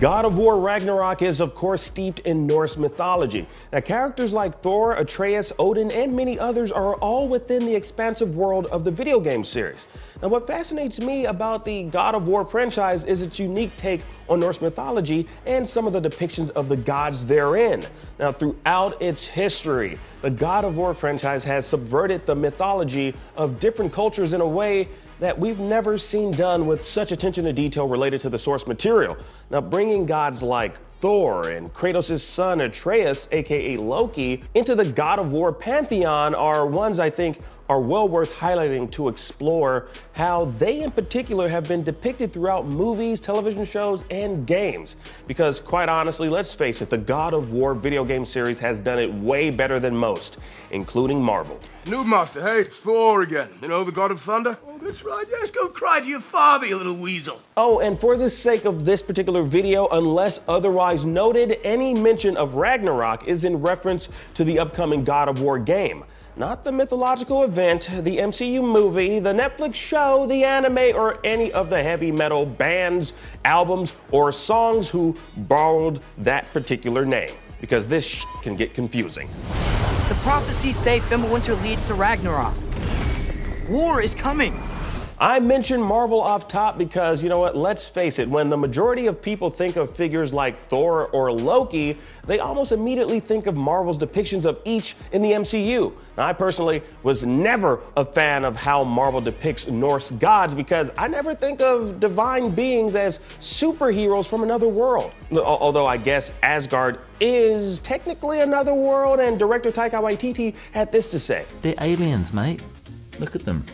God of War Ragnarok is, of course, steeped in Norse mythology. Now, characters like Thor, Atreus, Odin, and many others are all within the expansive world of the video game series. Now, what fascinates me about the God of War franchise is its unique take on Norse mythology and some of the depictions of the gods therein. Now, throughout its history, the God of War franchise has subverted the mythology of different cultures in a way that we've never seen done with such attention to detail related to the source material. Now, bringing gods like Thor and Kratos' son Atreus, aka Loki, into the God of War pantheon are ones I think are well worth highlighting to explore how they in particular have been depicted throughout movies, television shows, and games. Because quite honestly, let's face it, the God of War video game series has done it way better than most, including Marvel. Noob Master, hey, it's Thor again. You know, the God of Thunder? Oh, that's right. Yes, go cry to your father, you little weasel. Oh, and for the sake of this particular video, unless otherwise noted, any mention of Ragnarok is in reference to the upcoming God of War game. Not the mythological event, the MCU movie, the Netflix show, the anime, or any of the heavy metal bands, albums, or songs who borrowed that particular name. Because this can get confusing. The prophecies say Fimbulwinter leads to Ragnarok. War is coming. I mentioned Marvel off top because, you know what, let's face it, when the majority of people think of figures like Thor or Loki, they almost immediately think of Marvel's depictions of each in the MCU. Now, I personally was never a fan of how Marvel depicts Norse gods because I never think of divine beings as superheroes from another world. Although I guess Asgard is technically another world, and director Taika Waititi had this to say. They're aliens, mate. Look at them.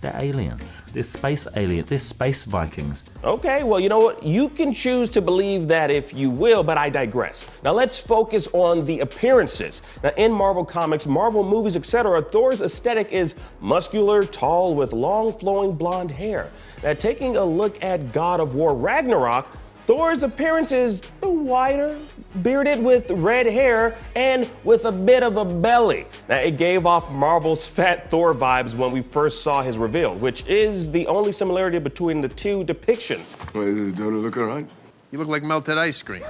They're aliens. They're space aliens. They're space Vikings. Okay, well, you know what? You can choose to believe that if you will, but I digress. Now let's focus on the appearances. Now in Marvel Comics, Marvel movies, etc., Thor's aesthetic is muscular, tall, with long flowing blonde hair. Now taking a look at God of War Ragnarok, Thor's appearance is wider, bearded with red hair, and with a bit of a belly. Now, it gave off Marvel's Fat Thor vibes when we first saw his reveal, which is the only similarity between the two depictions. Wait, don't it look all right? You look like melted ice cream.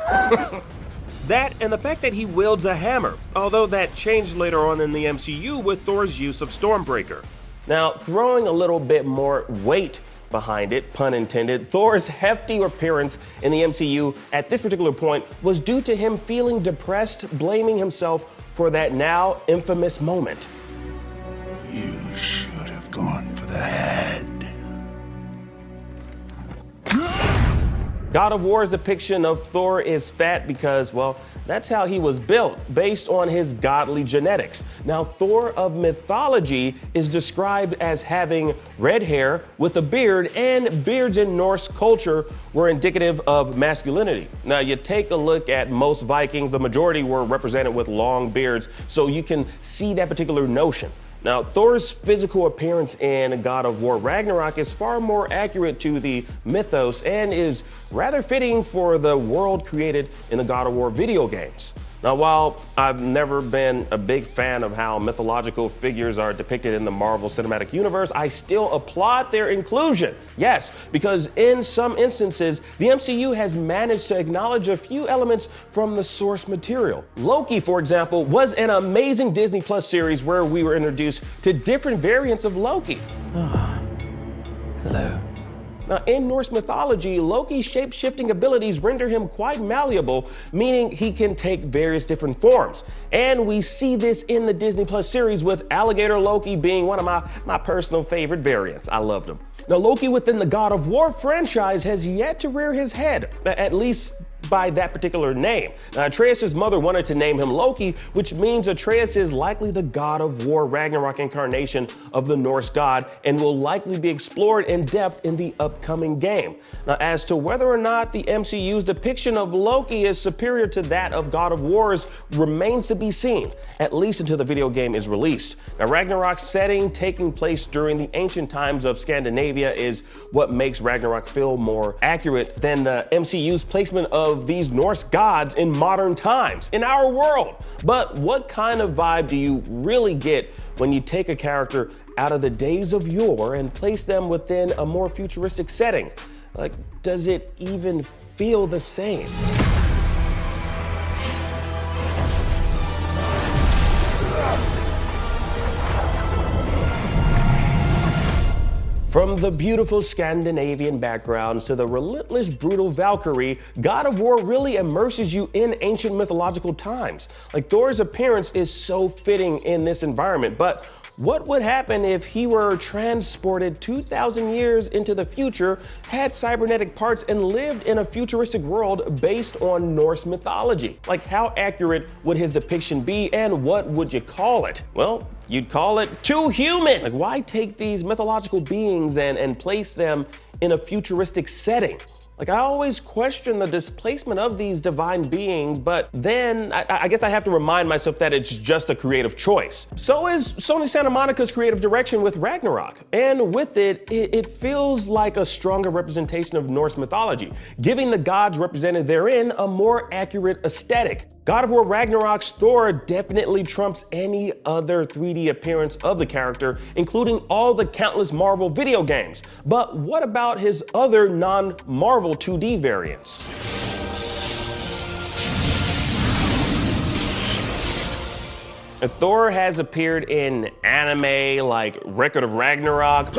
That and the fact that he wields a hammer, although that changed later on in the MCU with Thor's use of Stormbreaker. Now, throwing a little bit more weight behind it, pun intended, Thor's hefty appearance in the MCU at this particular point was due to him feeling depressed, blaming himself for that now infamous moment. You should have gone for the head. God of War's depiction of Thor is fat because, well, that's how he was built, based on his godly genetics. Now, Thor of mythology is described as having red hair with a beard, and beards in Norse culture were indicative of masculinity. Now, you take a look at most Vikings, the majority were represented with long beards, so you can see that particular notion. Now, Thor's physical appearance in God of War Ragnarok is far more accurate to the mythos and is rather fitting for the world created in the God of War video games. Now, while I've never been a big fan of how mythological figures are depicted in the Marvel Cinematic Universe, I still applaud their inclusion. Yes, because in some instances, the MCU has managed to acknowledge a few elements from the source material. Loki, for example, was an amazing Disney Plus series where we were introduced to different variants of Loki. Hello. Now, in Norse mythology, Loki's shape-shifting abilities render him quite malleable, meaning he can take various different forms. And we see this in the Disney Plus series, with Alligator Loki being one of my personal favorite variants. I loved him. Now, Loki within the God of War franchise has yet to rear his head, at least by that particular name. Now, Atreus' mother wanted to name him Loki, which means Atreus is likely the God of War Ragnarok incarnation of the Norse god and will likely be explored in depth in the upcoming game. Now, as to whether or not the MCU's depiction of Loki is superior to that of God of War's remains to be seen, at least until the video game is released. Now, Ragnarok's setting taking place during the ancient times of Scandinavia is what makes Ragnarok feel more accurate than the MCU's placement of these Norse gods in modern times, in our world. But what kind of vibe do you really get when you take a character out of the days of yore and place them within a more futuristic setting? Like, does it even feel the same? From the beautiful Scandinavian backgrounds to the relentless, brutal Valkyrie, God of War really immerses you in ancient mythological times. Like, Thor's appearance is so fitting in this environment, but what would happen if he were transported 2,000 years into the future, had cybernetic parts, and lived in a futuristic world based on Norse mythology? Like, how accurate would his depiction be, and what would you call it? Well, you'd call it too human. Like, why take these mythological beings and place them in a futuristic setting? Like, I always question the displacement of these divine beings, but then I guess I have to remind myself that it's just a creative choice. So is Sony Santa Monica's creative direction with Ragnarok. And with it, it feels like a stronger representation of Norse mythology, giving the gods represented therein a more accurate aesthetic. God of War Ragnarok's Thor definitely trumps any other 3D appearance of the character, including all the countless Marvel video games. But what about his other non-Marvel 2D variants? Thor has appeared in anime like Record of Ragnarok,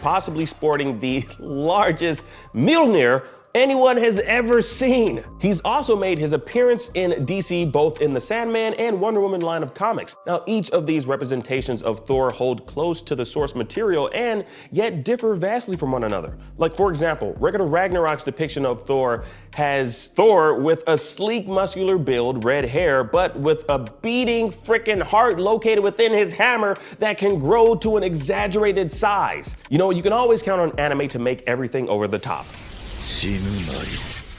possibly sporting the largest Mjolnir anyone has ever seen. He's also made his appearance in DC, both in the Sandman and Wonder Woman line of comics. Now, each of these representations of Thor hold close to the source material and yet differ vastly from one another. Like, for example, Record of Ragnarok's depiction of Thor has Thor with a sleek, muscular build, red hair, but with a beating frickin' heart located within his hammer that can grow to an exaggerated size. You know, you can always count on anime to make everything over the top.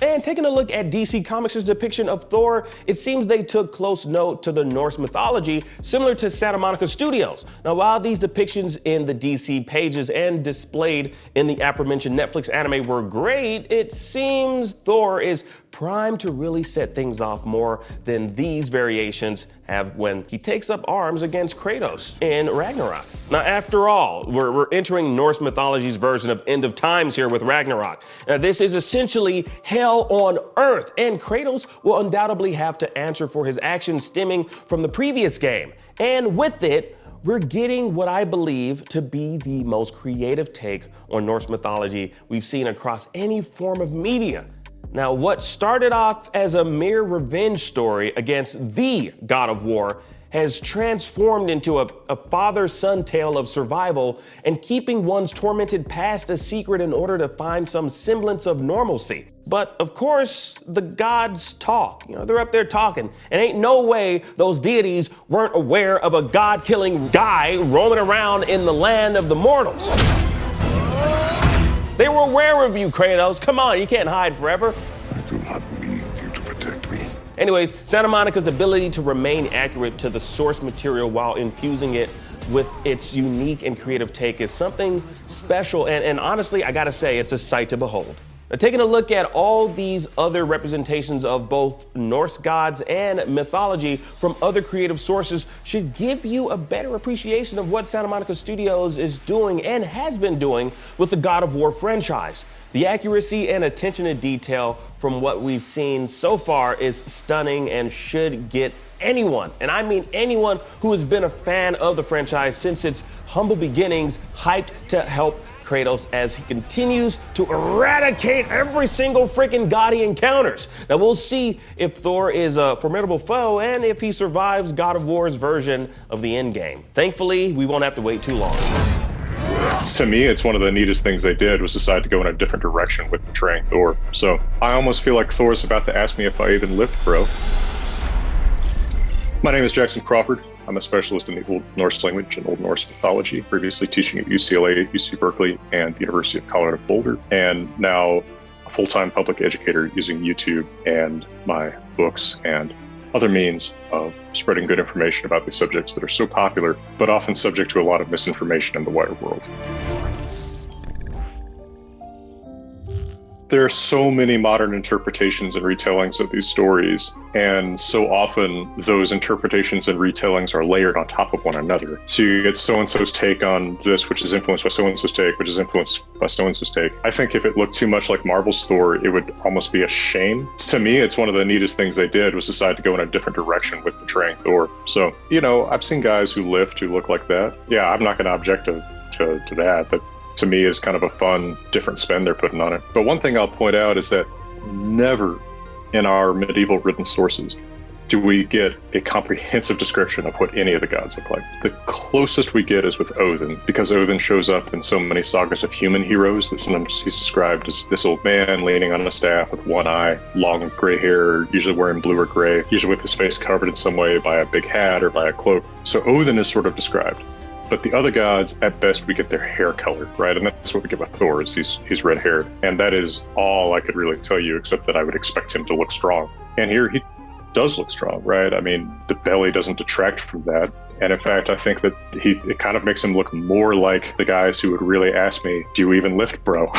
And taking a look at DC Comics' depiction of Thor, it seems they took close note to the Norse mythology, similar to Santa Monica Studios. Now, while these depictions in the DC pages and displayed in the aforementioned Netflix anime were great, it seems Thor is primed to really set things off more than these variations have when he takes up arms against Kratos in Ragnarok. Now, after all, we're entering Norse mythology's version of End of Times here with Ragnarok. Now, this is essentially hell on earth, and Kratos will undoubtedly have to answer for his actions stemming from the previous game. And with it, we're getting what I believe to be the most creative take on Norse mythology we've seen across any form of media. Now, what started off as a mere revenge story against the God of War has transformed into a father-son tale of survival and keeping one's tormented past a secret in order to find some semblance of normalcy. But of course, the gods talk. You know, they're up there talking, and ain't no way those deities weren't aware of a god-killing guy roaming around in the land of the mortals. They were aware of you, Kratos. Come on, you can't hide forever. I do not need you to protect me. Anyways, Santa Monica's ability to remain accurate to the source material while infusing it with its unique and creative take is something special, and honestly, I gotta say, it's a sight to behold. Now, taking a look at all these other representations of both Norse gods and mythology from other creative sources should give you a better appreciation of what Santa Monica Studios is doing and has been doing with the God of War franchise. The accuracy and attention to detail from what we've seen so far is stunning and should get anyone, and I mean anyone, who has been a fan of the franchise since its humble beginnings, hyped to help Kratos as he continues to eradicate every single freaking god he encounters. Now, we'll see if Thor is a formidable foe and if he survives God of War's version of the endgame. Thankfully, we won't have to wait too long. To me, it's one of the neatest things they did was decide to go in a different direction with portraying Thor. So I almost feel like Thor's about to ask me if I even lived, bro. My name is Jackson Crawford. I'm a specialist in the Old Norse language and Old Norse mythology, previously teaching at UCLA, UC Berkeley, and the University of Colorado Boulder, and now a full-time public educator using YouTube and my books and other means of spreading good information about these subjects that are so popular, but often subject to a lot of misinformation in the wider world. There are so many modern interpretations and retellings of these stories, And so often those interpretations and retellings are layered on top of one another. So you get so-and-so's take on this, which is influenced by so-and-so's take, which is influenced by so-and-so's take. I think if it looked too much like Marvel's Thor, it would almost be a shame. To me, it's one of the neatest things they did was decide to go in a different direction with portraying Thor. So, you know, I've seen guys who lift who look like that. Yeah, I'm not going to object to that, but to me is kind of a fun, different spin they're putting on it. But one thing I'll point out is that never in our medieval written sources do we get a comprehensive description of what any of the gods look like. The closest we get is with Odin, because Odin shows up in so many sagas of human heroes that sometimes he's described as this old man leaning on a staff with one eye, long gray hair, usually wearing blue or gray, usually with his face covered in some way by a big hat or by a cloak. So Odin is sort of described. But the other gods, at best, we get their hair color, right? And that's what we get with Thor, is he's red-haired. And that is all I could really tell you, except that I would expect him to look strong. And here he does look strong, right? I mean, the belly doesn't detract from that. And in fact, I think that it kind of makes him look more like the guys who would really ask me, do you even lift, bro?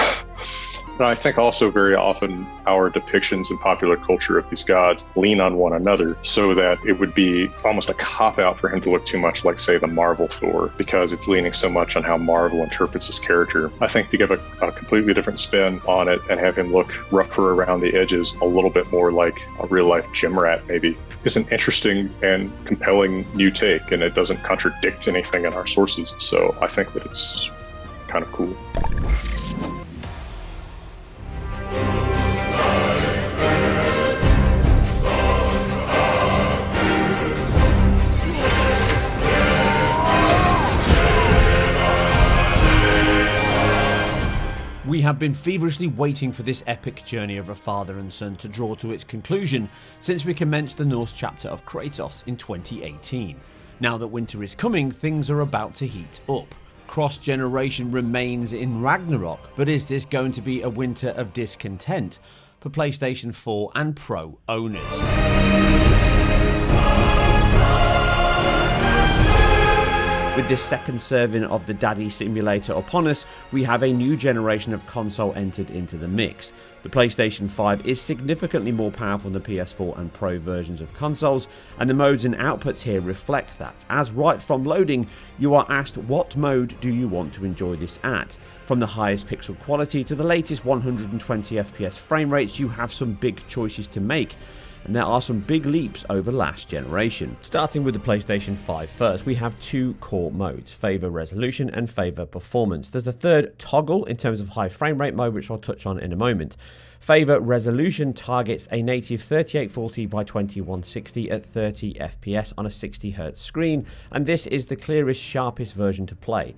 And I think also very often our depictions in popular culture of these gods lean on one another so that it would be almost a cop-out for him to look too much like, say, the Marvel Thor, because it's leaning so much on how Marvel interprets his character. I think to give a completely different spin on it and have him look rougher around the edges, a little bit more like a real-life gym rat maybe, is an interesting and compelling new take, and it doesn't contradict anything in our sources. So I think that it's kind of cool. We have been feverishly waiting for this epic journey of a father and son to draw to its conclusion since we commenced the Norse chapter of Kratos in 2018. Now that winter is coming, things are about to heat up. Cross-generation remains in Ragnarok, but is this going to be a winter of discontent for PlayStation 4 and Pro owners? With this second serving of the Daddy Simulator upon us, we have a new generation of console entered into the mix. The PlayStation 5 is significantly more powerful than the PS4 and Pro versions of consoles, and the modes and outputs here reflect that, as right from loading, you are asked what mode do you want to enjoy this at. From the highest pixel quality to the latest 120 FPS frame rates, you have some big choices to make. And there are some big leaps over last generation. Starting with the PlayStation 5 first, we have two core modes, Favor Resolution and Favor Performance. There's a third toggle in terms of high frame rate mode, which I'll touch on in a moment. Favor Resolution targets a native 3840 by 2160 at 30 FPS on a 60Hz screen, and this is the clearest, sharpest version to play.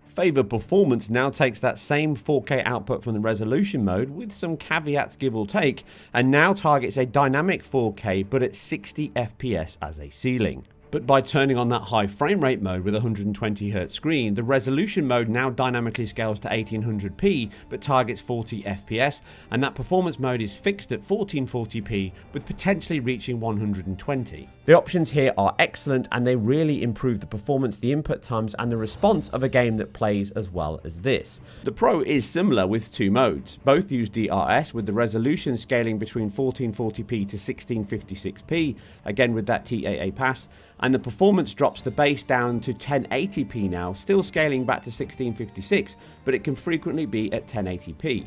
Favor Performance now takes that same 4K output from the resolution mode with some caveats give or take, and now targets a dynamic 4K but at 60 FPS as a ceiling. But by turning on that high frame rate mode with a 120Hz screen, the resolution mode now dynamically scales to 1800p but targets 40 FPS, and that performance mode is fixed at 1440p with potentially reaching 120. The options here are excellent, and they really improve the performance, the input times and the response of a game that plays as well as this. The Pro is similar with two modes. Both use DRS with the resolution scaling between 1440p to 1656p, again with that TAA pass, and the performance drops the base down to 1080p now, still scaling back to 1656, but it can frequently be at 1080p.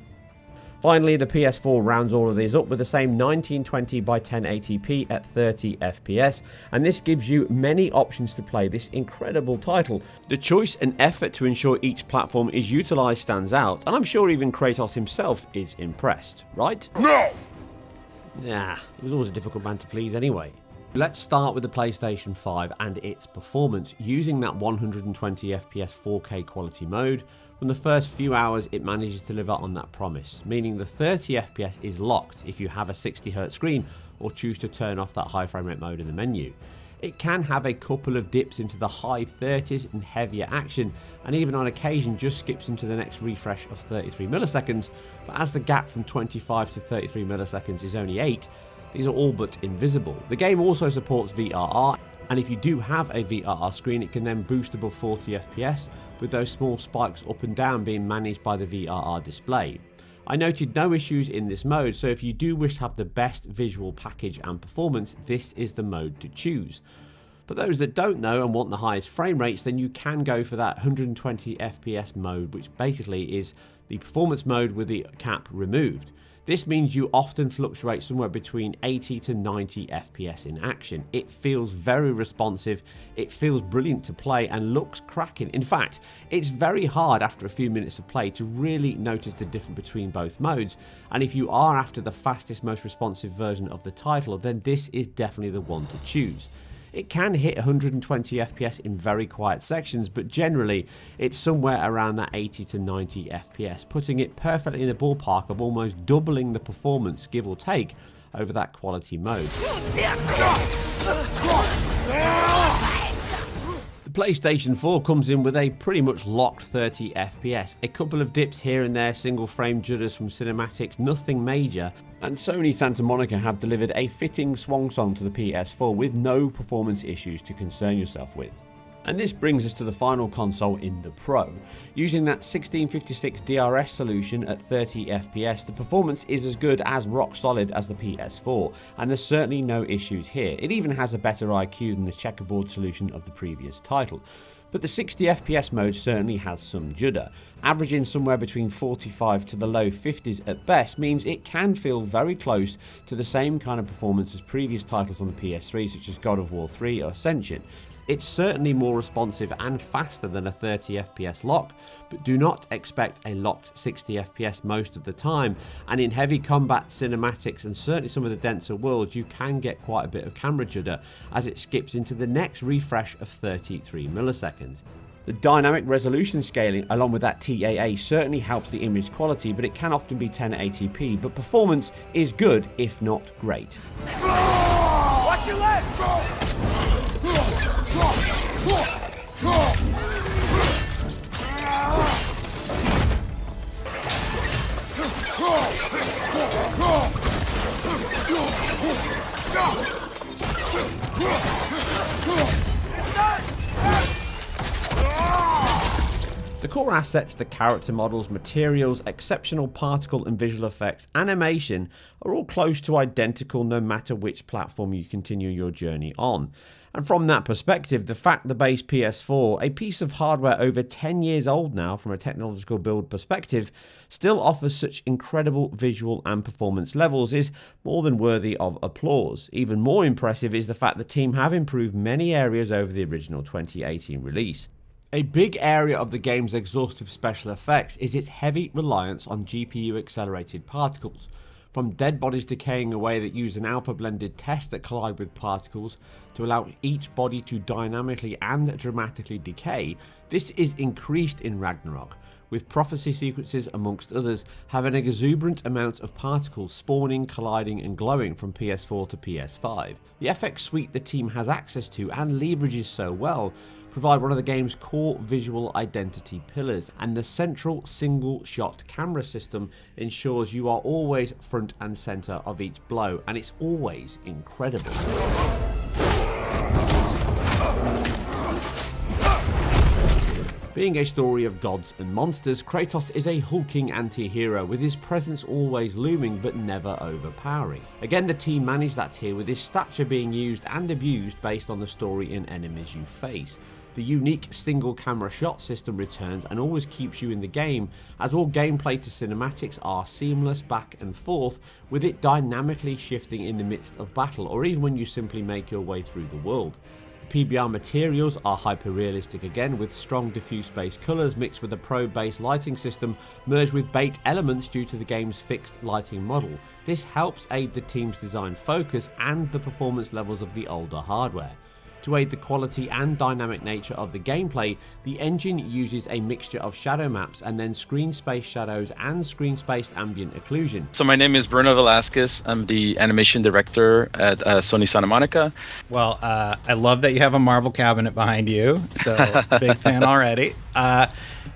Finally, the PS4 rounds all of these up with the same 1920 by 1080p at 30 FPS, and this gives you many options to play this incredible title. The choice and effort to ensure each platform is utilised stands out, and I'm sure even Kratos himself is impressed, right? No! Nah, he was always a difficult man to please anyway. Let's start with the PlayStation 5 and its performance. Using that 120 FPS 4K quality mode, from the first few hours it manages to deliver on that promise, meaning the 30 FPS is locked if you have a 60Hz screen or choose to turn off that high frame rate mode in the menu. It can have a couple of dips into the high 30s in heavier action, and even on occasion just skips into the next refresh of 33 milliseconds, but as the gap from 25 to 33 milliseconds is only 8, these are all but invisible. The game also supports VRR, and if you do have a VRR screen, it can then boost above 40 FPS, with those small spikes up and down being managed by the VRR display. I noted no issues in this mode, so if you do wish to have the best visual package and performance, this is the mode to choose. For those that don't know and want the highest frame rates, then you can go for that 120 FPS mode, which basically is the performance mode with the cap removed. This means you often fluctuate somewhere between 80 to 90 FPS in action. It feels very responsive, it feels brilliant to play and looks cracking. In fact, it's very hard after a few minutes of play to really notice the difference between both modes, and if you are after the fastest, most responsive version of the title, then this is definitely the one to choose. It can hit 120 FPS in very quiet sections, but generally it's somewhere around that 80 to 90 FPS, putting it perfectly in the ballpark of almost doubling the performance, give or take, over that quality mode. The PlayStation 4 comes in with a pretty much locked 30 FPS, a couple of dips here and there, single frame jitters from cinematics, nothing major, and Sony Santa Monica have delivered a fitting swan song to the PS4 with no performance issues to concern yourself with. And this brings us to the final console in the Pro. Using that 1656 DRS solution at 30 FPS, the performance is as good as rock solid as the PS4, and there's certainly no issues here. It even has a better IQ than the checkerboard solution of the previous title. But the 60 FPS mode certainly has some judder. Averaging somewhere between 45 to the low 50s at best means it can feel very close to the same kind of performance as previous titles on the PS3 such as God of War 3 or Ascension. It's certainly more responsive and faster than a 30 FPS lock, but do not expect a locked 60 FPS most of the time, and in heavy combat cinematics and certainly some of the denser worlds you can get quite a bit of camera judder as it skips into the next refresh of 33 milliseconds. The dynamic resolution scaling along with that TAA certainly helps the image quality, but it can often be 1080p, but performance is good if not great. Watch your leg! The core assets, the character models, materials, exceptional particle and visual effects, animation are all close to identical no matter which platform you continue your journey on. And from that perspective, the fact the base PS4, a piece of hardware over 10 years old now from a technological build perspective, still offers such incredible visual and performance levels is more than worthy of applause. Even more impressive is the fact the team have improved many areas over the original 2018 release. A big area of the game's exhaustive special effects is its heavy reliance on GPU accelerated particles. From dead bodies decaying away that use an alpha blended test that collide with particles to allow each body to dynamically and dramatically decay, this is increased in Ragnarok, with prophecy sequences amongst others having an exuberant amount of particles spawning, colliding and glowing from PS4 to PS5. The FX suite the team has access to and leverages so well provide one of the game's core visual identity pillars, and the central single shot camera system ensures you are always front and center of each blow, and it's always incredible. Being a story of gods and monsters, Kratos is a hulking anti-hero with his presence always looming but never overpowering. Again, the team managed that here with his stature being used and abused based on the story and enemies you face. The unique single camera shot system returns and always keeps you in the game, as all gameplay to cinematics are seamless back and forth, with it dynamically shifting in the midst of battle or even when you simply make your way through the world. The PBR materials are hyper-realistic again, with strong diffuse base colours mixed with a pro-base lighting system merged with baked elements due to the game's fixed lighting model. This helps aid the team's design focus and the performance levels of the older hardware. To aid the quality and dynamic nature of the gameplay, the engine uses a mixture of shadow maps and then screen space shadows and screen spaced ambient occlusion. So my name is Bruno Velasquez. I'm the animation director at Sony Santa Monica. Well, I love that you have a Marvel cabinet behind you, so big fan already.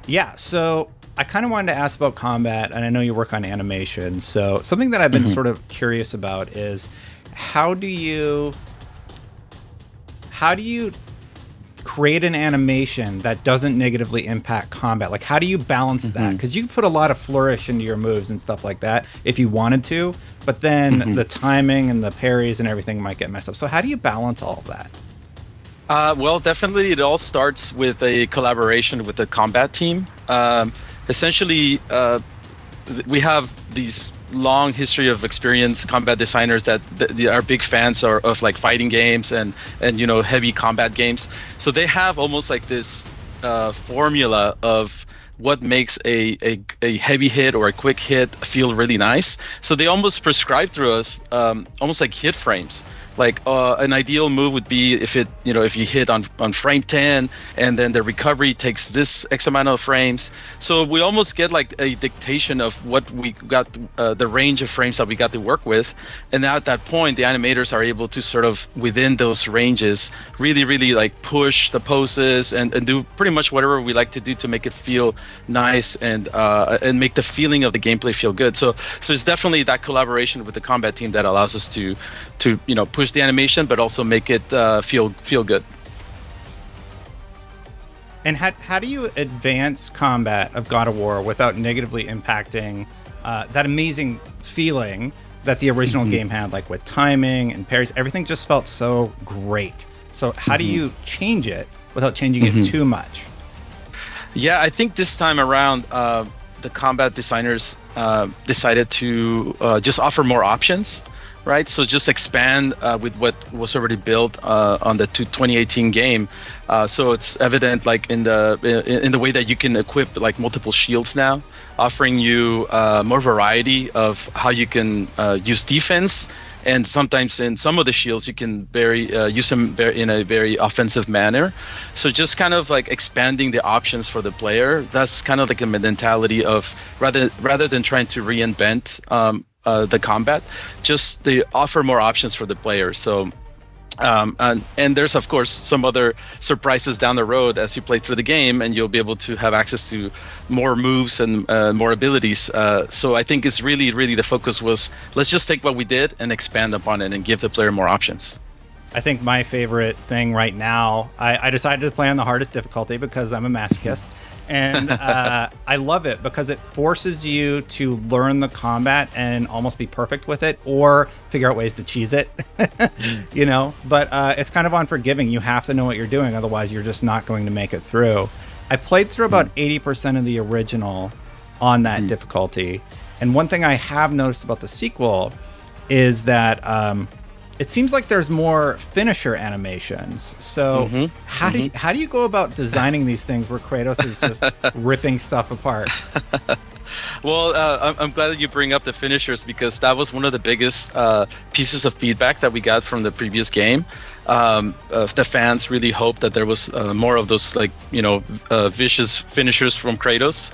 Yeah, so I kind of wanted to ask about combat, and I know you work on animation, so something that I've been sort of curious about is how do you create an animation that doesn't negatively impact combat? Like, how do you balance that? Because you put a lot of flourish into your moves and stuff like that if you wanted to, but then the timing and the parries and everything might get messed up. So how do you balance all of that? Well, definitely it all starts with a collaboration with the combat team. Essentially, we have these long history of experience combat designers that are big fans of like fighting games and heavy combat games. So they have almost like this formula of what makes a heavy hit or a quick hit feel really nice. So they almost prescribe through us almost like hit frames. Like an ideal move would be if you hit on frame 10 and then the recovery takes this X amount of frames. So we almost get like a dictation of what we got, the range of frames that we got to work with. And now at that point, the animators are able to sort of within those ranges, really, really like push the poses and do pretty much whatever we like to do to make it feel nice and make the feeling of the gameplay feel good. So it's definitely that collaboration with the combat team that allows us to push the animation, but also make it feel good. And how do you advance combat of God of War without negatively impacting that amazing feeling that the original game had, like with timing and parries? Everything just felt so great. So how do you change it without changing it too much? Yeah, I think this time around, the combat designers decided to just offer more options. Right, so just expand with what was already built on the 2018 game. So it's evident, like in the way that you can equip like multiple shields now, offering you more variety of how you can use defense, and sometimes in some of the shields you can use them in a very offensive manner. So just kind of like expanding the options for the player. That's kind of like a mentality of rather than trying to reinvent the combat, just they offer more options for the player. So and there's of course some other surprises down the road as you play through the game, and you'll be able to have access to more moves and more abilities. So I think it's really the focus was, let's just take what we did and expand upon it and give the player more options. I think my favorite thing right now, I decided to play on the hardest difficulty because I'm a masochist. And I love it because it forces you to learn the combat and almost be perfect with it, or figure out ways to cheese it, But it's kind of unforgiving. You have to know what you're doing, otherwise you're just not going to make it through. I played through about 80% of the original on that difficulty. And one thing I have noticed about the sequel is that it seems like there's more finisher animations. So how do you go about designing these things where Kratos is just ripping stuff apart? Well, I'm glad that you bring up the finishers, because that was one of the biggest pieces of feedback that we got from the previous game. The fans really hoped that there was more of those vicious finishers from Kratos.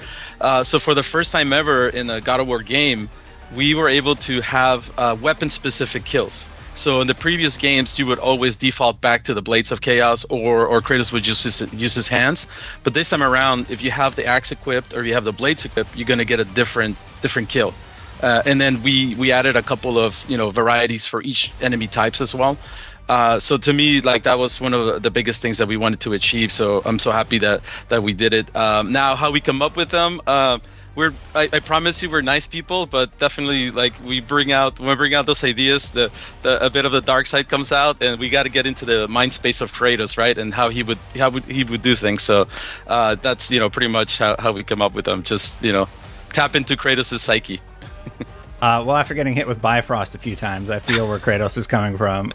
So for the first time ever in a God of War game, we were able to have weapon-specific kills. So in the previous games, you would always default back to the Blades of Chaos, or Kratos would use his hands. But this time around, if you have the axe equipped or you have the blades equipped, you're going to get a different kill. And then we added a couple of varieties for each enemy types as well. So to me, like, that was one of the biggest things that we wanted to achieve. So I'm so happy that we did it. Now, how we come up with them. I promise you, we're nice people, but definitely, like, when we bring out those ideas, a bit of the dark side comes out, and we got to get into the mind space of Kratos, right? And how he would do things. So that's pretty much how we come up with them. Just tap into Kratos' psyche. Well, after getting hit with Bifrost a few times, I feel where Kratos is coming from.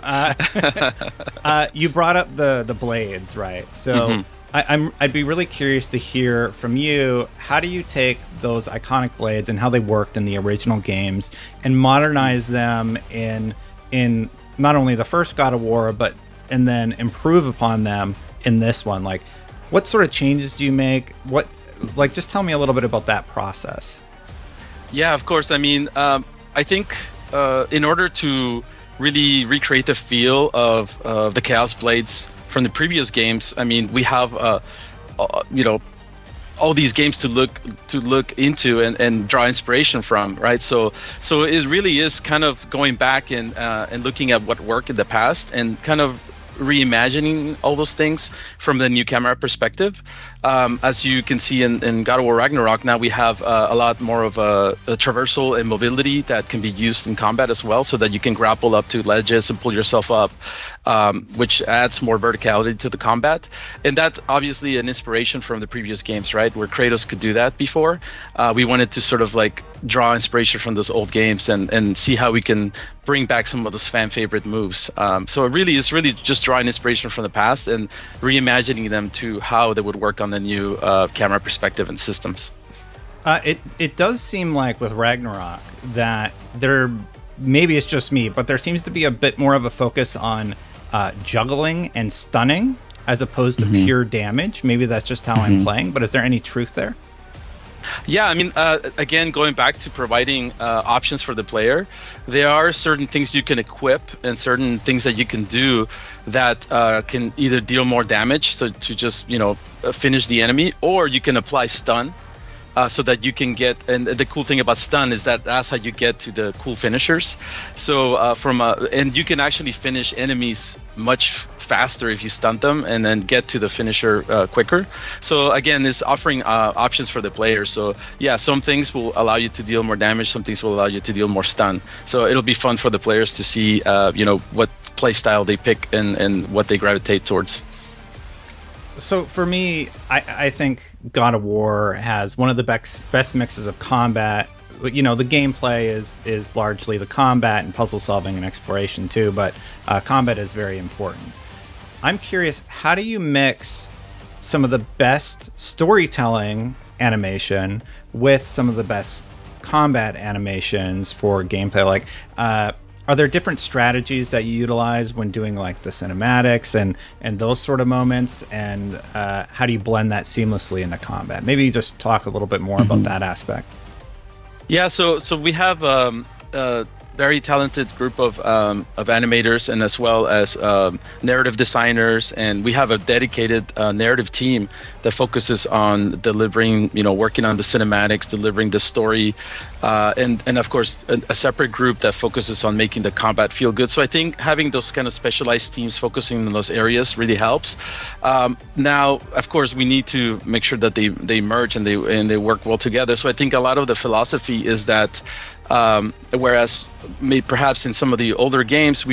You brought up the blades, right? So. I'd be really curious to hear from you. How do you take those iconic blades and how they worked in the original games and modernize them in not only the first God of War, and then improve upon them in this one? Like, what sort of changes do you make? Just tell me a little bit about that process. Yeah, of course. I mean, I think in order to really recreate the feel of the Chaos Blades from the previous games, I mean, we have all these games to look into and draw inspiration from, right? So it really is kind of going back and looking at what worked in the past and kind of reimagining all those things from the new camera perspective. As you can see in God of War Ragnarok, now we have a lot more of a traversal and mobility that can be used in combat as well, so that you can grapple up to ledges and pull yourself up, which adds more verticality to the combat. And that's obviously an inspiration from the previous games, right, where Kratos could do that before. We wanted to sort of like draw inspiration from those old games and see how we can bring back some of those fan favorite moves. So it's really just drawing inspiration from the past and reimagining them to how they would work on the new camera perspective and systems. It does seem like with Ragnarok that maybe it's just me, but there seems to be a bit more of a focus on juggling and stunning as opposed to pure damage. Maybe that's just how I'm playing, but is there any truth there? Yeah, I mean, again, going back to providing options for the player, there are certain things you can equip and certain things that you can do that can either deal more damage, so to just, finish the enemy, or you can apply stun. So that you can get, and the cool thing about stun is that that's how you get to the cool finishers. So and you can actually finish enemies much faster if you stun them and then get to the finisher quicker. So again, it's offering options for the player. So yeah, some things will allow you to deal more damage, some things will allow you to deal more stun. So it'll be fun for the players to see, what play style they pick and what they gravitate towards. So for me, I think God of War has one of the best mixes of combat. The gameplay is largely the combat and puzzle solving and exploration too, but combat is very important. I'm curious, how do you mix some of the best storytelling animation with some of the best combat animations for gameplay? Like, are there different strategies that you utilize when doing like the cinematics and those sort of moments? And how do you blend that seamlessly into combat? Maybe you just talk a little bit more about that aspect. Yeah, so we have a very talented group of animators and as well as narrative designers, and we have a dedicated narrative team that focuses on delivering, working on the cinematics, delivering the story, and of course a separate group that focuses on making the combat feel good. So I think having those kind of specialized teams focusing on those areas really helps. Now, of course, we need to make sure that they merge and they work well together. So I think a lot of the philosophy is that whereas perhaps in some of the older games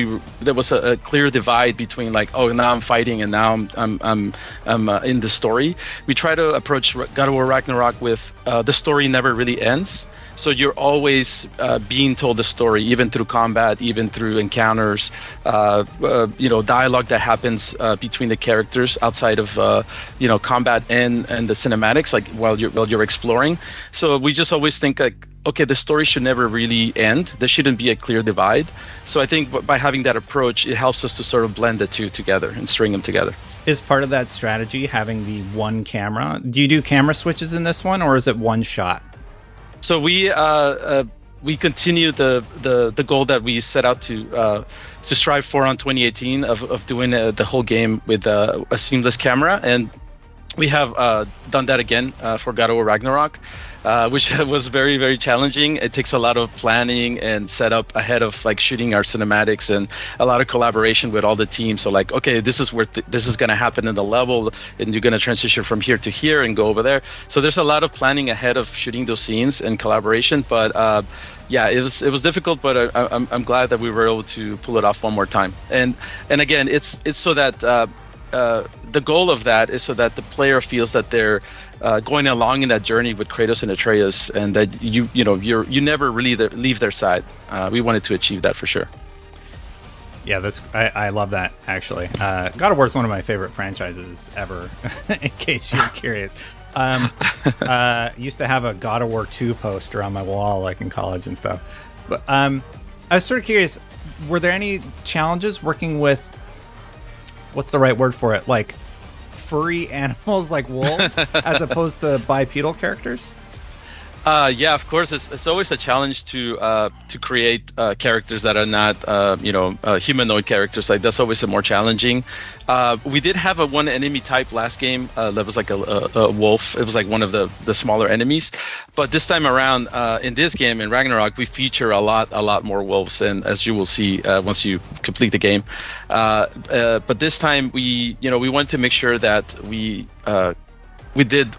there was a clear divide between like, oh, now I'm fighting and now I'm in the story. We try to approach God of War Ragnarok with the story never really ends. So you're always being told the story, even through combat, even through encounters, dialogue that happens between the characters outside of combat and the cinematics, like while you're exploring. So we just always think like, okay, the story should never really end. There shouldn't be a clear divide. So I think by having that approach, it helps us to sort of blend the two together and string them together. Is part of that strategy having the one camera? Do you do camera switches in this one, or is it one shot? So we continue the goal that we set out to strive for on 2018 of doing the whole game with a seamless camera, and we have done that again for God of War Ragnarok, which was very, very challenging. It takes a lot of planning and setup ahead of like shooting our cinematics and a lot of collaboration with all the teams. So like, okay, this is where this is going to happen in the level, and you're going to transition from here to here and go over there. So there's a lot of planning ahead of shooting those scenes and collaboration. But yeah, it was difficult, but I'm glad that we were able to pull it off one more time. And again, it's so that the goal of that is so that the player feels that they're going along in that journey with Kratos and Atreus, and that you never really leave their side. We wanted to achieve that for sure. Yeah, I love that actually. God of War is one of my favorite franchises ever. In case you're curious, used to have a God of War 2 poster on my wall, like in college and stuff. But I was sort of curious, were there any challenges working with, what's the right word for it, like furry animals like wolves as opposed to bipedal characters? Yeah, of course. It's always a challenge to create characters that are not humanoid characters. Like that's always more challenging. We did have a one enemy type last game that was like a wolf. It was like one of the smaller enemies. But this time around in this game in Ragnarok, we feature a lot more wolves, and as you will see once you complete the game. But this time we want to make sure that we did.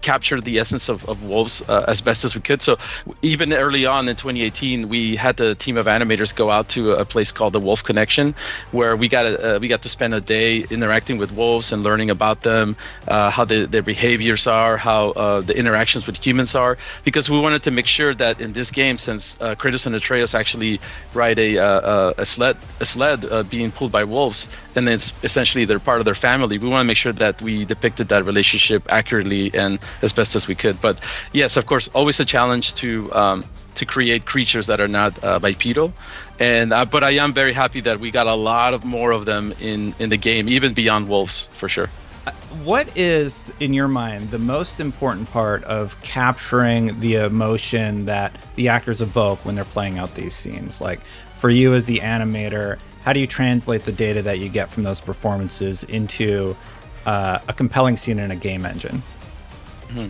Capture the essence of wolves as best as we could. So even early on in 2018, we had the team of animators go out to a place called the Wolf Connection, where we got to spend a day interacting with wolves and learning about them, how their behaviors are, how the interactions with humans are, because we wanted to make sure that in this game, since Kratos and Atreus actually ride a sled being pulled by wolves, and then essentially they're part of their family, we want to make sure that we depicted that relationship accurately and as best as we could. But yes, of course, always a challenge to create creatures that are not bipedal, and but I am very happy that we got a lot more of them in the game, even beyond wolves, for sure. What is, in your mind, the most important part of capturing the emotion that the actors evoke when they're playing out these scenes? Like, for you as the animator, how do you translate the data that you get from those performances into a compelling scene in a game engine? Mm-hmm.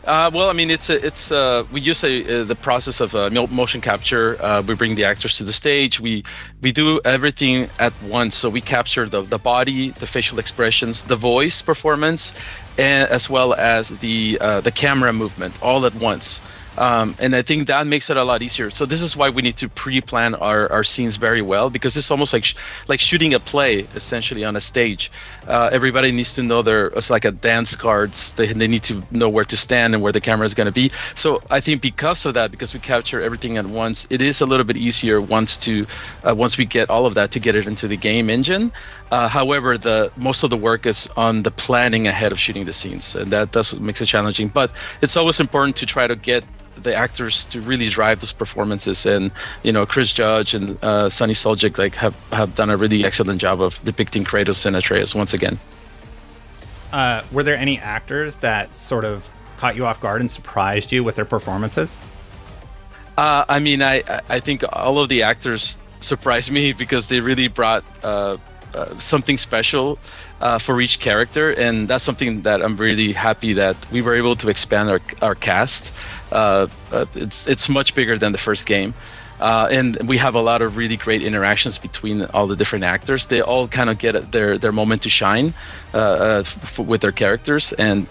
Well, I mean, we use the process of motion capture. We bring the actors to the stage. We do everything at once. So we capture the body, the facial expressions, the voice performance, and as well as the camera movement all at once. And I think that makes it a lot easier. So this is why we need to pre-plan our scenes very well, because it's almost like shooting a play essentially on a stage. Everybody needs to know it's like a dance cards. They need to know where to stand and where the camera is going to be. So I think because of that, because we capture everything at once, it is a little bit easier once we get all of that to get it into the game engine. However, most of the work is on the planning ahead of shooting the scenes, and that's what makes it challenging. But it's always important to try to get the actors to really drive those performances, and Chris Judge and Sonny Soljic have done a really excellent job of depicting Kratos and Atreus once again. Were there any actors that sort of caught you off guard and surprised you with their performances? I mean, I think all of the actors surprised me because they really brought something special for each character, and that's something that I'm really happy that we were able to expand our cast. It's much bigger than the first game, and we have a lot of really great interactions between all the different actors. They all kind of get their moment to shine with their characters, and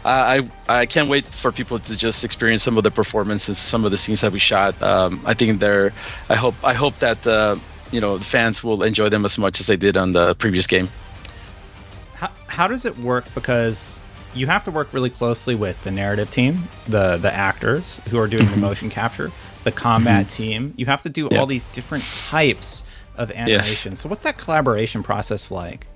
I can't wait for people to just experience some of the performances, some of the scenes that we shot. I think I hope that the fans will enjoy them as much as they did on the previous game. How does it work? Because you have to work really closely with the narrative team, the actors who are doing the motion capture, the combat team. You have to do all these different types of animation. So what's that collaboration process like?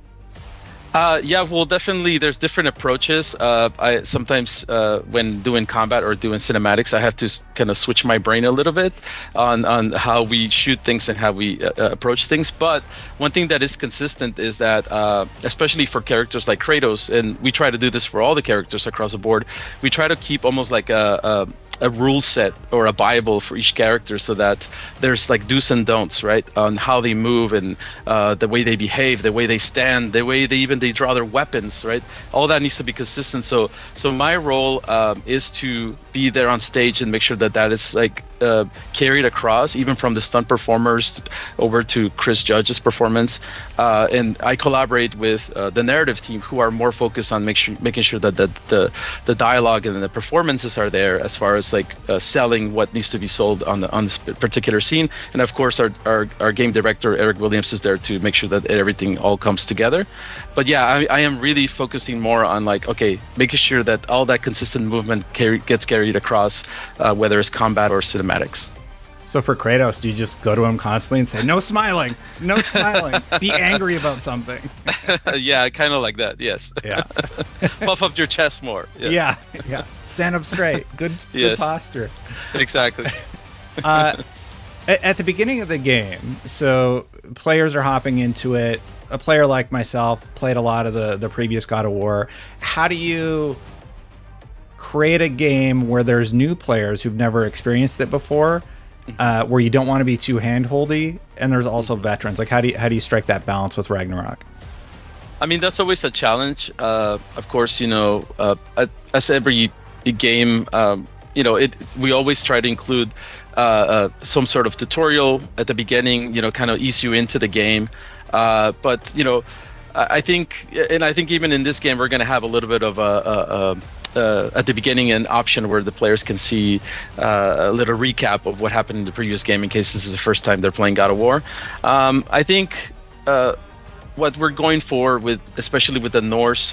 Yeah, well, definitely there's different approaches. I sometimes when doing combat or doing cinematics, I have to kind of switch my brain a little bit on how we shoot things and how we approach things. But one thing that is consistent is that, especially for characters like Kratos, and we try to do this for all the characters across the board, we try to keep almost like a rule set or a Bible for each character, so that there's like do's and don'ts, right, on how they move and the way they behave, the way they stand, the way they draw their weapons, right? All that needs to be consistent. So my role is to be there on stage and make sure that is like carried across, even from the stunt performers over to Chris Judge's performance. And I collaborate with the narrative team, who are more focused on making sure that the dialogue and the performances are there, as far as like selling what needs to be sold on this particular scene. And of course, our game director Eric Williams is there to make sure that everything all comes together. But yeah, I am really focusing more on making sure that all that consistent movement gets carried across, whether it's combat or cinematics. So for Kratos, do you just go to him constantly and say, no smiling, be angry about something? Yeah, kind of like that, yes. Yeah. Puff up your chest more. Yes. Yeah. Stand up straight. Good posture. Exactly. At the beginning of the game, so players are hopping into it. A player like myself played a lot of the previous God of War. How do you create a game where there's new players who've never experienced it before, where you don't want to be too hand-holdy, and there's also veterans. Like, how do you strike that balance with Ragnarok? I mean, that's always a challenge. Of course, as every game, we always try to include some sort of tutorial at the beginning, kind of ease you into the game. But I think even in this game, we're going to have a little bit of at the beginning an option where the players can see a little recap of what happened in the previous game in case this is the first time they're playing God of War. I think what we're going for, especially with the Norse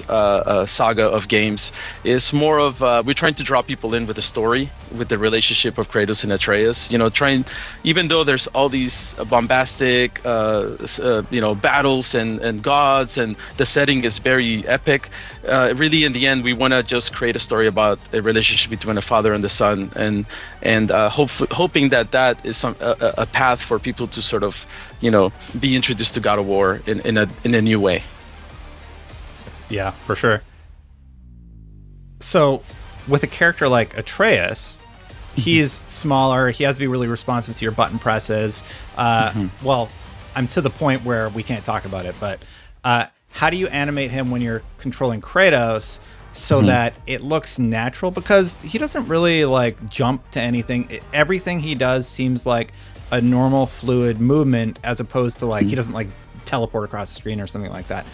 saga of games, is more of we're trying to draw people in with the story, with the relationship of Kratos and Atreus. Even though there's all these bombastic, battles and gods, and the setting is very epic. Really, in the end, we want to just create a story about a relationship between a father and the son, and hoping that is a path for people to sort of be introduced to God of War in a new way. Yeah, for sure. So with a character like Atreus, he's smaller, he has to be really responsive to your button presses. Well, I'm to the point where we can't talk about it, but how do you animate him when you're controlling Kratos so that it looks natural? Because he doesn't really jump to anything. Everything he does seems like a normal fluid movement, as opposed to he doesn't teleport across the screen or something like that.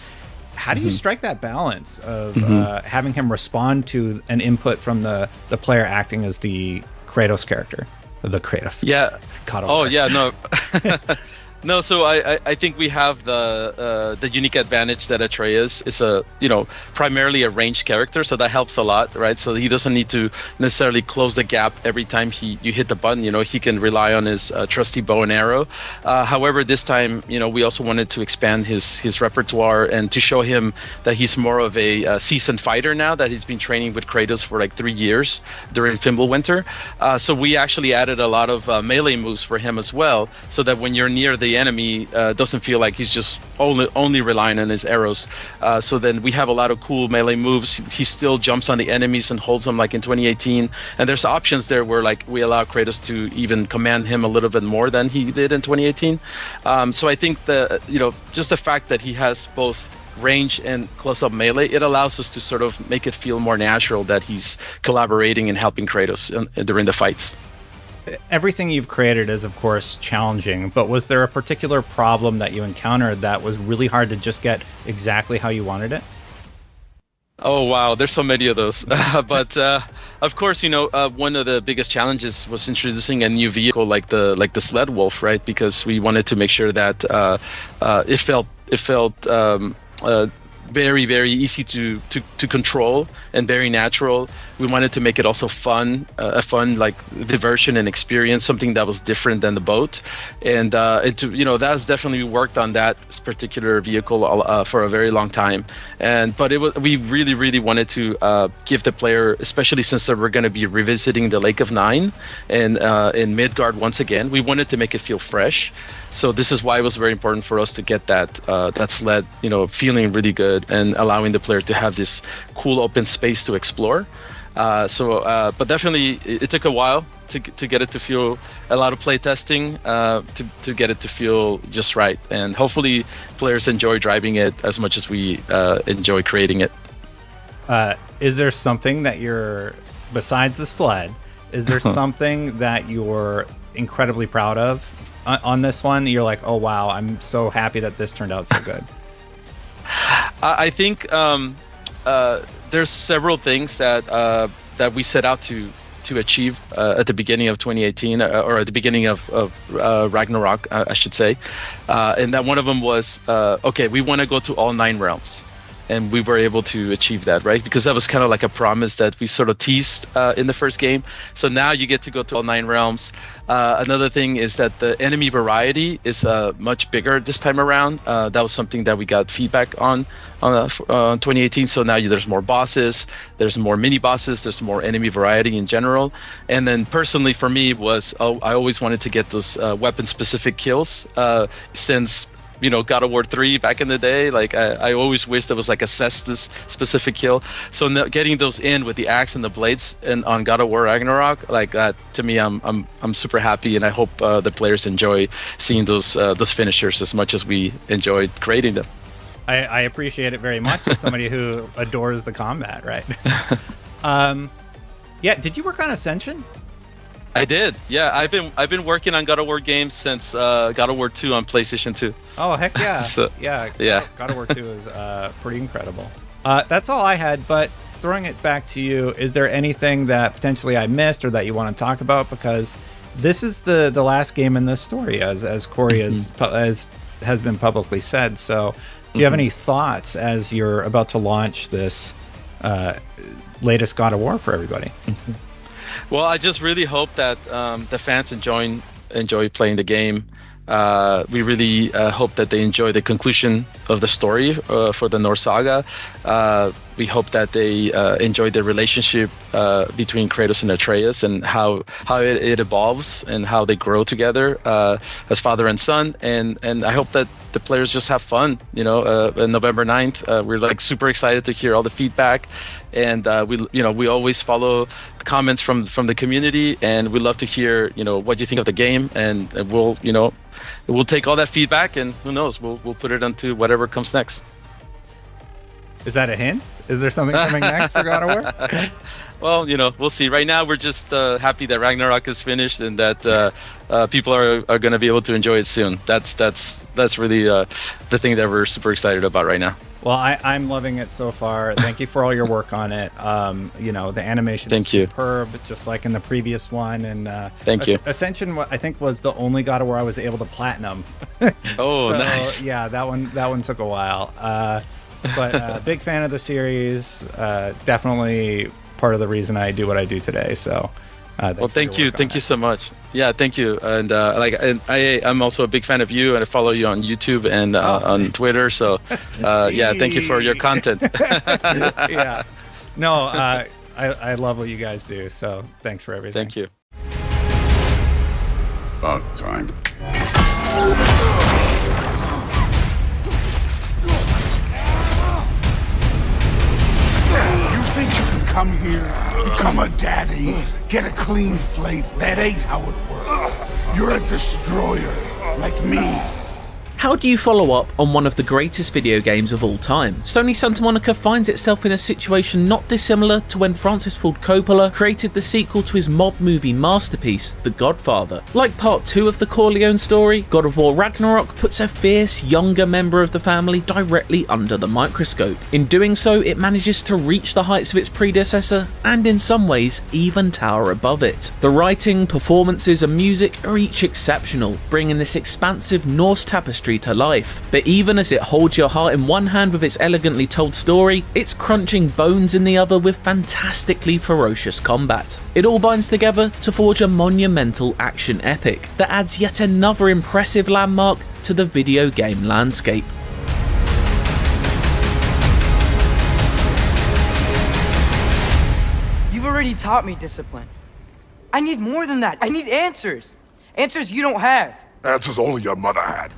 How do you strike that balance of having him respond to an input from the player acting as the Kratos character, the Kratos? Yeah. No. No, so I think we have the unique advantage that Atreus is primarily a ranged character, so that helps a lot, right? So he doesn't need to necessarily close the gap every time you hit the button. He can rely on his trusty bow and arrow. However, this time, we also wanted to expand his repertoire and to show him that he's more of a seasoned fighter now, that he's been training with Kratos for 3 years during Fimbulwinter. So we actually added a lot of melee moves for him as well, so that when you're near the enemy, doesn't feel like he's just only relying on his arrows. So then we have a lot of cool melee moves. He still jumps on the enemies and holds them like in 2018. And there's options there where we allow Kratos to even command him a little bit more than he did in 2018. So I think just the fact that he has both range and close-up melee, it allows us to sort of make it feel more natural that he's collaborating and helping Kratos during the fights. Everything you've created is, of course, challenging, but was there a particular problem that you encountered that was really hard to just get exactly how you wanted it? Oh, wow. There's so many of those. But of course, one of the biggest challenges was introducing a new vehicle like the sled wolf, right? Because we wanted to make sure that it felt very, very easy to control and very natural. We wanted to make it also fun, a fun diversion and experience, something that was different than the boat. And that's definitely worked on that particular vehicle for a very long time. But we really, really wanted to give the player, especially since we're going to be revisiting the Lake of Nine and in Midgard once again, we wanted to make it feel fresh. So this is why it was very important for us to get that sled, feeling really good and allowing the player to have this cool open space to explore. But definitely it took a while to get it to feel, a lot of play testing to get it to feel just right. And hopefully players enjoy driving it as much as we enjoy creating it. Is there something that besides the sled, is there something that you're incredibly proud of on this one? You're like, oh wow, I'm so happy that this turned out so good. I think there's several things that we set out to achieve at the beginning of 2018, or at the beginning of Ragnarok, I should say, and that one of them was we want to go to all 9 realms. And we were able to achieve that, right? Because that was kind of like a promise that we sort of teased in the first game. So now you get to go to all 9 realms. Another thing is that the enemy variety is much bigger this time around. That was something that we got feedback on 2018. So now there's more bosses, there's more mini bosses, there's more enemy variety in general. And then personally for me I always wanted to get those weapon specific kills since God of War 3 back in the day. Like I always wish there was like a Cestus specific kill. So getting those in with the axe and the blades and on God of War Ragnarok, like that, to me, I'm super happy, and I hope the players enjoy seeing those finishers as much as we enjoyed creating them. I appreciate it very much as somebody who adores the combat, right? Yeah, did you work on Ascension? I did. Yeah, I've been working on God of War games since God of War 2 on PlayStation 2. Oh, heck yeah. Yeah. God of War 2 is pretty incredible. That's all I had, but throwing it back to you, is there anything that potentially I missed or that you want to talk about? Because this is the last game in this story, as Corey has been publicly said. So do you have any thoughts as you're about to launch this latest God of War for everybody? Well, I just really hope that the fans enjoy playing the game. We really hope that they enjoy the conclusion of the story for the Norse saga. We hope that they enjoy the relationship between Kratos and Atreus and how it evolves and how they grow together as father and son. And I hope that the players just have fun. On November 9th, we're like super excited to hear all the feedback. And we always follow the comments from the community, and we love to hear what you think of the game, and we'll take all that feedback, and who knows, we'll put it onto whatever comes next. Is that a hint? Is there something coming next for God of War? Well, we'll see. Right now, we're just happy that Ragnarok is finished and that people are going to be able to enjoy it soon. That's really the thing that we're super excited about right now. Well, I'm loving it so far. Thank you for all your work on it. The animation is superb, just like in the previous one. And thank you. Ascension, I think, was the only God of War I was able to platinum. Oh, nice. Yeah, that one took a while. But big fan of the series. Definitely part of the reason I do what I do today. So, thank you so much. Yeah, thank you. And I'm also a big fan of you, and I follow you on YouTube and on Twitter. So, thank you for your content. Yeah, no, I love what you guys do. So, thanks for everything. Thank you. About time. You think you can come here, become a daddy, get a clean slate? That ain't how it works. You're a destroyer, like me. How do you follow up on one of the greatest video games of all time? Sony Santa Monica finds itself in a situation not dissimilar to when Francis Ford Coppola created the sequel to his mob movie masterpiece, The Godfather. Like part 2 of the Corleone story, God of War Ragnarok puts a fierce, younger member of the family directly under the microscope. In doing so, it manages to reach the heights of its predecessor, and in some ways, even tower above it. The writing, performances, and music are each exceptional, bringing this expansive Norse tapestry to life. But even as it holds your heart in one hand with its elegantly told story, it's crunching bones in the other with fantastically ferocious combat. It all binds together to forge a monumental action epic that adds yet another impressive landmark to the video game landscape. You've already taught me discipline. I need more than that. I need answers. Answers you don't have. Answers only your mother had.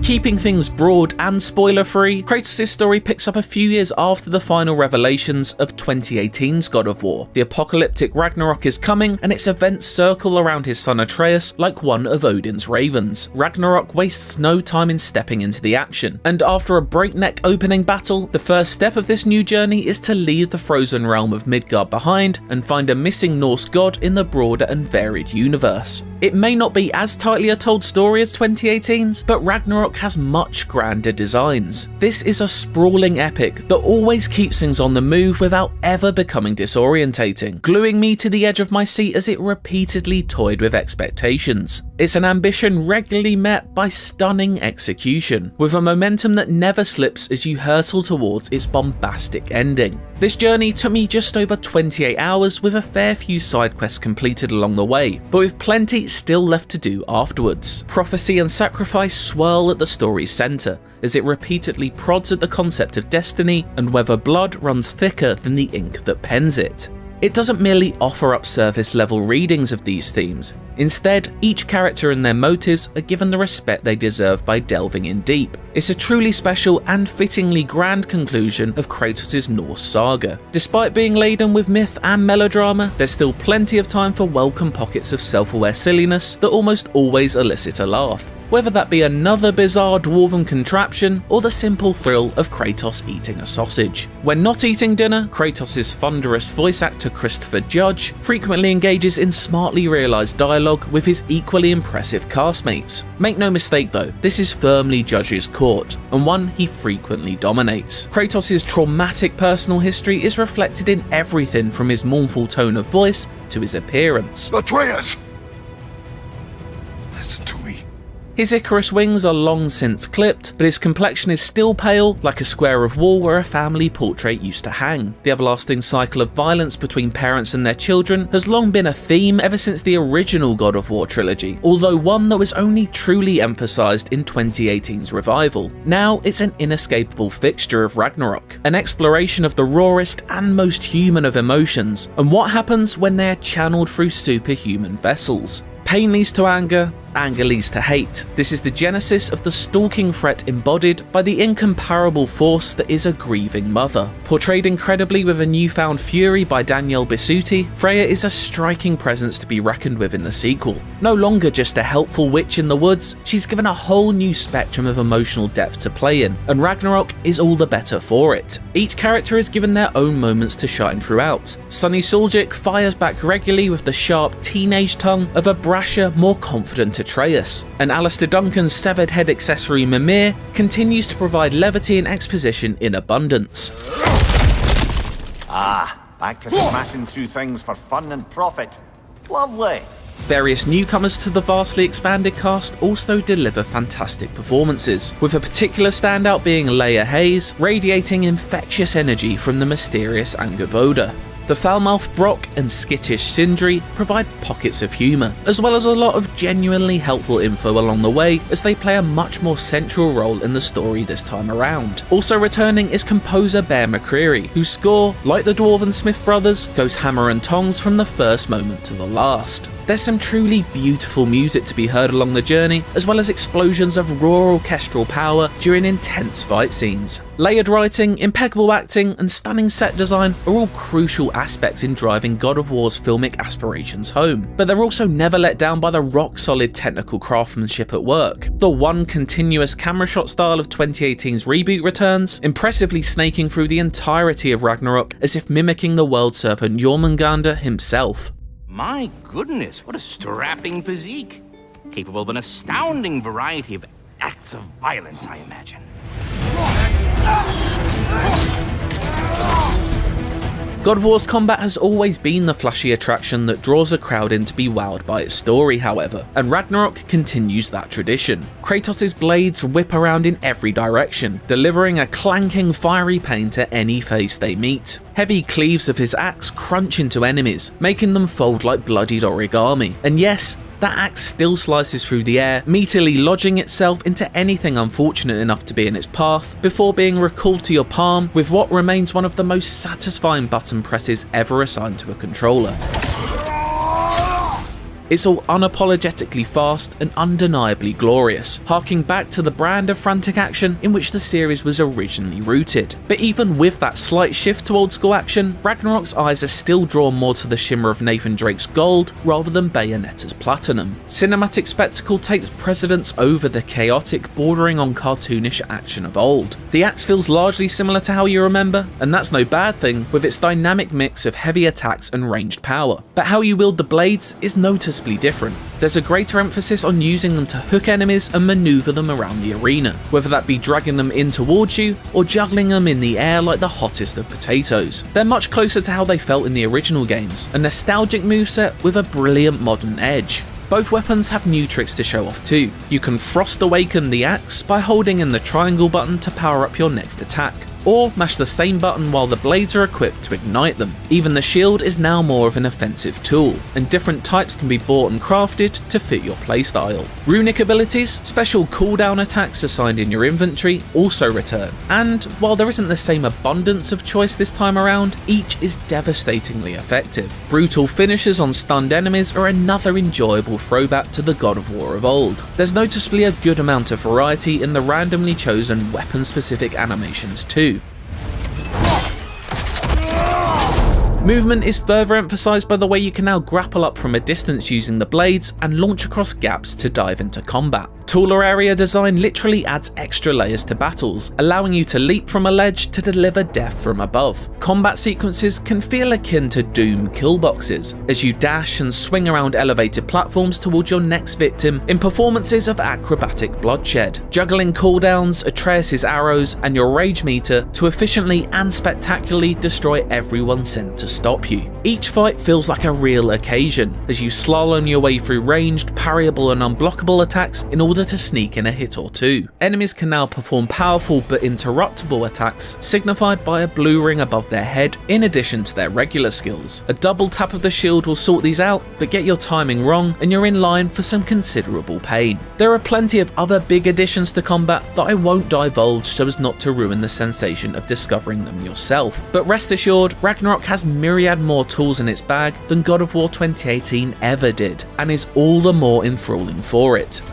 Keeping things broad and spoiler-free, Kratos' story picks up a few years after the final revelations of 2018's God of War. The apocalyptic Ragnarok is coming, and its events circle around his son Atreus like one of Odin's ravens. Ragnarok wastes no time in stepping into the action, and after a breakneck opening battle, the first step of this new journey is to leave the frozen realm of Midgard behind and find a missing Norse god in the broader and varied universe. It may not be as tightly a told story as 2018's, but Ragnarok has much grander designs. This is a sprawling epic that always keeps things on the move without ever becoming disorientating, gluing me to the edge of my seat as it repeatedly toyed with expectations. It's an ambition regularly met by stunning execution, with a momentum that never slips as you hurtle towards its bombastic ending. This journey took me just over 28 hours with a fair few side quests completed along the way, but with plenty still left to do afterwards. Prophecy and sacrifice swirl at the story's centre, as it repeatedly prods at the concept of destiny and whether blood runs thicker than the ink that pens it. It doesn't merely offer up surface level readings of these themes, Instead, each character and their motives are given the respect they deserve by delving in deep. It's a truly special and fittingly grand conclusion of Kratos' Norse saga. Despite being laden with myth and melodrama, there's still plenty of time for welcome pockets of self-aware silliness that almost always elicit a laugh. Whether that be another bizarre dwarven contraption or the simple thrill of Kratos eating a sausage. When not eating dinner, Kratos' thunderous voice actor Christopher Judge frequently engages in smartly realised dialogue with his equally impressive castmates. Make no mistake though, this is firmly Judge's court, and one he frequently dominates. Kratos' traumatic personal history is reflected in everything from his mournful tone of voice to his appearance. Atreus! Listen to me. His Icarus wings are long since clipped, but his complexion is still pale, like a square of wall where a family portrait used to hang. The everlasting cycle of violence between parents and their children has long been a theme ever since the original God of War trilogy, although one that was only truly emphasised in 2018's revival. Now it's an inescapable fixture of Ragnarok, an exploration of the rawest and most human of emotions, and what happens when they are channeled through superhuman vessels. Pain leads to anger, anger leads to hate. This is the genesis of the stalking threat embodied by the incomparable force that is a grieving mother. Portrayed incredibly with a newfound fury by Danielle Bisutti, Freya is a striking presence to be reckoned with in the sequel. No longer just a helpful witch in the woods, she's given a whole new spectrum of emotional depth to play in, and Ragnarok is all the better for it. Each character is given their own moments to shine throughout. Sunny Suljic fires back regularly with the sharp teenage tongue of a brasher, more confident Atreus, and Alistair Duncan's severed head accessory Mimir continues to provide levity and exposition in abundance. Back to smashing through things for fun and profit. Lovely. Various newcomers to the vastly expanded cast also deliver fantastic performances, with a particular standout being Leia Hayes, radiating infectious energy from the mysterious Angerboda. The foul-mouthed Brock and skittish Sindri provide pockets of humour, as well as a lot of genuinely helpful info along the way as they play a much more central role in the story this time around. Also returning is composer Bear McCreary, whose score, like the Dwarven Smith brothers, goes hammer and tongs from the first moment to the last. There's some truly beautiful music to be heard along the journey, as well as explosions of raw orchestral power during intense fight scenes. Layered writing, impeccable acting, and stunning set design are all crucial aspects in driving God of War's filmic aspirations home, but they're also never let down by the rock-solid technical craftsmanship at work. The one continuous camera shot style of 2018's reboot returns, impressively snaking through the entirety of Ragnarok as if mimicking the world serpent Jormungandr himself. My goodness, what a strapping physique. Capable of an astounding variety of acts of violence, I imagine. God of War's combat has always been the flashy attraction that draws a crowd in to be wowed by its story, however, and Ragnarok continues that tradition. Kratos' blades whip around in every direction, delivering a clanking fiery pain to any face they meet. Heavy cleaves of his axe crunch into enemies, making them fold like bloodied origami. And yes, that axe still slices through the air, meatily lodging itself into anything unfortunate enough to be in its path, before being recalled to your palm with what remains one of the most satisfying button presses ever assigned to a controller. It's all unapologetically fast and undeniably glorious, harking back to the brand of frantic action in which the series was originally rooted. But even with that slight shift to old school action, Ragnarok's eyes are still drawn more to the shimmer of Nathan Drake's gold rather than Bayonetta's platinum. Cinematic spectacle takes precedence over the chaotic, bordering on cartoonish action of old. The axe feels largely similar to how you remember, and that's no bad thing with its dynamic mix of heavy attacks and ranged power. But how you wield the blades is noticeably different. There's a greater emphasis on using them to hook enemies and maneuver them around the arena, whether that be dragging them in towards you or juggling them in the air like the hottest of potatoes. They're much closer to how they felt in the original games, a nostalgic moveset with a brilliant modern edge. Both weapons have new tricks to show off too. You can Frost Awaken the axe by holding in the triangle button to power up your next attack, or mash the same button while the blades are equipped to ignite them. Even the shield is now more of an offensive tool, and different types can be bought and crafted to fit your playstyle. Runic abilities, special cooldown attacks assigned in your inventory, also return, and while there isn't the same abundance of choice this time around, each is devastatingly effective. Brutal finishes on stunned enemies are another enjoyable throwback to the God of War of old. There's noticeably a good amount of variety in the randomly chosen weapon-specific animations too. Movement is further emphasised by the way you can now grapple up from a distance using the blades and launch across gaps to dive into combat. Taller area design literally adds extra layers to battles, allowing you to leap from a ledge to deliver death from above. Combat sequences can feel akin to Doom kill boxes, as you dash and swing around elevated platforms towards your next victim in performances of acrobatic bloodshed, juggling cooldowns, Atreus' arrows, and your rage meter to efficiently and spectacularly destroy everyone sent to stop you. Each fight feels like a real occasion, as you slalom your way through ranged, parryable and unblockable attacks in order to sneak in a hit or two. Enemies can now perform powerful but interruptible attacks, signified by a blue ring above their head in addition to their regular skills. A double tap of the shield will sort these out, but get your timing wrong and you're in line for some considerable pain. There are plenty of other big additions to combat that I won't divulge so as not to ruin the sensation of discovering them yourself, but rest assured, Ragnarok has myriad more tools in its bag than God of War 2018 ever did, and is all the more enthralling for it.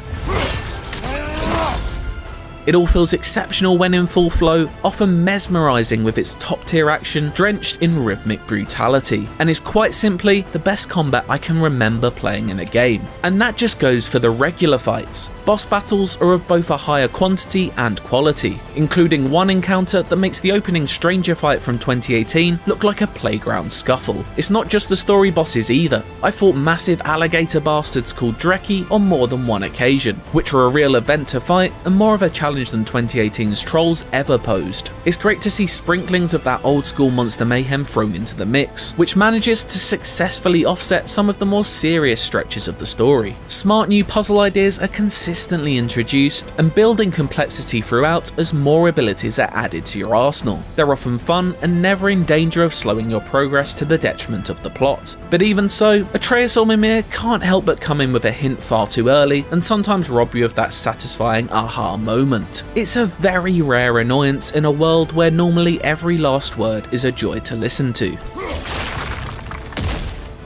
It all feels exceptional when in full flow, often mesmerising with its top tier action drenched in rhythmic brutality, and is quite simply the best combat I can remember playing in a game. And that just goes for the regular fights. Boss battles are of both a higher quantity and quality, including one encounter that makes the opening Stranger fight from 2018 look like a playground scuffle. It's not just the story bosses either. I fought massive alligator bastards called Dreki on more than one occasion, which were a real event to fight and more of a challenge than 2018's Trolls ever posed. It's great to see sprinklings of that old school monster mayhem thrown into the mix, which manages to successfully offset some of the more serious stretches of the story. Smart new puzzle ideas are consistently introduced, and building complexity throughout as more abilities are added to your arsenal. They're often fun and never in danger of slowing your progress to the detriment of the plot. But even so, Atreus or Mihir can't help but come in with a hint far too early and sometimes rob you of that satisfying aha moment. It's a very rare annoyance in a world where normally every last word is a joy to listen to.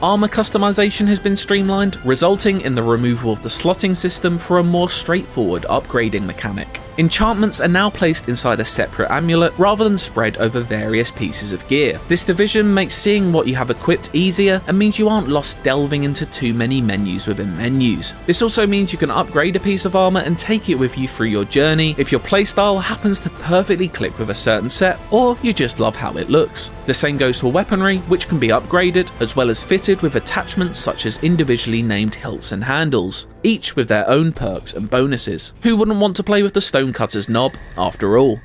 Armor customization has been streamlined, resulting in the removal of the slotting system for a more straightforward upgrading mechanic. Enchantments are now placed inside a separate amulet rather than spread over various pieces of gear. This division makes seeing what you have equipped easier and means you aren't lost delving into too many menus within menus. This also means you can upgrade a piece of armor and take it with you through your journey if your playstyle happens to perfectly click with a certain set, or you just love how it looks. The same goes for weaponry, which can be upgraded as well as fitted with attachments such as individually named hilts and handles, each with their own perks and bonuses. Who wouldn't want to play with the Stonecutter's knob, after all?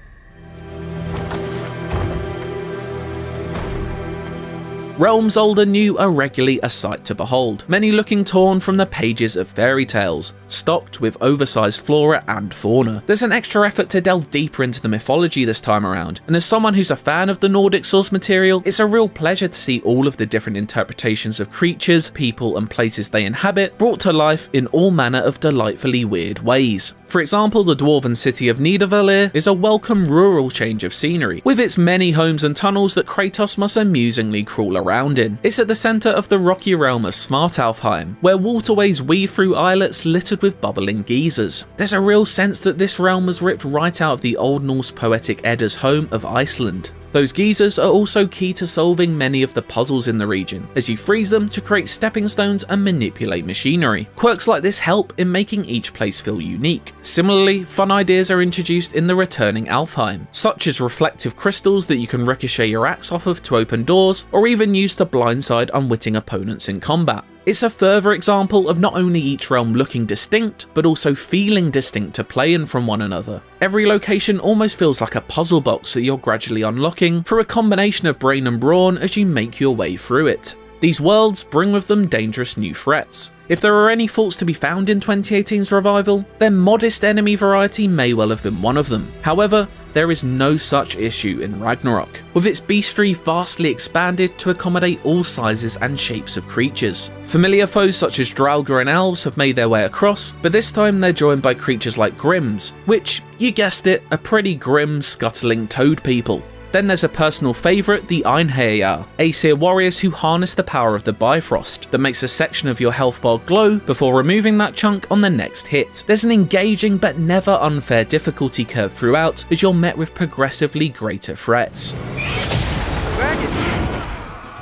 Realms old and new are regularly a sight to behold, many looking torn from the pages of fairy tales, stocked with oversized flora and fauna. There's an extra effort to delve deeper into the mythology this time around, and as someone who's a fan of the Nordic source material, it's a real pleasure to see all of the different interpretations of creatures, people and places they inhabit brought to life in all manner of delightfully weird ways. For example, the dwarven city of Nidavellir is a welcome rural change of scenery, with its many homes and tunnels that Kratos must amusingly crawl around in. It's at the centre of the rocky realm of Svartalfheim, where waterways weave through islets littered with bubbling geysers. There's a real sense that this realm was ripped right out of the Old Norse poetic Edda's home of Iceland. Those geysers are also key to solving many of the puzzles in the region, as you freeze them to create stepping stones and manipulate machinery. Quirks like this help in making each place feel unique. Similarly, fun ideas are introduced in the returning Alfheim, such as reflective crystals that you can ricochet your axe off of to open doors, or even use to blindside unwitting opponents in combat. It's a further example of not only each realm looking distinct, but also feeling distinct to play in from one another. Every location almost feels like a puzzle box that you're gradually unlocking through a combination of brain and brawn as you make your way through it. These worlds bring with them dangerous new threats. If there are any faults to be found in 2018's revival, then modest enemy variety may well have been one of them. However, there is no such issue in Ragnarok, with its bestiary vastly expanded to accommodate all sizes and shapes of creatures. Familiar foes such as Draugr and elves have made their way across, but this time they're joined by creatures like Grimms, which, you guessed it, are pretty grim, scuttling toad people. Then there's a personal favourite, the Einherjar, Aesir warriors who harness the power of the Bifrost that makes a section of your health bar glow before removing that chunk on the next hit. There's an engaging but never unfair difficulty curve throughout as you're met with progressively greater threats.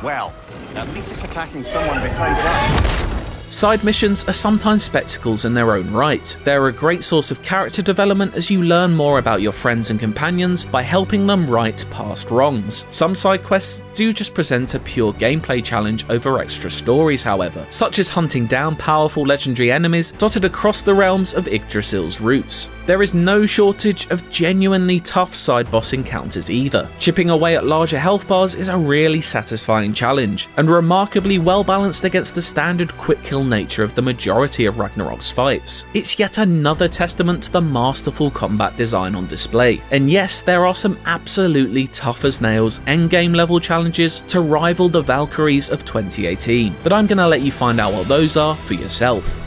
Well, at least it's attacking someone besides us. Side missions are sometimes spectacles in their own right. They're a great source of character development as you learn more about your friends and companions by helping them right past wrongs. Some side quests do just present a pure gameplay challenge over extra stories, however, such as hunting down powerful legendary enemies dotted across the realms of Yggdrasil's roots. There is no shortage of genuinely tough side boss encounters either. Chipping away at larger health bars is a really satisfying challenge, and remarkably well balanced against the standard quick kill nature of the majority of Ragnarok's fights. It's yet another testament to the masterful combat design on display. And yes, there are some absolutely tough as nails endgame level challenges to rival the Valkyries of 2018, but I'm gonna let you find out what those are for yourself.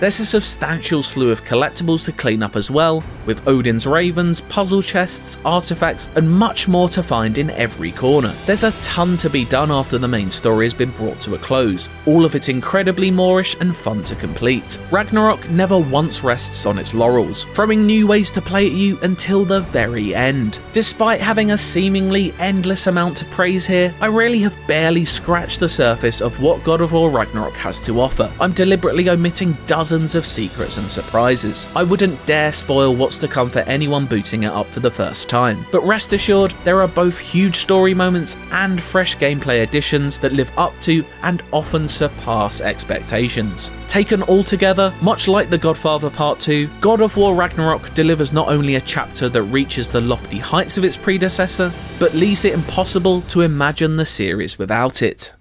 There's a substantial slew of collectibles to clean up as well, with Odin's ravens, puzzle chests, artifacts, and much more to find in every corner. There's a ton to be done after the main story has been brought to a close, all of it incredibly Moorish and fun to complete. Ragnarok never once rests on its laurels, throwing new ways to play at you until the very end. Despite having a seemingly endless amount to praise here, I really have barely scratched the surface of what God of War Ragnarok has to offer. I'm deliberately omitting dozens of secrets and surprises. I wouldn't dare spoil what's to come for anyone booting it up for the first time, but rest assured there are both huge story moments and fresh gameplay additions that live up to and often surpass expectations. Taken all together, much like The Godfather Part 2, God of War Ragnarok delivers not only a chapter that reaches the lofty heights of its predecessor, but leaves it impossible to imagine the series without it.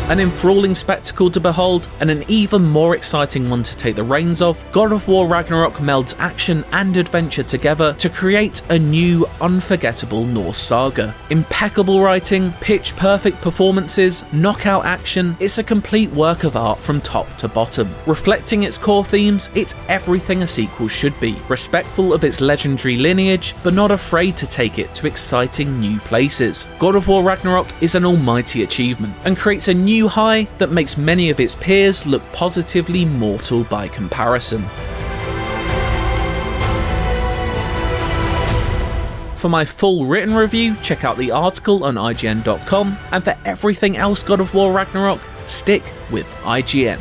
An enthralling spectacle to behold, and an even more exciting one to take the reins of, God of War Ragnarok melds action and adventure together to create a new, unforgettable Norse saga. Impeccable writing, pitch-perfect performances, knockout action, it's a complete work of art from top to bottom. Reflecting its core themes, it's everything a sequel should be, respectful of its legendary lineage, but not afraid to take it to exciting new places. God of War Ragnarok is an almighty achievement, and creates a new high that makes many of its peers look positively mortal by comparison. For my full written review, check out the article on IGN.com, and for everything else God of War Ragnarok, stick with IGN.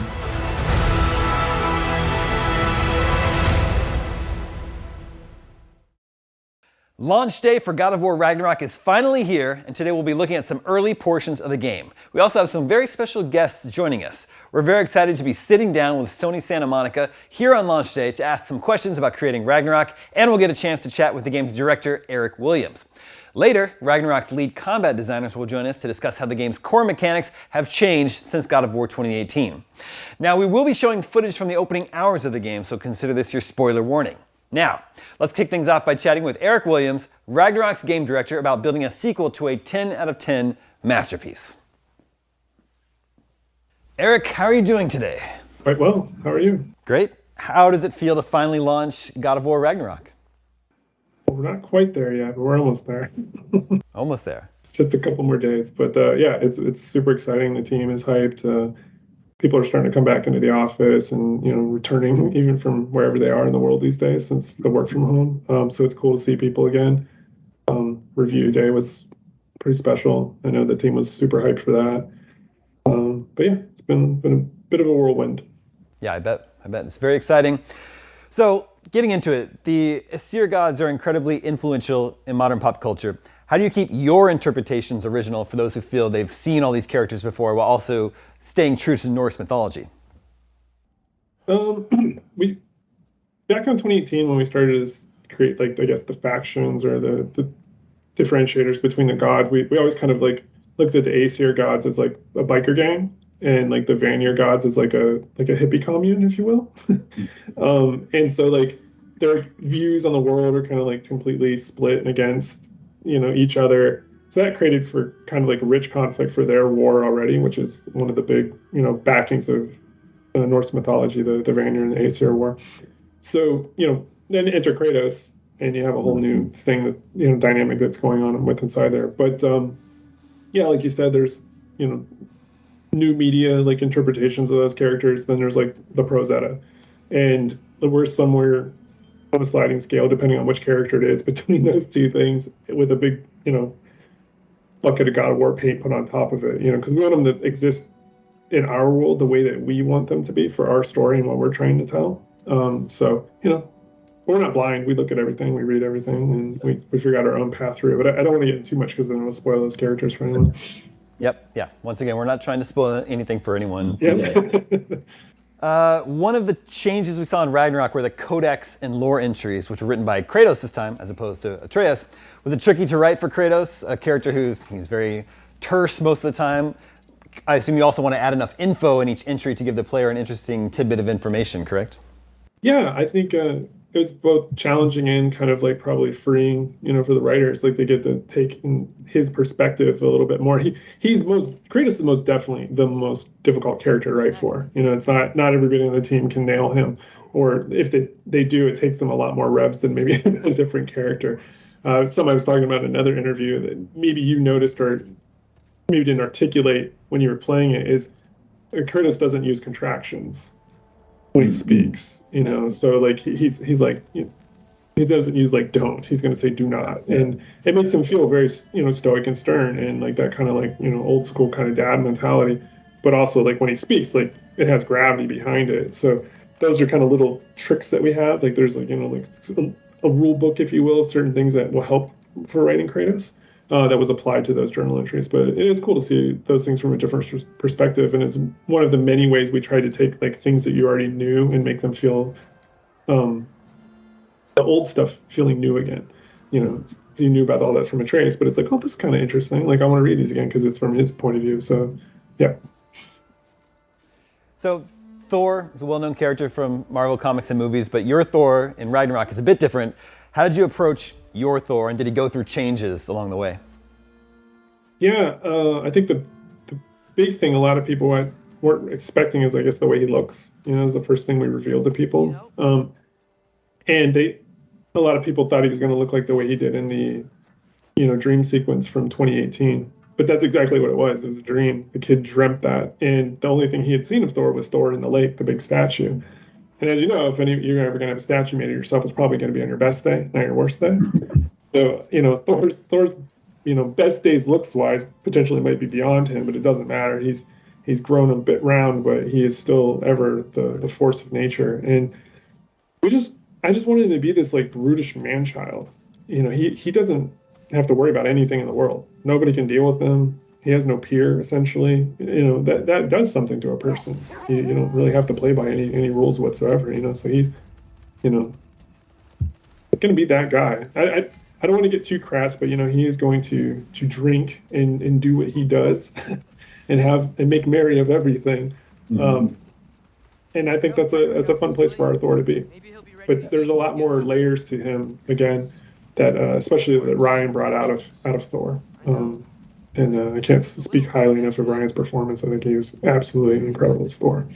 Launch day for God of War Ragnarok is finally here, and today we'll be looking at some early portions of the game. We also have some very special guests joining us. We're very excited to be sitting down with Sony Santa Monica here on launch day to ask some questions about creating Ragnarok, and we'll get a chance to chat with the game's director, Eric Williams. Later, Ragnarok's lead combat designers will join us to discuss how the game's core mechanics have changed since God of War 2018. Now, we will be showing footage from the opening hours of the game, so consider this your spoiler warning. Now, let's kick things off by chatting with Eric Williams, Ragnarok's game director, about building a sequel to a 10 out of 10 masterpiece. Eric, how are you doing today? Quite well. How are you? Great. How does it feel to finally launch God of War Ragnarok? Well, we're not quite there yet, but we're almost there. Almost there. Just a couple more days. But yeah, it's super exciting. The team is hyped. People are starting to come back into the office and, returning even from wherever they are in the world these days since the work from home. So it's cool to see people again. Review day was pretty special. I know the team was super hyped for that. But yeah, it's been a bit of a whirlwind. Yeah, I bet. It's very exciting. So getting into it, the Aesir gods are incredibly influential in modern pop culture. How do you keep your interpretations original for those who feel they've seen all these characters before while also staying true to Norse mythology? We back in 2018 when we started to create, like, I guess the factions or the differentiators between the gods, we always kind of like looked at the Aesir gods as like a biker gang, and like the Vanir gods as like a hippie commune, if you will. And so like their views on the world are kind of like completely split against, each other. So that created for kind of like rich conflict for their war already, which is one of the big, backings of Norse mythology, the Vanir and the Aesir war. So, then enter Kratos, and you have a whole new thing that, dynamic that's going on with inside there. But yeah, like you said, there's, new media, like interpretations of those characters. Then there's like the prosetta. And we're somewhere on a sliding scale, depending on which character it is, between those two things, with a big, bucket of God of War paint put on top of it, because we want them to exist in our world the way that we want them to be for our story and what we're trying to tell. So, we're not blind. We look at everything, we read everything, and we figure out our own path through it. But I don't want to get into too much because then we'll spoil those characters for anyone. Yep, yeah. Once again, we're not trying to spoil anything for anyone. Yep. One of the changes we saw in Ragnarok were the codex and lore entries, which were written by Kratos this time, as opposed to Atreus. Was it tricky to write for Kratos, a character he's very terse most of the time? I assume you also want to add enough info in each entry to give the player an interesting tidbit of information, correct? Yeah, I think it was both challenging and kind of like probably freeing, for the writers. Like they get to take in his perspective a little bit more. Kratos is most definitely the most difficult character to write for. It's not everybody on the team can nail him, or if they do, it takes them a lot more revs than maybe a different character. Somebody was talking about in another interview that maybe you noticed or maybe didn't articulate when you were playing it is Kratos doesn't use contractions when he speaks, so like he's like, he doesn't use like don't, he's going to say do not. And it makes him feel very, stoic and stern, and like that kind of like, old school kind of dad mentality. But also like when he speaks, like it has gravity behind it. So those are kind of little tricks that we have. Like there's like, like a rule book, if you will, certain things that will help for writing Kratos. That was applied to those journal entries. But it is cool to see those things from a different perspective, and it's one of the many ways we try to take like things that you already knew and make them feel the old stuff feeling new again. So you knew about all that from Atreus, but it's like, oh, this is kind of interesting. Like I want to read these again because it's from his point of view. So, yeah. So Thor is a well-known character from Marvel comics and movies, but your Thor in Ragnarok is a bit different. How did you approach your Thor, and did he go through changes along the way? Yeah, I think the big thing a lot of people weren't expecting is, I guess, the way he looks. Is the first thing we revealed to people. And a lot of people thought he was going to look like the way he did in the, dream sequence from 2018. But that's exactly what it was. It was a dream. The kid dreamt that. And the only thing he had seen of Thor was Thor in the lake, the big statue. And as you know, if you're ever going to have a statue made of yourself, it's probably going to be on your best day, not your worst day. So, Thor's best days looks-wise potentially might be beyond him, but it doesn't matter. He's grown a bit round, but he is still ever the force of nature. And I just wanted him to be this like brutish man-child. He doesn't have to worry about anything in the world. Nobody can deal with him. He has no peer, essentially. That does something to a person. You don't really have to play by any rules whatsoever, So he's, going to be that guy. I don't want to get too crass, but, he is going to drink and do what he does and make merry of everything. And I think that's a fun place for our Thor to be. But there's a lot more layers to him, again, that especially that Ryan brought out of Thor. And I can't speak highly enough of Ryan's performance. I think he was absolutely incredible as Thor.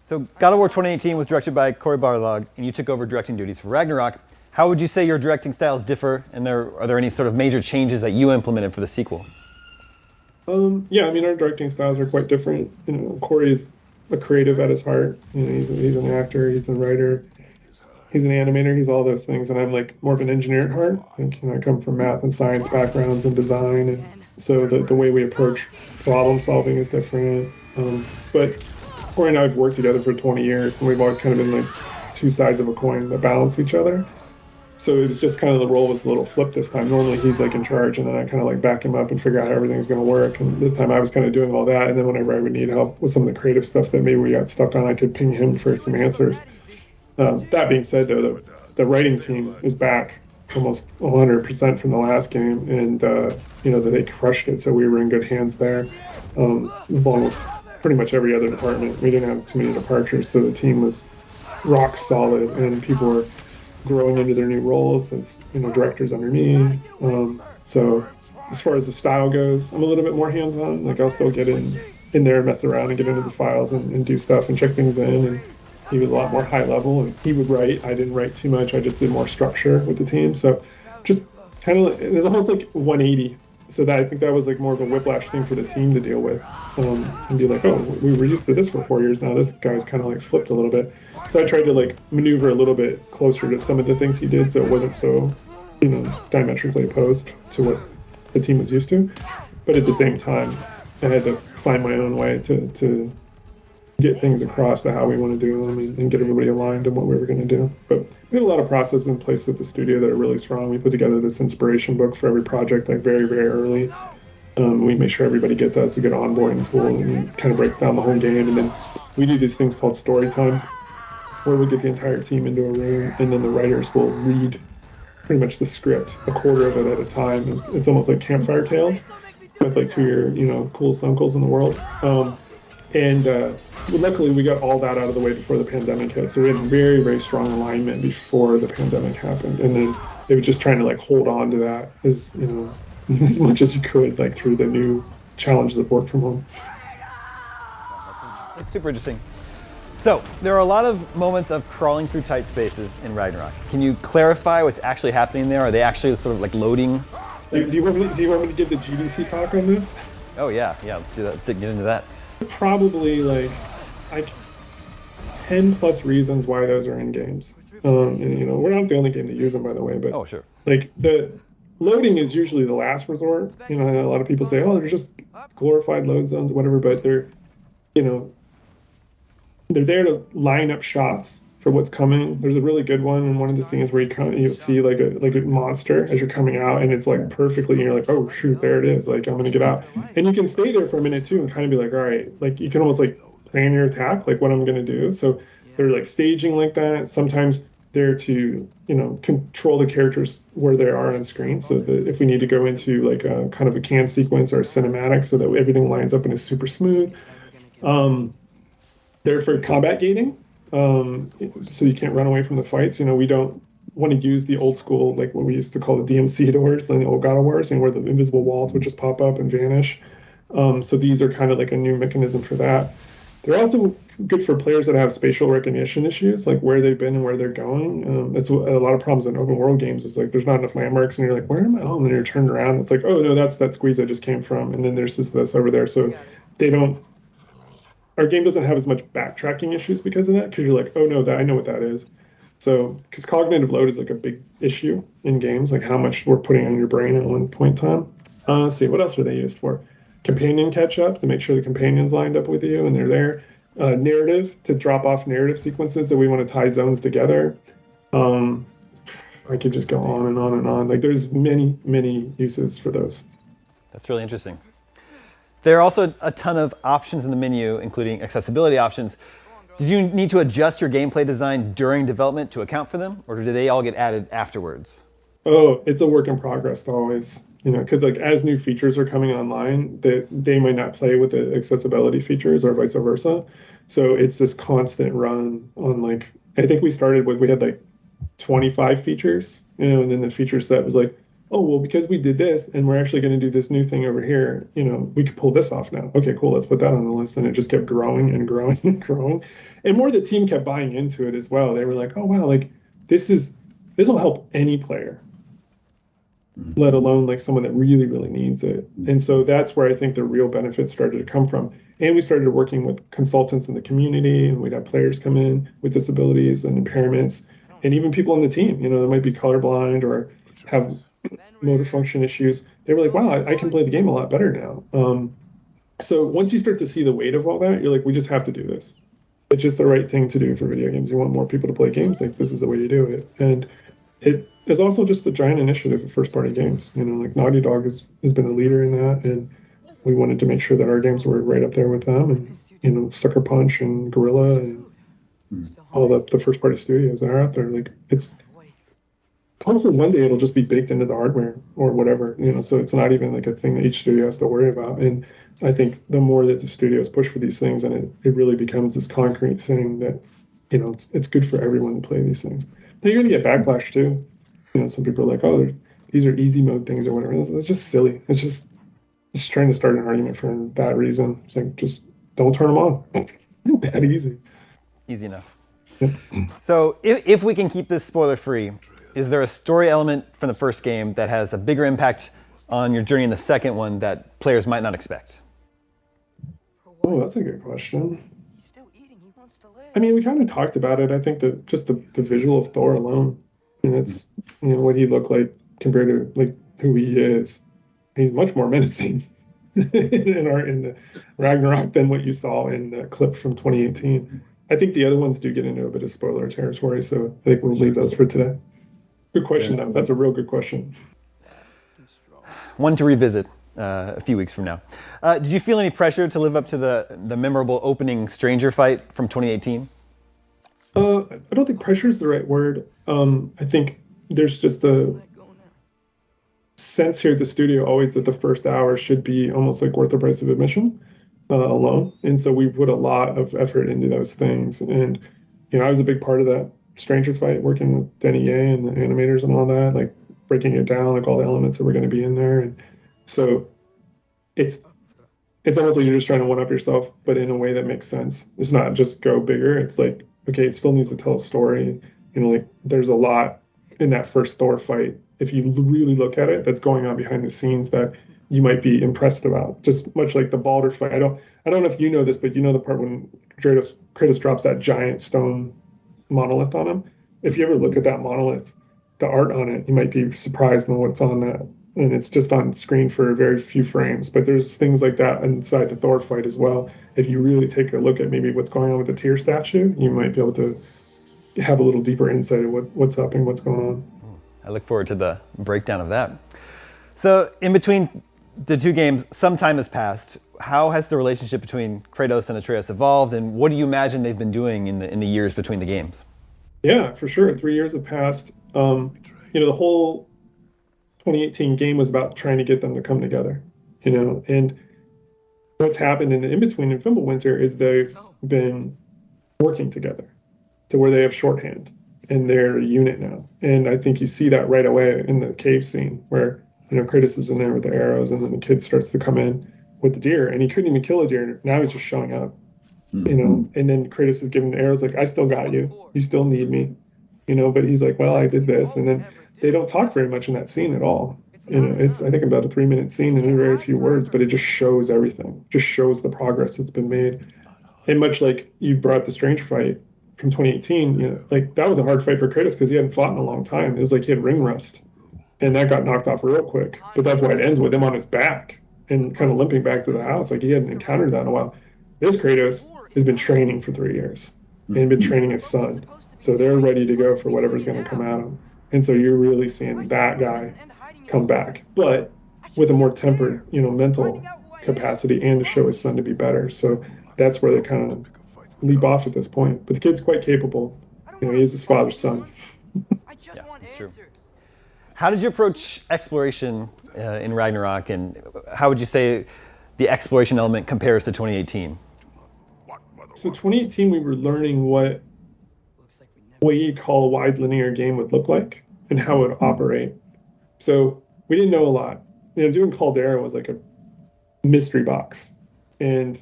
So God of War 2018 was directed by Cory Barlog, and you took over directing duties for Ragnarok. How would you say your directing styles differ, and are there any sort of major changes that you implemented for the sequel? Yeah, our directing styles are quite different. Cory's a creative at his heart. He's an actor, he's a writer, he's an animator, he's all those things, and I'm like more of an engineer at heart. I come from math and science backgrounds and design, and so the way we approach problem solving is different. But Cory and I have worked together for 20 years, and we've always kind of been like two sides of a coin that balance each other. So it was just kind of the role was a little flipped this time. Normally he's like in charge, and then I kind of like back him up and figure out how everything's going to work. And this time I was kind of doing all that. And then whenever I would need help with some of the creative stuff that maybe we got stuck on, I could ping him for some answers. That being said, though, the writing team is back almost 100% from the last game, and they crushed it. So we were in good hands there, along with pretty much every other department. We didn't have too many departures, so the team was rock solid, and people were growing into their new roles as directors under me. So as far as the style goes, I'm a little bit more hands-on. Like I'll still get in there, mess around, and get into the files and do stuff and check things in. And he was a lot more high level, and he would write. I didn't write too much. I just did more structure with the team. So just kind of, it was almost like 180. So that I think that was like more of a whiplash thing for the team to deal with, and be like, oh, we were used to this for 4 years now. This guy's kind of like flipped a little bit. So I tried to like maneuver a little bit closer to some of the things he did, so it wasn't so, diametrically opposed to what the team was used to. But at the same time, I had to find my own way to get things across to how we want to do them and get everybody aligned on what we were going to do. But we had a lot of processes in place at the studio that are really strong. We put together this inspiration book for every project like very, very early. We make sure everybody gets us a good onboarding tool, and it kind of breaks down the whole game. And then we do these things called story time, where we get the entire team into a room, and then the writers will read pretty much the script, a quarter of it at a time. And it's almost like campfire tales with like two of your coolest uncles in the world. Luckily, we got all that out of the way before the pandemic hit. So we had very, very strong alignment before the pandemic happened. And then they were just trying to like hold on to that as much as you could, like through the new challenges of work from home. That's super interesting. So there are a lot of moments of crawling through tight spaces in Ragnarok. Can you clarify what's actually happening there? Are they actually sort of like loading? Do you want me to give the GDC talk on this? Oh yeah, let's do that. Let's get into that. Probably like 10 plus reasons why those are in games. We're not the only game that use them, by the way, but oh sure, like the loading is usually the last resort. A lot of people say, oh, they're just glorified load zones, whatever, but they're there to line up shots for what's coming. There's a really good one in one of the scenes where you'll see like a monster as you're coming out, and it's like perfectly, and you're like, oh shoot, there it is, like I'm gonna get out. And you can stay there for a minute too and kind of be like, all right, like you can almost like plan your attack, like what I'm gonna do. So they're like staging like that. Sometimes they're to control the characters where they are on screen, so that if we need to go into like a kind of a can sequence or a cinematic, so that everything lines up and is super smooth. They're for combat gating, so you can't run away from the fights. We don't want to use the old school, like what we used to call the DMC doors and the old God of Wars, where the invisible walls would just pop up and vanish. So these are kind of like a new mechanism for that. They're also good for players that have spatial recognition issues, like where they've been and where they're going. That's a lot of problems in open world games. Is like there's not enough landmarks, and you're like, where am I? Oh, and then you're turned around. It's like, oh no, that's that squeeze I just came from, and then there's just this over there. So they don't. Our game doesn't have as much backtracking issues because of that, because you're like, oh no, I know what that is. So, because cognitive load is like a big issue in games, like how much we're putting on your brain at one point in time. Let's see, what else are they used for? Companion catch up, to make sure the companion's lined up with you and they're there. Narrative, to drop off narrative sequences that we want to tie zones together. I could just go on and on and on. Like there's many, many uses for those. That's really interesting. There are also a ton of options in the menu, including accessibility options. Did you need to adjust your gameplay design during development to account for them, or do they all get added afterwards? Oh, it's a work in progress always. Because like as new features are coming online, they might not play with the accessibility features or vice versa. So it's this constant run on like, I think we had like 25 features, and then the feature set was like, oh, well, because we did this and we're actually going to do this new thing over here, we could pull this off now. Okay, cool, let's put that on the list. And it just kept growing and growing and growing. And more the team kept buying into it as well. They were like, oh, wow, like this will help any player, let alone like someone that really, really needs it. And so that's where I think the real benefits started to come from. And we started working with consultants in the community, and we'd have players come in with disabilities and impairments, and even people on the team, that might be colorblind or have motor function issues. They were like, wow, I can play the game a lot better now. So once you start to see the weight of all that, you're like, we just have to do this. It's just the right thing to do for video games. You want more people to play games, like this is the way you do it. And it is also just a giant initiative of first-party games. You know, like Naughty Dog has been a leader in that, and we wanted to make sure that our games were right up there with them. And you know, Sucker Punch and Gorilla and all the first-party studios that are out there. Like it's hopefully one day it'll just be baked into the hardware or whatever. You know, so it's not even like a thing that each studio has to worry about. And I think the more that the studios push for these things, and it really becomes this concrete thing that, you know, it's good for everyone to play these things. Now you're going to get backlash too. You know, some people are like, oh, these are easy mode things or whatever. It's just silly. It's just trying to start an argument for that reason. It's like, just don't turn them on. That easy. Easy enough. So if we can keep this spoiler free, is there a story element from the first game that has a bigger impact on your journey in the second one that players might not expect? Oh, that's a good question. I mean, we kind of talked about it. I think that just the visual of Thor alone, and it's, you know, what he looked like compared to like who he is. He's much more menacing in the Ragnarok than what you saw in the clip from 2018. I think the other ones do get into a bit of spoiler territory, so I think we'll leave those for today. Good question, though. That's a real good question. One to revisit a few weeks from now. Did you feel any pressure to live up to the memorable opening Stranger fight from 2018? I don't think pressure is the right word. I think there's just a sense here at the studio always that the first hour should be almost like worth the price of admission alone. And so we put a lot of effort into those things. And, you know, I was a big part of that Stranger fight, working with Denny and the animators and all that, like breaking it down, like all the elements that were going to be in there. And so it's almost like you're just trying to one-up yourself, but in a way that makes sense. It's not just go bigger. It's like, okay, it still needs to tell a story. You know, like there's a lot in that first Thor fight, if you really look at it, that's going on behind the scenes that you might be impressed about. Just much like the Baldur fight. I don't know if you know this, but you know the part when Kratos drops that giant stone monolith on him. If you ever look at that monolith, the art on it, you might be surprised in what's on that. And it's just on screen for a very few frames. But there's things like that inside the Thor fight as well. If you really take a look at maybe what's going on with the Tyr statue, you might be able to have a little deeper insight of what's up and what's going on. I look forward to the breakdown of that. So in between the two games, some time has passed. How has the relationship between Kratos and Atreus evolved, and what do you imagine they've been doing in the years between the games? Yeah, for sure. 3 years have passed. You know, the whole 2018 game was about trying to get them to come together, you know, and what's happened in between in Fimbulwinter is they've been working together to where they have shorthand and they're a unit now. And I think you see that right away in the cave scene where, you know, Kratos is in there with the arrows and then the kid starts to come in with the deer and he couldn't even kill a deer. Now he's just showing up, you know, and then Kratos is giving the arrows like, I still got you. You still need me, you know, but he's like, well, I did this. And then they don't talk very much in that scene at all. You know, it's, I think, about a 3-minute scene and very few words, but it just shows everything, just shows the progress that's been made. And much like you brought up the Strange fight from 2018, you know, like that was a hard fight for Kratos because he hadn't fought in a long time. It was like he had ring rust and that got knocked off real quick. But that's why it ends with him on his back and kind of limping back to the house. Like he hadn't encountered that in a while. This Kratos has been training for 3 years and been training his son. So they're ready to go for whatever's going to come at him. And so you're really seeing that guy come back, but with a more tempered, you know, mental capacity and to show his son to be better. So that's where they kind of leap off at this point. But the kid's quite capable. You know, he is his father's son. Yeah, it's true. How did you approach exploration in Ragnarok, and how would you say the exploration element compares to 2018? So 2018, we were learning what you call a wide linear game would look like and how it would operate. So we didn't know a lot. You know, doing Caldera was like a mystery box. And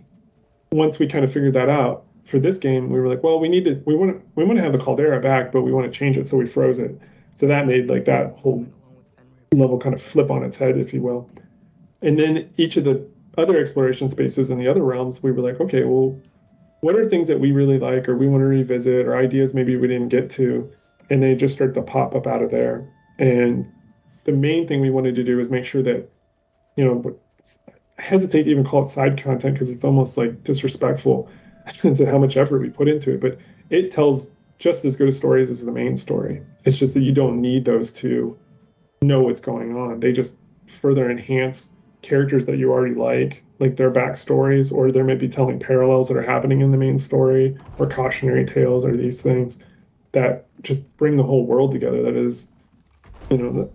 once we kind of figured that out for this game, we were like, well, we want to have the Caldera back, but we want to change it, so we froze it. So that made like that whole level kind of flip on its head, if you will. And then each of the other exploration spaces in the other realms, we were like, okay, well, what are things that we really like or we want to revisit or ideas maybe we didn't get to? And they just start to pop up out of there. And the main thing we wanted to do is make sure that, you know, I hesitate to even call it side content because it's almost like disrespectful to how much effort we put into it, but it tells just as good as stories as the main story. It's just that you don't need those to know what's going on. They just further enhance characters that you already like their backstories, or they might be telling parallels that are happening in the main story, or cautionary tales, or these things that just bring the whole world together. That is, the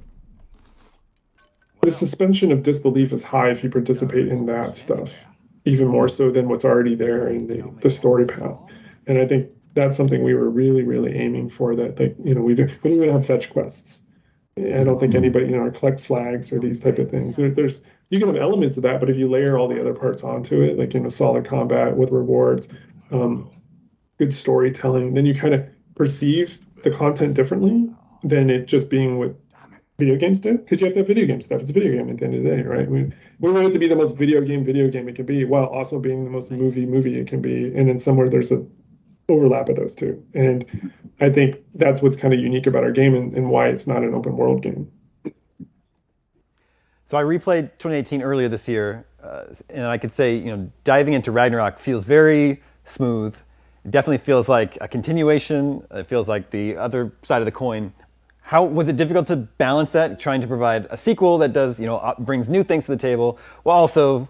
suspension of disbelief is high if you participate in that stuff, even more so than what's already there in the story path. And I think that's something we were really, really aiming for. That we don't even have fetch quests. I don't think anybody, collect flags or these type of things. You can have elements of that, but if you layer all the other parts onto it, like solid combat with rewards, good storytelling, then you kind of perceive the content differently than it just being what video games do. Because you have to have video game stuff. It's a video game at the end of the day, right? We want it to be the most video game it can be, while also being the most movie it can be. And then somewhere there's a overlap of those two. And I think that's what's kind of unique about our game and why it's not an open world game. So I replayed 2018 earlier this year, and I could say, diving into Ragnarok feels very smooth. It definitely feels like a continuation. It feels like the other side of the coin. How was it difficult to balance that, trying to provide a sequel that does, brings new things to the table, while also,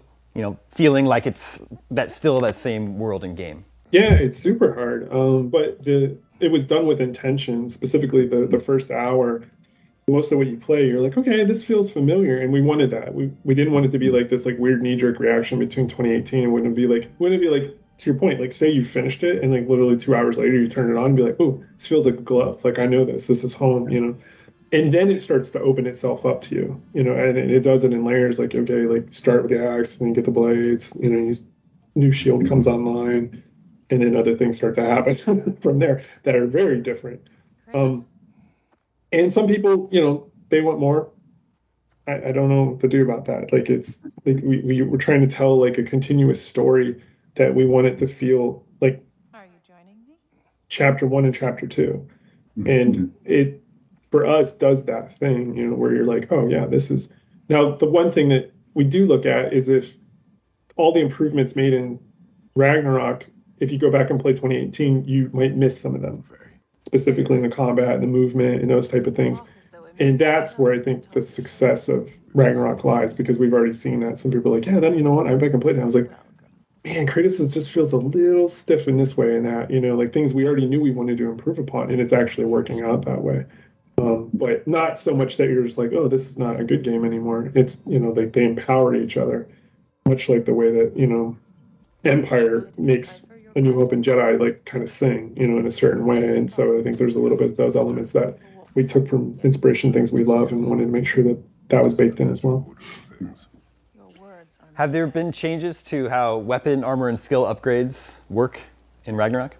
feeling like it's still that same world and game? Yeah, it's super hard. But it was done with intention. Specifically, the first hour, most of what you play, you're like, okay, this feels familiar, and we wanted that. We didn't want it to be like this weird knee-jerk reaction between 2018. It wouldn't be like to your point, say you finished it and literally 2 hours later you turn it on and be like, oh, this feels like a glove. I know this is home, And then it starts to open itself up to you, and it does it in layers. Start with the axe, and you get the blades, new shield comes online, and then other things start to happen from there that are very different. And some people, they want more. I don't know what to do about that. We're trying to tell a continuous story that we want it to feel like chapter 1 and chapter 2. And it, for us, does that thing, where you're like, oh yeah, this is. Now, the one thing that we do look at is if all the improvements made in Ragnarok, if you go back and play 2018, you might miss some of them, specifically in the combat and the movement and those type of things. And that's where I think the success of Ragnarok lies, because we've already seen that. Some people are like, yeah, then I went back and played it. I was like, man, Kratos just feels a little stiff in this way and that, things we already knew we wanted to improve upon, and it's actually working out that way. But not so much that you're just like, oh, this is not a good game anymore. It's, they empower each other, much like the way that, Empire makes A New Hope and Jedi kind of sing, in a certain way. And so I think there's a little bit of those elements that we took from inspiration, things we love, and wanted to make sure that that was baked in as well. Have there been changes to how weapon, armor, and skill upgrades work in Ragnarok?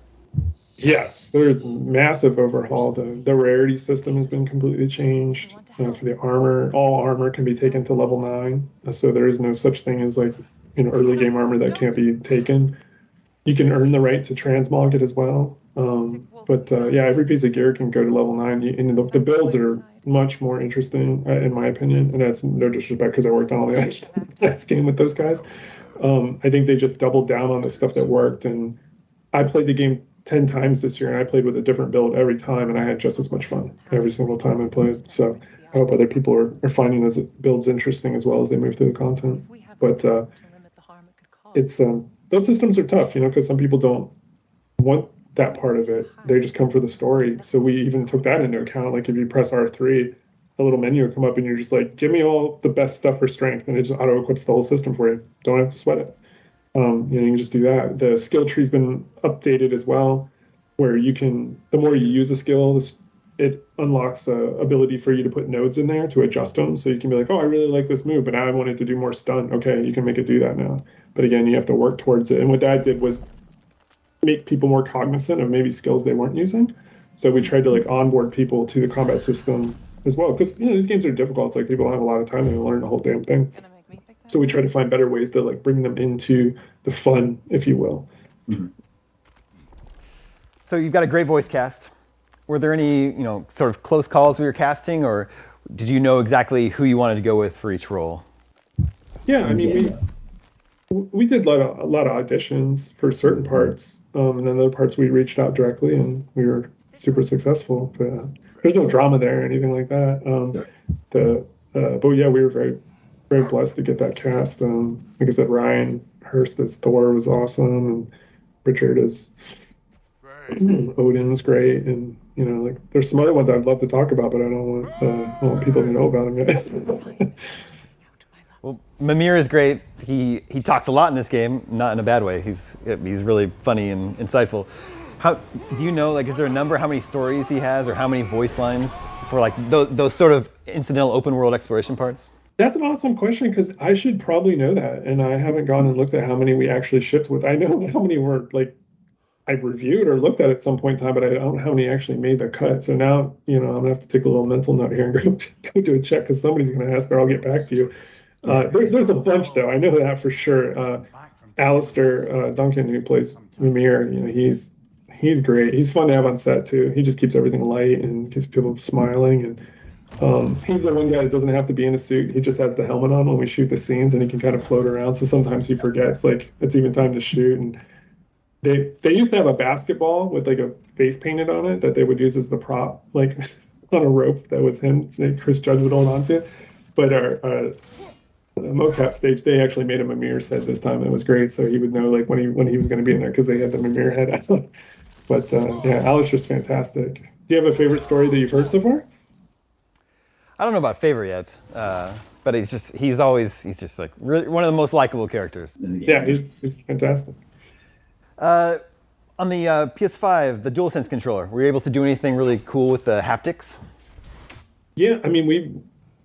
Yes, there's massive overhaul. The rarity system has been completely changed. For the armor, all armor can be taken to level 9. So there is no such thing as early game armor that can't be taken. You can earn the right to transmog it as well. But every piece of gear can go to level 9. And the builds are much more interesting, in my opinion. And that's no disrespect, because I worked on all the last game with those guys. I think they just doubled down on the stuff that worked. And I played the game 10 times this year, and I played with a different build every time, and I had just as much fun every single time I played. So I hope other people are finding those builds interesting as well as they move through the content. But it's those systems are tough, because some people don't want that part of it. They just come for the story. So we even took that into account. If you press R3, a little menu will come up and you're just like, give me all the best stuff for strength, and it just auto-equips the whole system for you. Don't have to sweat it. You can just do that. The skill tree's been updated as well, where you can, the more you use a skill, it unlocks a ability for you to put nodes in there to adjust them. So you can be like, oh, I really like this move, but now I want it to do more stun. Okay, you can make it do that now. But again, you have to work towards it. And what that did was make people more cognizant of maybe skills they weren't using. So we tried to onboard people to the combat system as well, because these games are difficult. It's people don't have a lot of time to learn the whole damn thing. So we try to find better ways to bring them into the fun, if you will. Mm-hmm. So you've got a great voice cast. Were there any, sort of close calls with your casting, or did you know exactly who you wanted to go with for each role? Yeah, I mean, we did a lot of auditions for certain parts, and then other parts we reached out directly, and we were super successful. But there's no drama there or anything like that. But yeah, we were very, very blessed to get that cast. Like I said, Ryan Hurst as Thor was awesome, and Richard as Odin was great, and like there's some other ones I'd love to talk about, but I don't want people to know about them yet. Well, Mihir is great. He talks a lot in this game, not in a bad way. He's really funny and insightful. How do you know? Like, is there a number how many stories he has, or how many voice lines for like those sort of incidental open world exploration parts? That's an awesome question, because I should probably know that, and I haven't gone and looked at how many we actually shipped with. I know how many were like I've reviewed or looked at some point in time, but I don't know how many actually made the cut. So now, I'm gonna have to take a little mental note here and go do a check, because somebody's gonna ask, but I'll get back to you. There's a bunch though. I know that for sure. Alistair Duncan, who plays Mihir, he's great. He's fun to have on set too. He just keeps everything light and keeps people smiling. And he's the one guy that doesn't have to be in a suit. He just has the helmet on when we shoot the scenes, and he can kind of float around. So sometimes he forgets like it's even time to shoot. And they used to have a basketball with like a face painted on it that they would use as the prop, like on a rope that was him that Chris Judge would hold on to. But our mocap stage, they actually made him a Mimir's head this time. It was great, so he would know like when he was going to be in there, because they had the Mimir head out. But yeah, Alistair's fantastic. Do you have a favorite story that you've heard so far? I don't know about favorite yet, but he's just like really one of the most likable characters. Yeah, he's fantastic. On the PS5, the DualSense controller, were you able to do anything really cool with the haptics? Yeah, I mean, we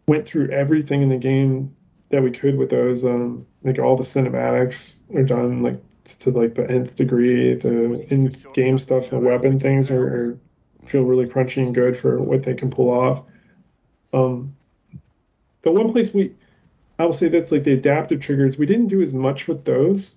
went through everything in the game that we could with those. Like all the cinematics are done like to like the nth degree. The in-game stuff, the weapon things are feel really crunchy and good for what they can pull off. The one place I will say that's like the adaptive triggers, we didn't do as much with those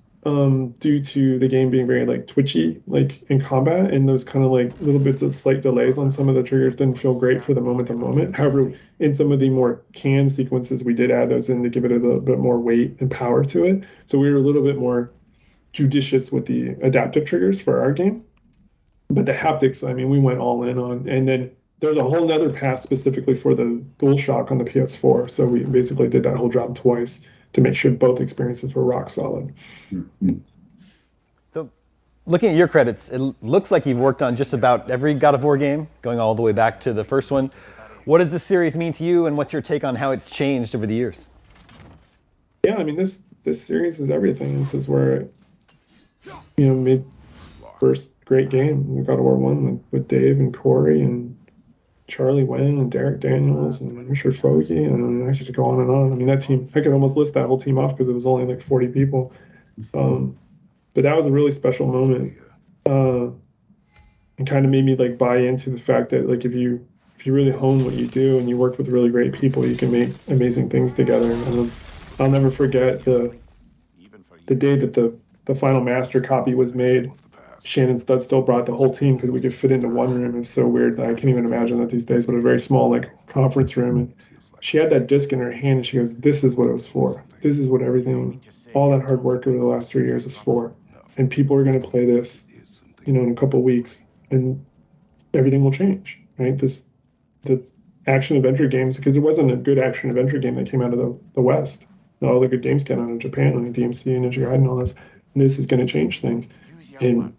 due to the game being very like twitchy, like in combat, and those kind of like little bits of slight delays on some of the triggers didn't feel great for the moment to moment. However, in some of the more canned sequences, we did add those in to give it a little bit more weight and power to it. So we were a little bit more judicious with the adaptive triggers for our game. But the haptics, I mean, we went all in on, and then there's a whole nother pass specifically for the DualShock on the PS4. So we basically did that whole job twice to make sure both experiences were rock solid. So looking at your credits, it looks like you've worked on just about every God of War game, going all the way back to the first one. What does this series mean to you, and what's your take on how it's changed over the years? Yeah, I mean, this series is everything. This is where it, made first great game, God of War 1 with Dave and Corey and Charlie Wen and Derek Daniels and Richard Fogey, and I could go on and on. I mean, that team, I could almost list that whole team off because it was only like 40 people. But that was a really special moment. And kind of made me like buy into the fact that like if you really hone what you do and you work with really great people, you can make amazing things together. I'll never forget the day that the final master copy was made. Shannon Studd still brought the whole team because we could fit into one room. It's so weird that I can't even imagine that these days, but a very small like conference room. And she had that disc in her hand and she goes, "This is what it was for. This is what everything, all that hard work over the last 3 years is for. And people are going to play this, in a couple of weeks, and everything will change, right?" The action adventure games, because it wasn't a good action adventure game that came out of the West. All the good games came out of Japan, like DMC and Ninja Gaiden and all this. And this is going to change things. And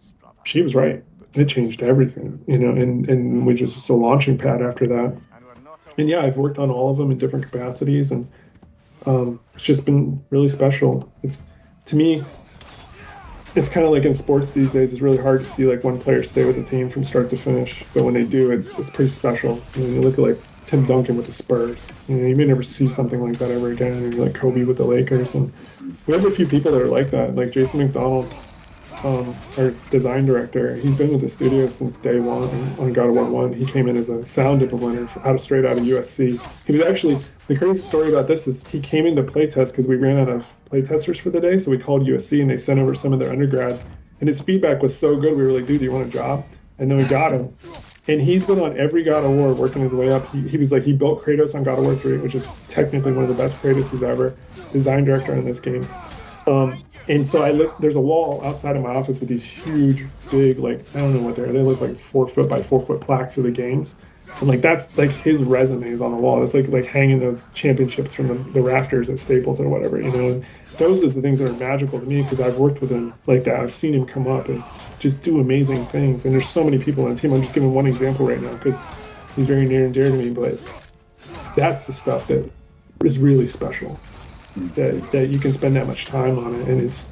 she was right. It changed everything, and we just a launching pad after that. And yeah, I've worked on all of them in different capacities, and it's just been really special. To me, it's kind of like in sports these days. It's really hard to see like one player stay with a team from start to finish, but when they do, it's pretty special. You look at like Tim Duncan with the Spurs. You may never see something like that ever again. Or like Kobe with the Lakers, and we have a few people that are like that, like Jason McDonald. Our design director, he's been with the studio since day one on God of War 1. He came in as a sound implementer straight out of USC. He was actually, the crazy story about this is he came into playtest because we ran out of playtesters for the day, so we called USC and they sent over some of their undergrads. And his feedback was so good, we were like, "Dude, do you want a job?" And then we got him. And he's been on every God of War, working his way up. He was like, he built Kratos on God of War 3, which is technically one of the best Kratoses ever. Design director on this game. And so there's a wall outside of my office with these huge, big, like, I don't know what they look like 4 foot by 4 foot plaques of the games. And like, that's like his resume is on the wall. It's like hanging those championships from the rafters at Staples or whatever, you know. And those are the things that are magical to me because I've worked with him like that. I've seen him come up and just do amazing things. And there's so many people on the team. I'm just giving one example right now because he's very near and dear to me. But that's the stuff that is really special. That you can spend that much time on it, and it's,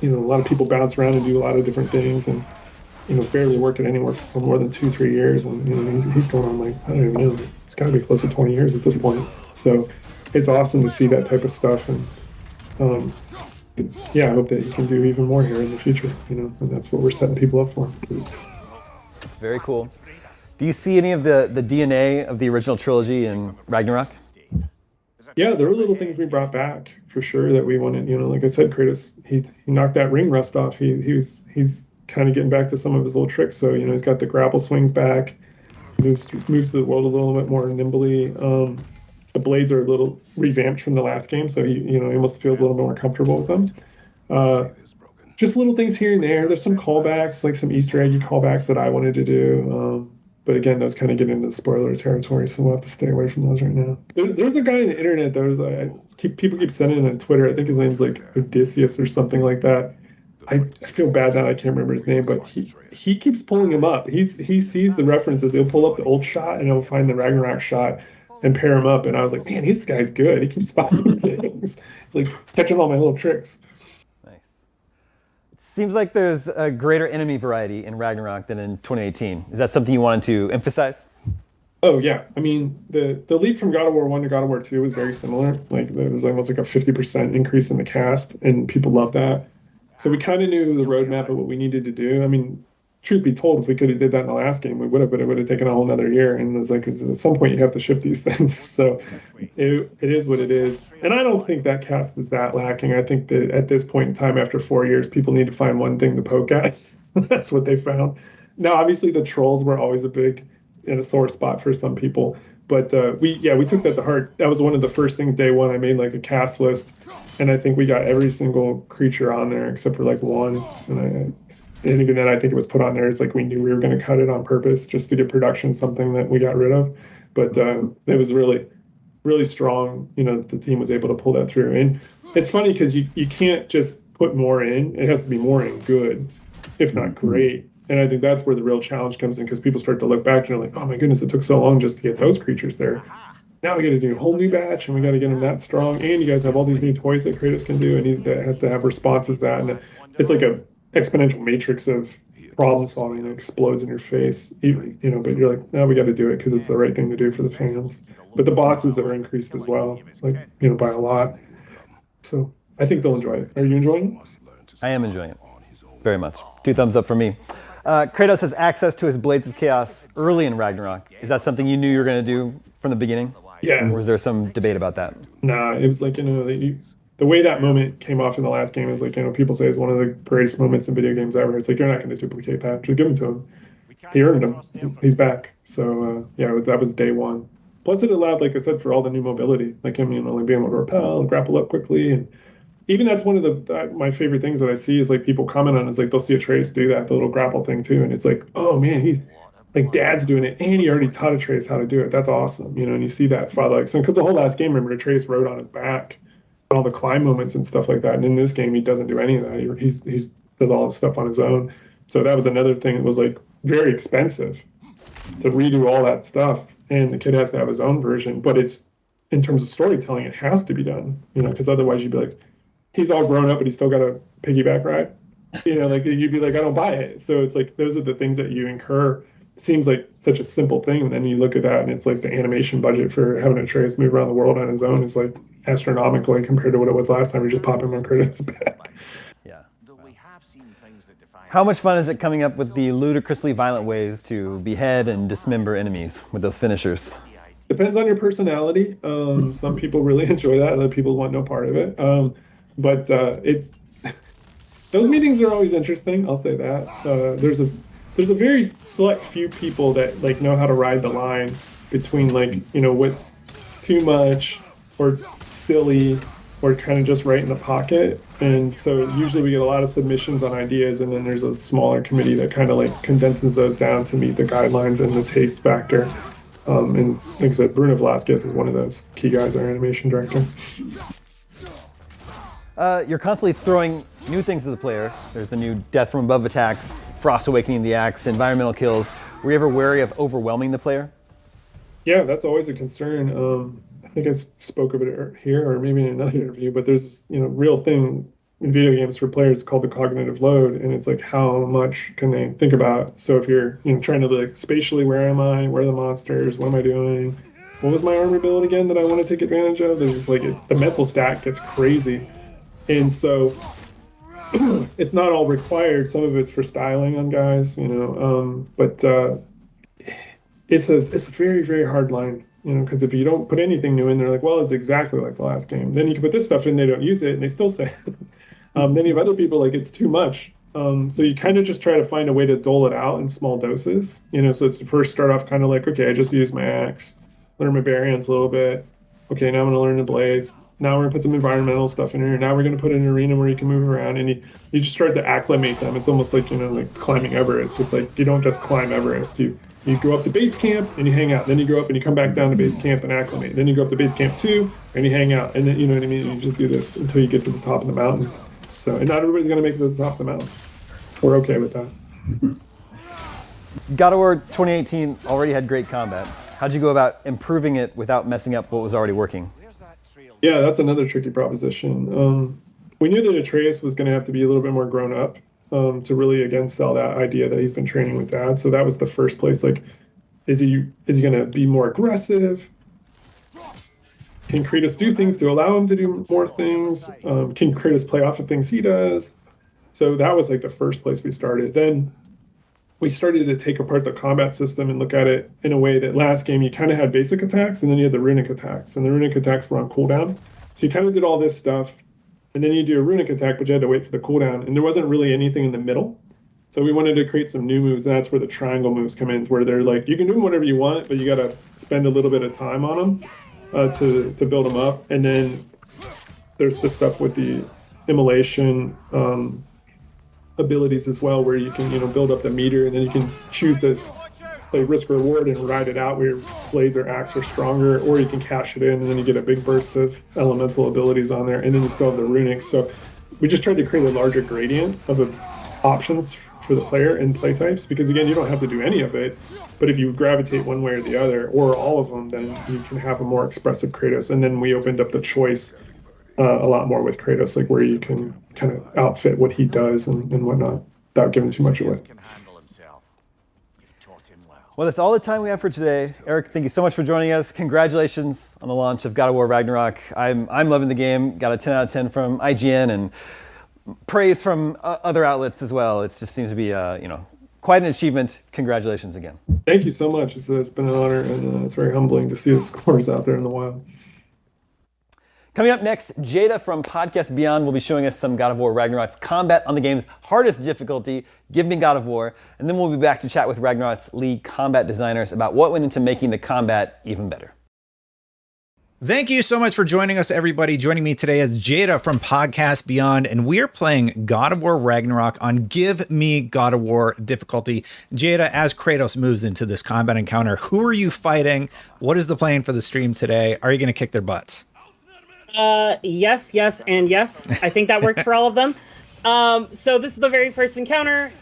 you know, a lot of people bounce around and do a lot of different things, and you know, barely work at anywhere for more than 2-3 years, and you know, he's going on like, I don't even know, it's got to be close to 20 years at this point. So it's awesome to see that type of stuff, and yeah, I hope that he can do even more here in the future, you know, and that's what we're setting people up for. Very cool. Do you see any of the DNA of the original trilogy in Ragnarok? Yeah, there were little things we brought back for sure that we wanted. You know, like I said, Kratos, he knocked that ring rust off. He's kind of getting back to some of his old tricks. So, you know, he's got the grapple swings back, moves the world a little bit more nimbly. The blades are a little revamped from the last game, so he almost feels a little more comfortable with them. Just little things here and there. There's some callbacks, like some Easter eggy callbacks that I wanted to do. But again, those kind of get into spoiler territory, so we'll have to stay away from those right now. There's a guy on the internet that was people keep sending it on Twitter. I think his name's like Odysseus or something like that. I feel bad now I can't remember his name, but he keeps pulling him up. He sees the references. He'll pull up the old shot and he'll find the Ragnarok shot and pair him up. And I was like, man, this guy's good. He keeps spotting things. It's like catching all my little tricks. Seems like there's a greater enemy variety in Ragnarok than in 2018. Is that something you wanted to emphasize? Oh, yeah. I mean, the leap from God of War 1 to God of War 2 was very similar. Like, there was almost like a 50% increase in the cast, and people loved that. So we kind of knew the roadmap of what we needed to do. I mean, truth be told, if we could have did that in the last game, we would have, but it would have taken a whole nother year. And it's like, at some point, you have to ship these things. So it is what it is. And I don't think that cast is that lacking. I think that at this point in time, after 4 years, people need to find one thing to poke at. That's what they found. Now, obviously, the trolls were always a sore spot for some people. But we took that to heart. That was one of the first things day one. I made like a cast list. And I think we got every single creature on there except for like one. And even then, I think it was put on there. It's like we knew we were going to cut it on purpose just to get production something that we got rid of. But it was really, really strong. You know, the team was able to pull that through. And it's funny because you can't just put more in. It has to be more and good, if not great. And I think that's where the real challenge comes in because people start to look back and they're like, oh my goodness, it took so long just to get those creatures there. Now we got to do a whole new batch and we got to get them that strong. And you guys have all these new toys that Kratos can do and you have to have responses to that. And it's like a exponential matrix of problem solving that explodes in your face, you know, but you're like, no, we got to do it because it's the right thing to do for the fans. But the bosses are increased as well, like, you know, by a lot. So I think they'll enjoy it. Are you enjoying it? I am enjoying it very much. 2 thumbs up for me. Kratos has access to his Blades of Chaos early in Ragnarok. Is that something you knew you were going to do from the beginning? Yeah. Or was there some debate about that? Nah, it was like, you know, the way that moment came off in the last game is like, you know, people say it's one of the greatest moments in video games ever. It's like, you're not going to duplicate that. Just give him to him. He earned him. He's back. So, that was day one. Plus, it allowed, like I said, for all the new mobility, like him, you know, like being able to rappel and grapple up quickly. And even that's one of my favorite things that I see is like people comment on is like they'll see Atreus do that, the little grapple thing too. And it's like, oh man, he's like Dad's doing it, and he already taught Atreus how to do it. That's awesome, you know. And you see that father, like, because the whole last game, remember, Atreus rode on his back, all the climb moments and stuff like that. And in this game, he doesn't do any of that. He's does all the stuff on his own. So that was another thing that was like very expensive to redo all that stuff. And the kid has to have his own version, but it's in terms of storytelling, it has to be done, you know, because otherwise you'd be like, he's all grown up, but he's still got a piggyback ride, you know, like you'd be like, I don't buy it. So it's like those are the things that you incur. It seems like such a simple thing, and then you look at that, and it's like the animation budget for having Atreus move around the world on his own is like astronomically compared to what it was last time. We just pop him on Kratos' back. Yeah. How much fun is it coming up with the ludicrously violent ways to behead and dismember enemies with those finishers? Depends on your personality. Some people really enjoy that, other people want no part of it. But it's those meetings are always interesting. I'll say that. There's a very select few people that like know how to ride the line between like, you know, what's too much or silly or kind of just right in the pocket. And so usually we get a lot of submissions on ideas, and then there's a smaller committee that kind of like condenses those down to meet the guidelines and the taste factor. And like I said, Bruno Velasquez is one of those key guys, our animation director. You're constantly throwing new things to the player. There's the new Death from Above attacks, Frost Awakening the Axe, environmental kills. Were you ever wary of overwhelming the player? Yeah, that's always a concern. I think I spoke of it here or maybe in another interview, but there's this, real thing in video games for players called the cognitive load, and it's like how much can they think about. So if you're trying to like spatially, where am I? Where are the monsters? What am I doing? What was my armor build again that I want to take advantage of? There's just like the mental stack gets crazy, and so it's not all required. Some of it's for styling on guys, but it's a very, very hard line. Because if you don't put anything new in, they're like, well, it's exactly like the last game. Then you can put this stuff in, they don't use it, and they still say then you have other people like, it's too much. So you kind of just try to find a way to dole it out in small doses. So it's first start off kind of like, okay, I just use my axe, learn my variants a little bit. Okay, now I'm going to learn the blaze. Now we're going to put some environmental stuff in here. Now we're going to put an arena where you can move around, and you just start to acclimate them. It's almost like, like climbing Everest. It's like you don't just climb Everest. You go up to base camp and you hang out. Then you go up and you come back down to base camp and acclimate. Then you go up to base camp 2 and you hang out. And then, you know what I mean? You just do this until you get to the top of the mountain. So, and not everybody's going to make it to the top of the mountain. We're okay with that. God of War 2018 already had great combat. How'd you go about improving it without messing up what was already working? Yeah, that's another tricky proposition. We knew that Atreus was going to have to be a little bit more grown up. To really again sell that idea that he's been training with Dad. So that was the first place. Like, is he going to be more aggressive? Can Kratos do things to allow him to do more things? Can Kratos play off of things he does? So that was like the first place we started. Then we started to take apart the combat system and look at it in a way that last game you kind of had basic attacks and then you had the runic attacks, and the runic attacks were on cooldown. So you kind of did all this stuff. And then you do a runic attack, but you had to wait for the cooldown. And there wasn't really anything in the middle. So we wanted to create some new moves. And that's where the triangle moves come in, where they're like, you can do them whatever you want, but you got to spend a little bit of time on them to build them up. And then there's the stuff with the immolation abilities as well, where you can build up the meter, and then you can choose to play risk reward and ride it out where your blades or axe are stronger, or you can cash it in and then you get a big burst of elemental abilities on there, and then you still have the runics. So we just tried to create a larger gradient of options for the player and play types, because again, you don't have to do any of it, but if you gravitate one way or the other or all of them, then you can have a more expressive Kratos. And then we opened up the choice a lot more with Kratos, like where you can kind of outfit what he does and whatnot without giving too much away. Well, that's all the time we have for today. Eric, thank you so much for joining us. Congratulations on the launch of God of War Ragnarok. I'm loving the game. Got a 10 out of 10 from IGN and praise from other outlets as well. It just seems to be, quite an achievement. Congratulations again. Thank you so much. It's been an honor, and it's very humbling to see the scores out there in the wild. Coming up next, Jada from Podcast Beyond will be showing us some God of War Ragnarok's combat on the game's hardest difficulty, Give Me God of War, and then we'll be back to chat with Ragnarok's lead combat designers about what went into making the combat even better. Thank you so much for joining us, everybody. Joining me today is Jada from Podcast Beyond, and we're playing God of War Ragnarok on Give Me God of War difficulty. Jada, as Kratos moves into this combat encounter, who are you fighting? What is the plan for the stream today? Are you going to kick their butts? Yes, and yes. I think that works for all of them. So this is the very first encounter.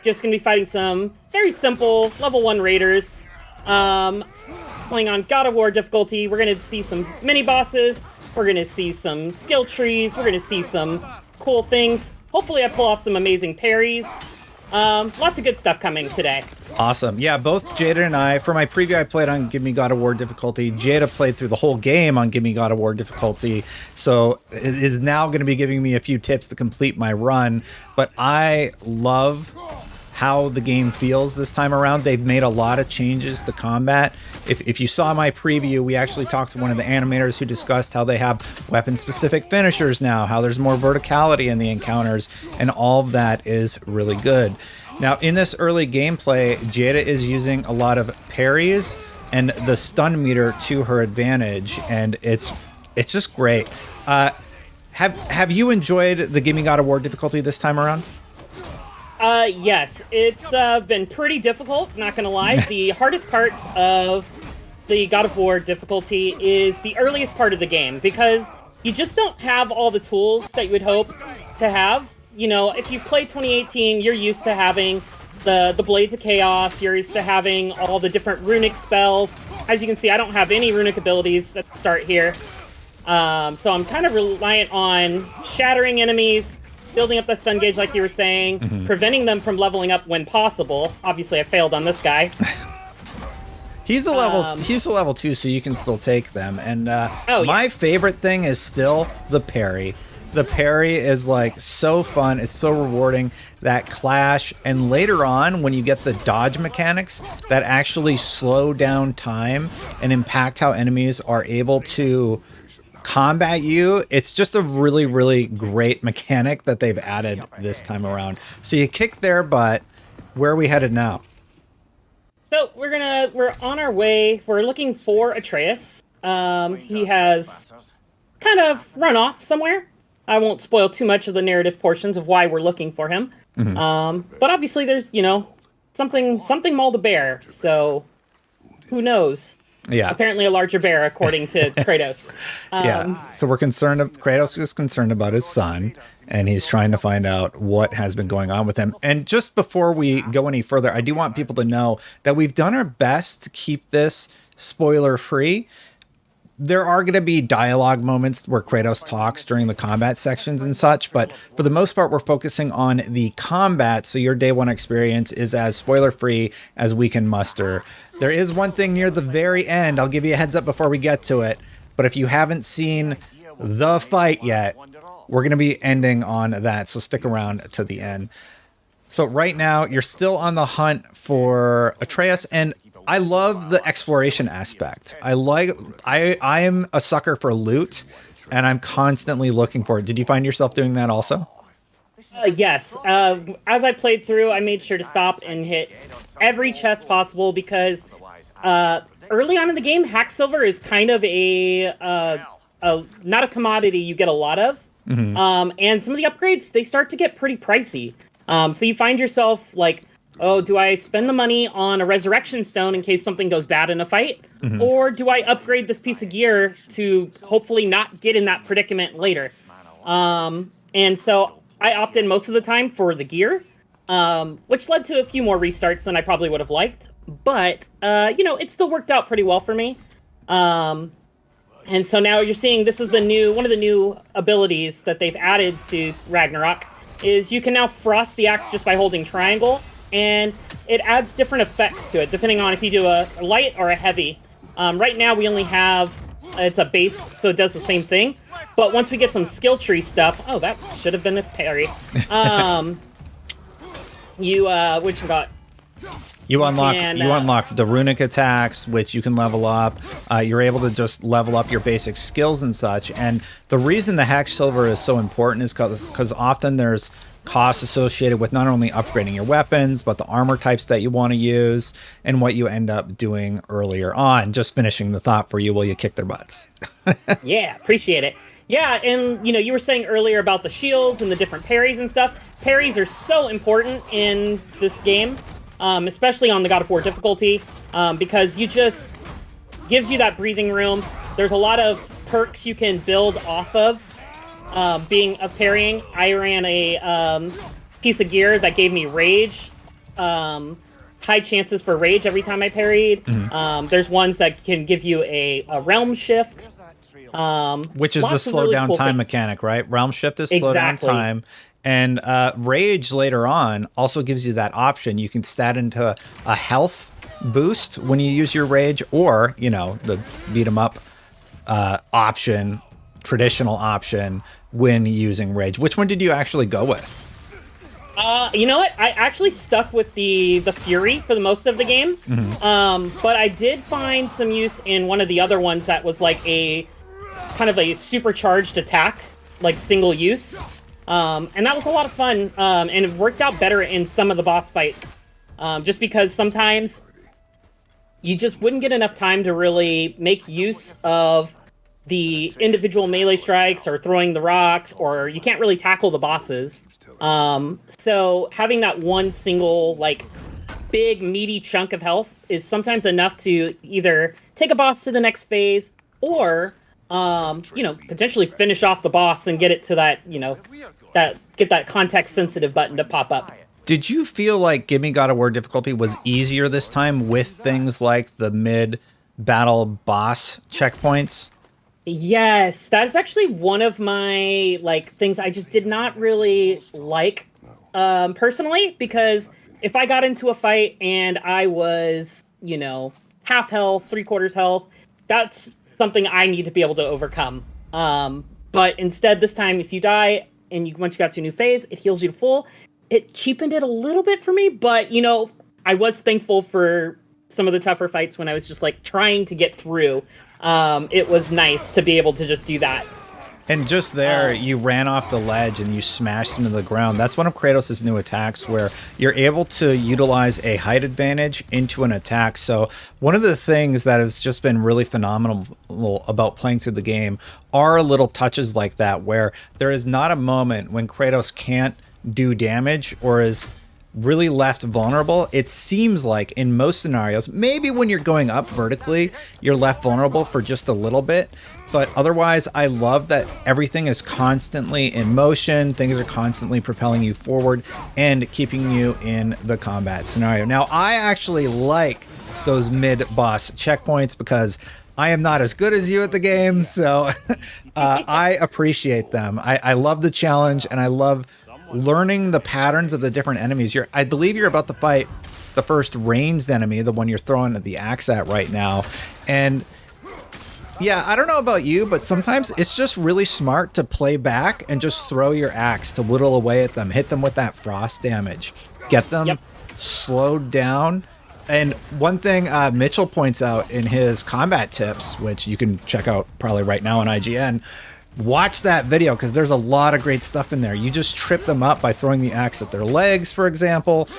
Just gonna be fighting some very simple level 1 raiders. Playing on God of War difficulty. We're gonna see some mini bosses. We're gonna see some skill trees. We're gonna see some cool things. Hopefully I pull off some amazing parries. Lots of good stuff coming today. Awesome. Yeah, both Jada and I, for my preview, I played on Give Me God of War difficulty. Jada played through the whole game on Give Me God of War difficulty. So it is now going to be giving me a few tips to complete my run. But I love how the game feels this time around. They've made a lot of changes to combat. If you saw my preview, we actually talked to one of the animators who discussed how they have weapon-specific finishers now, how there's more verticality in the encounters, and all of that is really good. Now, in this early gameplay, Jada is using a lot of parries and the stun meter to her advantage, and it's just great. Have you enjoyed the Gimme God of War difficulty this time around? Yes, it's been pretty difficult, not gonna lie. The hardest parts of the God of War difficulty is the earliest part of the game, because you just don't have all the tools that you would hope to have. You know, if you play 2018, you're used to having the Blades of Chaos, you're used to having all the different runic spells. As you can see, I don't have any runic abilities at the start here. So I'm kind of reliant on shattering enemies, building up the stun gauge like you were saying, preventing them from leveling up when possible. Obviously, I failed on this guy. He's a level 2, so you can still take them. And my favorite thing is still the parry. The parry is like so fun. It's so rewarding. That clash, and later on when you get the dodge mechanics that actually slow down time and impact how enemies are able to combat you, it's just a really, really great mechanic that they've added this time around. So you kick their butt. Where are we headed now? So we're on our way. We're looking for Atreus. He has kind of run off somewhere. I won't spoil too much of the narrative portions of why we're looking for him. But obviously there's, something mauled a bear. So who knows? Yeah. Apparently a larger bear, according to Kratos. So Kratos is concerned about his son, and he's trying to find out what has been going on with him. And just before we go any further, I do want people to know that we've done our best to keep this spoiler-free. There are going to be dialogue moments where Kratos talks during the combat sections and such, but for the most part, we're focusing on the combat, so your day one experience is as spoiler-free as we can muster. There is one thing near the very end. I'll give you a heads up before we get to it, but if you haven't seen the fight yet, we're going to be ending on that, so stick around to the end. So right now, you're still on the hunt for Atreus, and I love the exploration aspect. I am a sucker for loot, and I'm constantly looking for it. Did you find yourself doing that also? Yes. As I played through, I made sure to stop and hit every chest possible, because early on in the game, hack silver is kind of not a commodity you get a lot of. And some of the upgrades, they start to get pretty pricey. So you find yourself like, oh, do I spend the money on a resurrection stone in case something goes bad in a fight? Or do I upgrade this piece of gear to hopefully not get in that predicament later? And so I opted most of the time for the gear, which led to a few more restarts than I probably would have liked. But, it still worked out pretty well for me. And so now you're seeing this is one of the new abilities that they've added to Ragnarok, is you can now frost the axe just by holding triangle. And it adds different effects to it, depending on if you do a light or a heavy. Right now, we only have, it's a base, so it does the same thing. But once we get some skill tree stuff, oh, that should have been a parry. You unlock the runic attacks, which you can level up. You're able to just level up your basic skills and such. And the reason the hack silver is so important is because often there's costs associated with not only upgrading your weapons, but the armor types that you want to use and what you end up doing earlier on. Just finishing the thought for you while you kick their butts. Yeah, appreciate it. Yeah, and you were saying earlier about the shields and the different parries and stuff. Parries are so important in this game, especially on the God of War difficulty, because you just gives you that breathing room. There's a lot of perks you can build off of parrying. I ran a piece of gear that gave me rage, high chances for rage every time I parried. There's ones that can give you a realm shift. Which is the slow down time mechanic, right? Realm shift is slow down time. And rage later on also gives you that option. You can stat into a health boost when you use your rage, or, the beat 'em up option, traditional option when using rage. Which one did you actually go with? You know what? I actually stuck with the Fury for the most of the game. But I did find some use in one of the other ones that was like a kind of a supercharged attack, like single use. And that was a lot of fun. And it worked out better in some of the boss fights. Just because sometimes you just wouldn't get enough time to really make use of the individual melee strikes or throwing the rocks, or you can't really tackle the bosses. So having that one single, like, big meaty chunk of health is sometimes enough to either take a boss to the next phase or, you know, potentially finish off the boss and get it to that, you know, get that context sensitive button to pop up. Did you feel like Gimme God of War difficulty was easier this time with things like the mid-battle boss checkpoints? Yes, that is actually one of my, like, things I just did not really like, personally, because if I got into a fight and I was, you know, half health, 3/4 health, that's something I need to be able to overcome. But instead, this time, if you die and once you got to a new phase, it heals you to full. It cheapened it a little bit for me, but, you know, I was thankful for some of the tougher fights when I was just, like, trying to get through. It was nice to be able to just do that. And just there, you ran off the ledge and you smashed into the ground. That's one of Kratos' new attacks where you're able to utilize a height advantage into an attack. So one of the things that has just been really phenomenal about playing through the game are little touches like that, where there is not a moment when Kratos can't do damage or is really left vulnerable. It seems like in most scenarios, maybe when you're going up vertically, you're left vulnerable for just a little bit. But otherwise, I love that everything is constantly in motion. Things are constantly propelling you forward and keeping you in the combat scenario. Now, I actually like those mid-boss checkpoints because I am not as good as you at the game, so I appreciate them. I love the challenge, and I love learning the patterns of the different enemies. I believe you're about to fight the first ranged enemy, the one you're throwing the axe at right now. And yeah, I don't know about you, but sometimes it's just really smart to play back and just throw your axe to whittle away at them, hit them with that frost damage, get them slowed down. And one thing Mitchell points out in his combat tips, which you can check out probably right now on IGN, watch that video because there's a lot of great stuff in there. You just trip them up by throwing the axe at their legs, for example,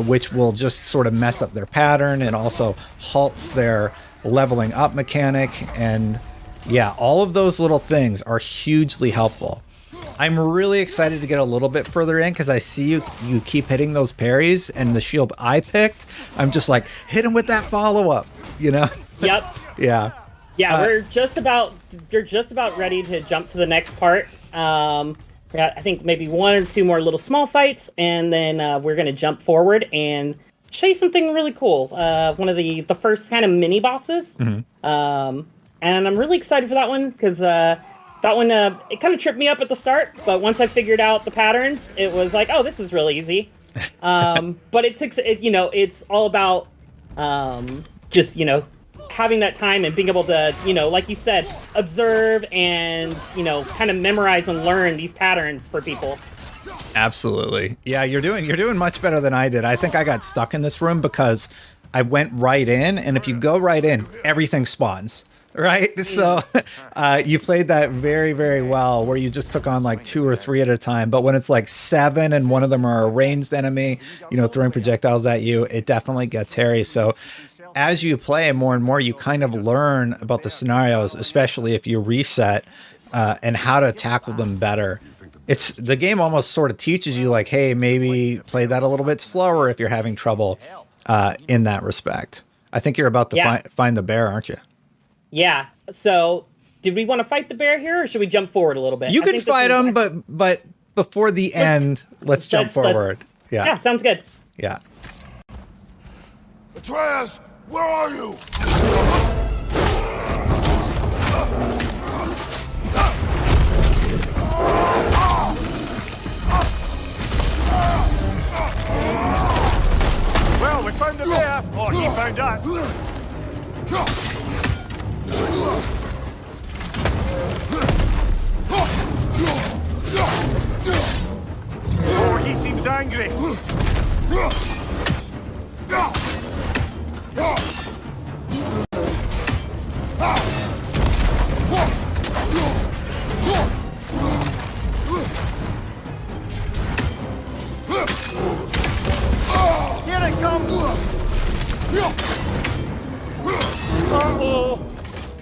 which will just sort of mess up their pattern and also halts their leveling up mechanic. And yeah, all of those little things are hugely helpful. I'm really excited to get a little bit further in because I see you keep hitting those parries, and the shield I picked, I'm just like, hit him with that follow-up, you know? Yep. Yeah. Yeah, you're just about ready to jump to the next part. I think maybe one or two more little small fights, and then we're gonna jump forward and show you something really cool. One of the first kind of mini bosses. And I'm really excited for that one because that one it kind of tripped me up at the start, but once I figured out the patterns, it was like, oh, this is really easy. But it takes you know, it's all about just, you know, having that time and being able to, you know, like you said, observe and, you know, kind of memorize and learn these patterns for people. Absolutely. Yeah, you're doing much better than I did. I think I got stuck in this room because I went right in, and if you go right in, everything spawns. Right? So you played that very, very well, where you just took on like 2 or 3 at a time. But when it's like 7 and one of them are a ranged enemy, you know, throwing projectiles at you, it definitely gets hairy. So as you play more and more, you kind of learn about the scenarios, especially if you reset, and how to tackle them better. The game almost sort of teaches you like, hey, maybe play that a little bit slower if you're having trouble in that respect. I think you're about to find the bear, aren't you? Yeah. So did we want to fight the bear here, or should we jump forward a little bit? You can fight him, but before the end, let's jump forward. Yeah, sounds good. Yeah. Atreus, where are you? Well, we found the bear, or he found us. Oh, he seems angry.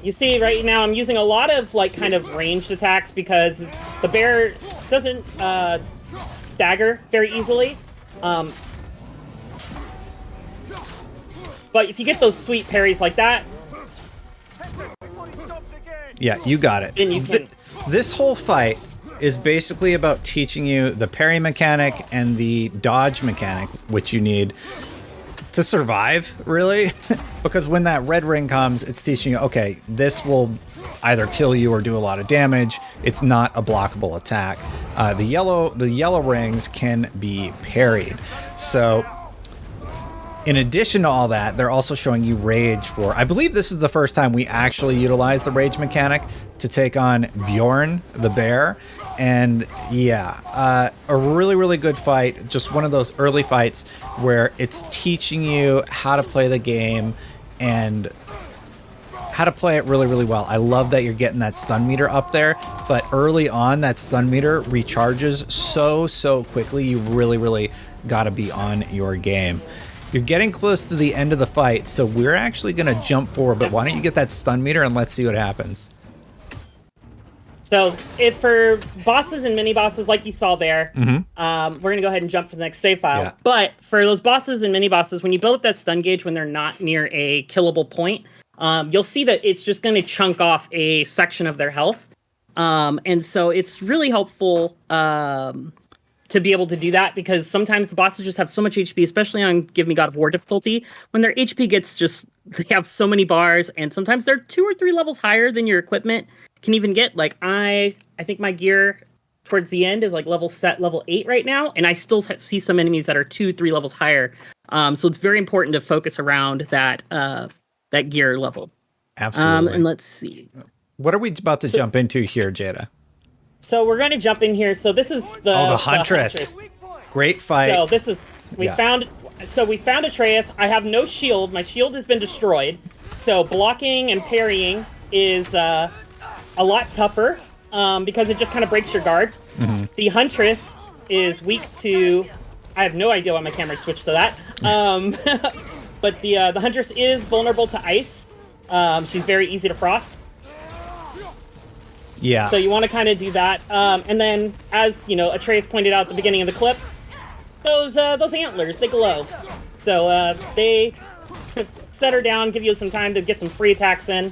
you see right now I'm using a lot of like kind of ranged attacks because the bear doesn't stagger very easily. But if you get those sweet parries like that, yeah, you got it. then you can. This whole fight is basically about teaching you the parry mechanic and the dodge mechanic, which you need to survive, really. Because when that red ring comes, it's teaching you, okay, this will either kill you or do a lot of damage. It's not a blockable attack. The yellow rings can be parried. So in addition to all that, they're also showing you rage for, I believe this is the first time we actually utilize the rage mechanic to take on Bjorn the bear. And yeah, a really, really good fight. Just one of those early fights where it's teaching you how to play the game and how to play it really, really well. I love that you're getting that stun meter up there, but early on that stun meter recharges so quickly. You really, really got to be on your game. You're getting close to the end of the fight, so we're actually going to jump forward, but why don't you get that stun meter and let's see what happens. So if for bosses and mini bosses like you saw there, we're gonna go ahead and jump to the next save file. Yeah. But for those bosses and mini bosses, when you build up that stun gauge when they're not near a killable point, you'll see that it's just gonna chunk off a section of their health. And so it's really helpful to be able to do that because sometimes the bosses just have so much HP, especially on Give Me God of War difficulty, when their HP gets just, they have so many bars and sometimes they're 2 or 3 levels higher than your equipment can even get. Like I think my gear towards the end is like level 8 right now, and I still see some enemies that are 2-3 levels higher. So it's very important to focus around that that gear level. Absolutely. And let's see. What are we about to jump into here, Jada? So we're going to jump in here. So this is the Huntress. Great fight. So this is we found Atreus. I have no shield. My shield has been destroyed. So blocking and parrying is a lot tougher because it just kind of breaks your guard. The Huntress is weak to. I have no idea why my camera switched to that. But the Huntress is vulnerable to ice. She's very easy to frost. Yeah. So you want to kind of do that, and then, as you know, Atreus pointed out at the beginning of the clip, those antlers, they glow. So they set her down, give you some time to get some free attacks in.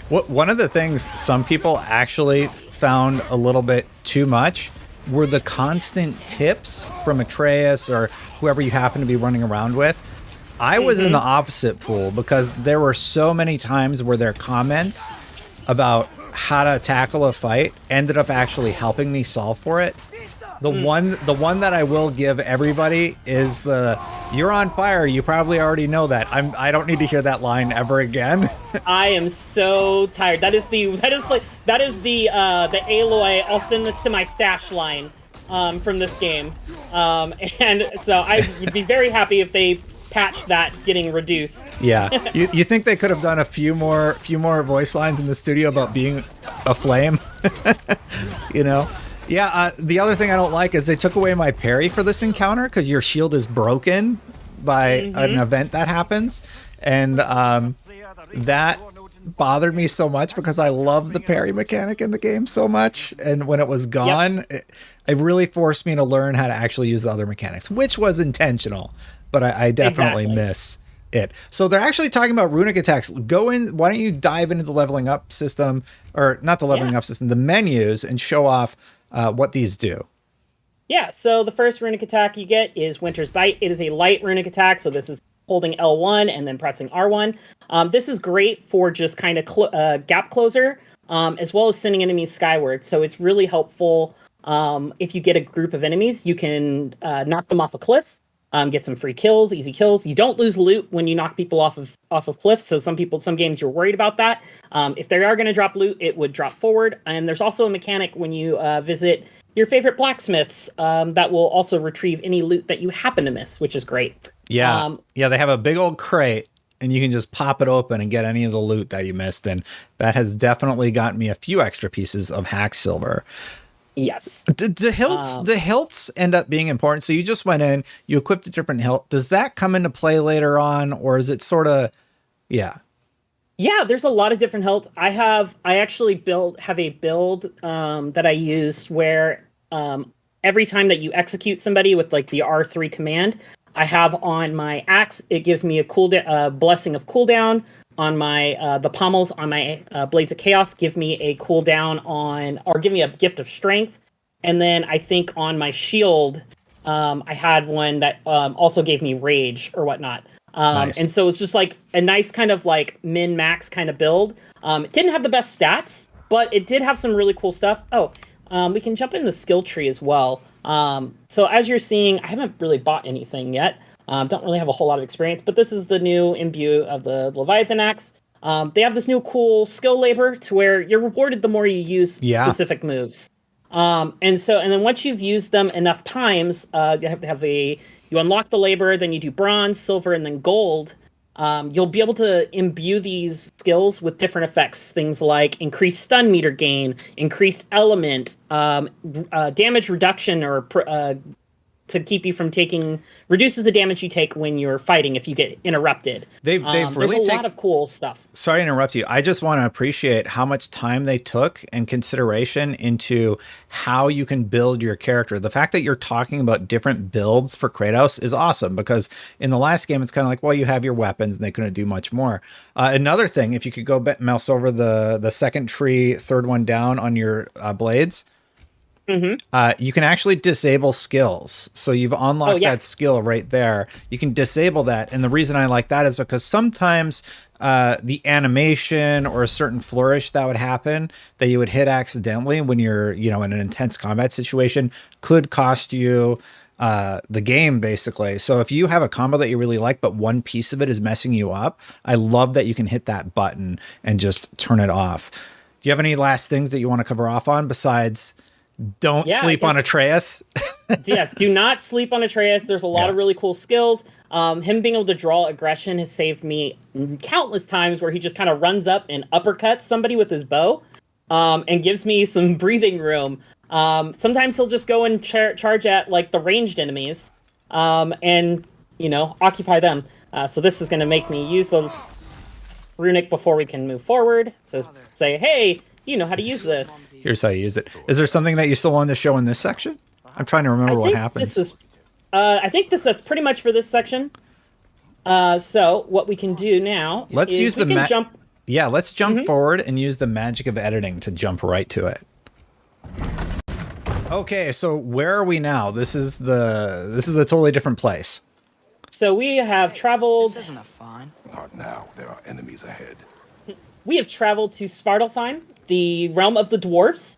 One of the things some people actually found a little bit too much were the constant tips from Atreus or whoever you happen to be running around with. I was in the opposite pool because there were so many times where their comments about how to tackle a fight ended up actually helping me solve for it. The one that I will give everybody is the "You're on fire." You probably already know that. I don't need to hear that line ever again. I am so tired. That is the Aloy. I'll send this to my stash line from this game, and so I would be very happy if they patch that getting reduced. Yeah. You think they could have done a few more voice lines in the studio about being a flame? You know? Yeah, the other thing I don't like is they took away my parry for this encounter because your shield is broken by an event that happens. And that bothered me so much because I love the parry mechanic in the game so much. And when it was gone, it really forced me to learn how to actually use the other mechanics, which was intentional. But I definitely miss it. So they're actually talking about runic attacks. Why don't you dive into the leveling up system, or not the leveling up system, the menus, and show off what these do. Yeah, so the first runic attack you get is Winter's Bite. It is a light runic attack, so this is holding L1 and then pressing R1. This is great for just kind of gap closer, as well as sending enemies skyward. So it's really helpful if you get a group of enemies. You can knock them off a cliff. Get some free kills, easy kills. You don't lose loot when you knock people off of cliffs. So some games you're worried about that. If they are going to drop loot, it would drop forward. And there's also a mechanic when you visit your favorite blacksmiths that will also retrieve any loot that you happen to miss, which is great. Yeah, they have a big old crate, and you can just pop it open and get any of the loot that you missed. And that has definitely gotten me a few extra pieces of hack silver. Yes. The hilts end up being important. So you just went in, you equipped a different hilt. Does that come into play later on, or is it sort of, yeah? Yeah, there's a lot of different hilts. I actually have a build that I use where every time that you execute somebody with like the R3 command, I have on my axe, it gives me a blessing of cooldown. On my the pommels on my Blades of Chaos give me a cooldown on, or give me a gift of strength. And then I think on my shield, I had one that also gave me rage or whatnot. Nice. And so it's just like a nice kind of like min-max kind of build. It didn't have the best stats, but it did have some really cool stuff. We can jump in the skill tree as well. So as you're seeing, I haven't really bought anything yet. Don't really have a whole lot of experience, but this is the new imbue of the Leviathan Axe. They have this new cool skill labor to where you're rewarded the more you use specific moves. And then once you've used them enough times, you unlock the labor, then you do bronze, silver, and then gold. You'll be able to imbue these skills with different effects. Things like increased stun meter gain, increased element, damage reduction, or to keep you from reduces the damage you take when you're fighting if you get interrupted. They've really there's a lot of cool stuff. Sorry to interrupt you. I just want to appreciate how much time they took and consideration into how you can build your character. The fact that you're talking about different builds for Kratos is awesome, because in the last game, it's kind of like, well, you have your weapons and they couldn't do much more. Another thing, if you could go mouse over the second tree, third one down on your blades, you can actually disable skills. So you've unlocked that skill right there. You can disable that. And the reason I like that is because sometimes the animation or a certain flourish that would happen that you would hit accidentally when you're, in an intense combat situation could cost you the game, basically. So if you have a combo that you really like, but one piece of it is messing you up, I love that you can hit that button and just turn it off. Do you have any last things that you want to cover off on besides don't sleep on Atreus? Yes, do not sleep on Atreus. There's a lot of really cool skills. Him being able to draw aggression has saved me countless times where he just kind of runs up and uppercuts somebody with his bow and gives me some breathing room. Sometimes he'll just go and charge at like the ranged enemies and, occupy them. So this is going to make me use the runic before we can move forward. So say, hey, you know how to use this. Here's how you use it. Is there something that you still wanted to show in this section? I'm trying to remember what happens. I think that's pretty much for this section. So what we can do now let's is use we can jump. Yeah, let's jump forward and use the magic of editing to jump right to it. Okay, so where are we now? This is a totally different place. So we have traveled. This isn't a fine. Not now. There are enemies ahead. We have traveled to Svartalfheim, the realm of the dwarves.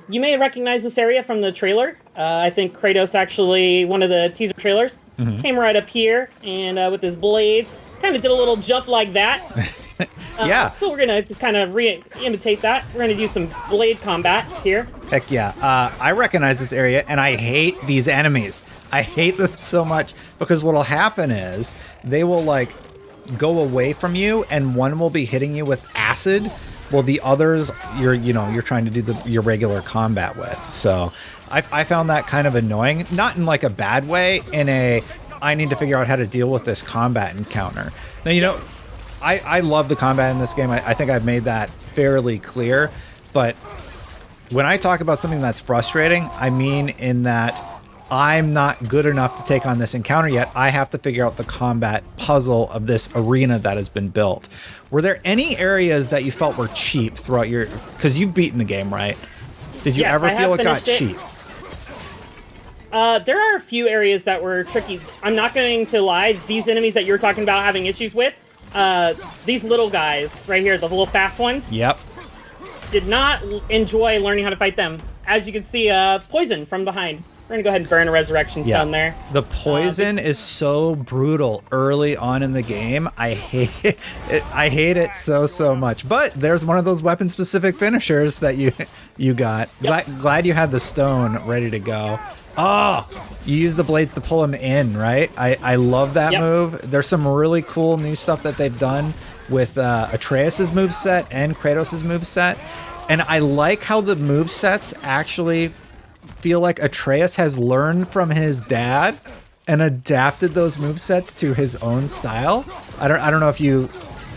You may recognize this area from the trailer. I think Kratos actually, one of the teaser trailers, came right up here and with his blades, kind of did a little jump like that. So we're going to just kind of imitate that. We're going to do some blade combat here. Heck yeah. I recognize this area, and I hate these enemies. I hate them so much, because what'll happen is they will, go away from you, and one will be hitting you with acid, while the others you're trying to do your regular combat with. So I found that kind of annoying, not in like a bad way, I need to figure out how to deal with this combat encounter. Now, I love the combat in this game. I think I've made that fairly clear, but when I talk about something that's frustrating, I mean in that I'm not good enough to take on this encounter yet. I have to figure out the combat puzzle of this arena that has been built. Were there any areas that you felt were cheap throughout because you've beaten the game, right? Did you ever feel it got cheap? There are a few areas that were tricky. I'm not going to lie. These enemies that you're talking about having issues with, these little guys right here, the little fast ones. Yep. Did not enjoy learning how to fight them. As you can see, poison from behind. We're going to go ahead and burn a resurrection stone there. The poison is so brutal early on in the game. I hate it. I hate it so much. But there's one of those weapon-specific finishers that you got. Yep. Glad you had the stone ready to go. Oh, you use the blades to pull him in, right? I love that move. There's some really cool new stuff that they've done with Atreus' moveset and Kratos' moveset. And I like how the movesets actually feel like Atreus has learned from his dad and adapted those movesets to his own style. I don't know if you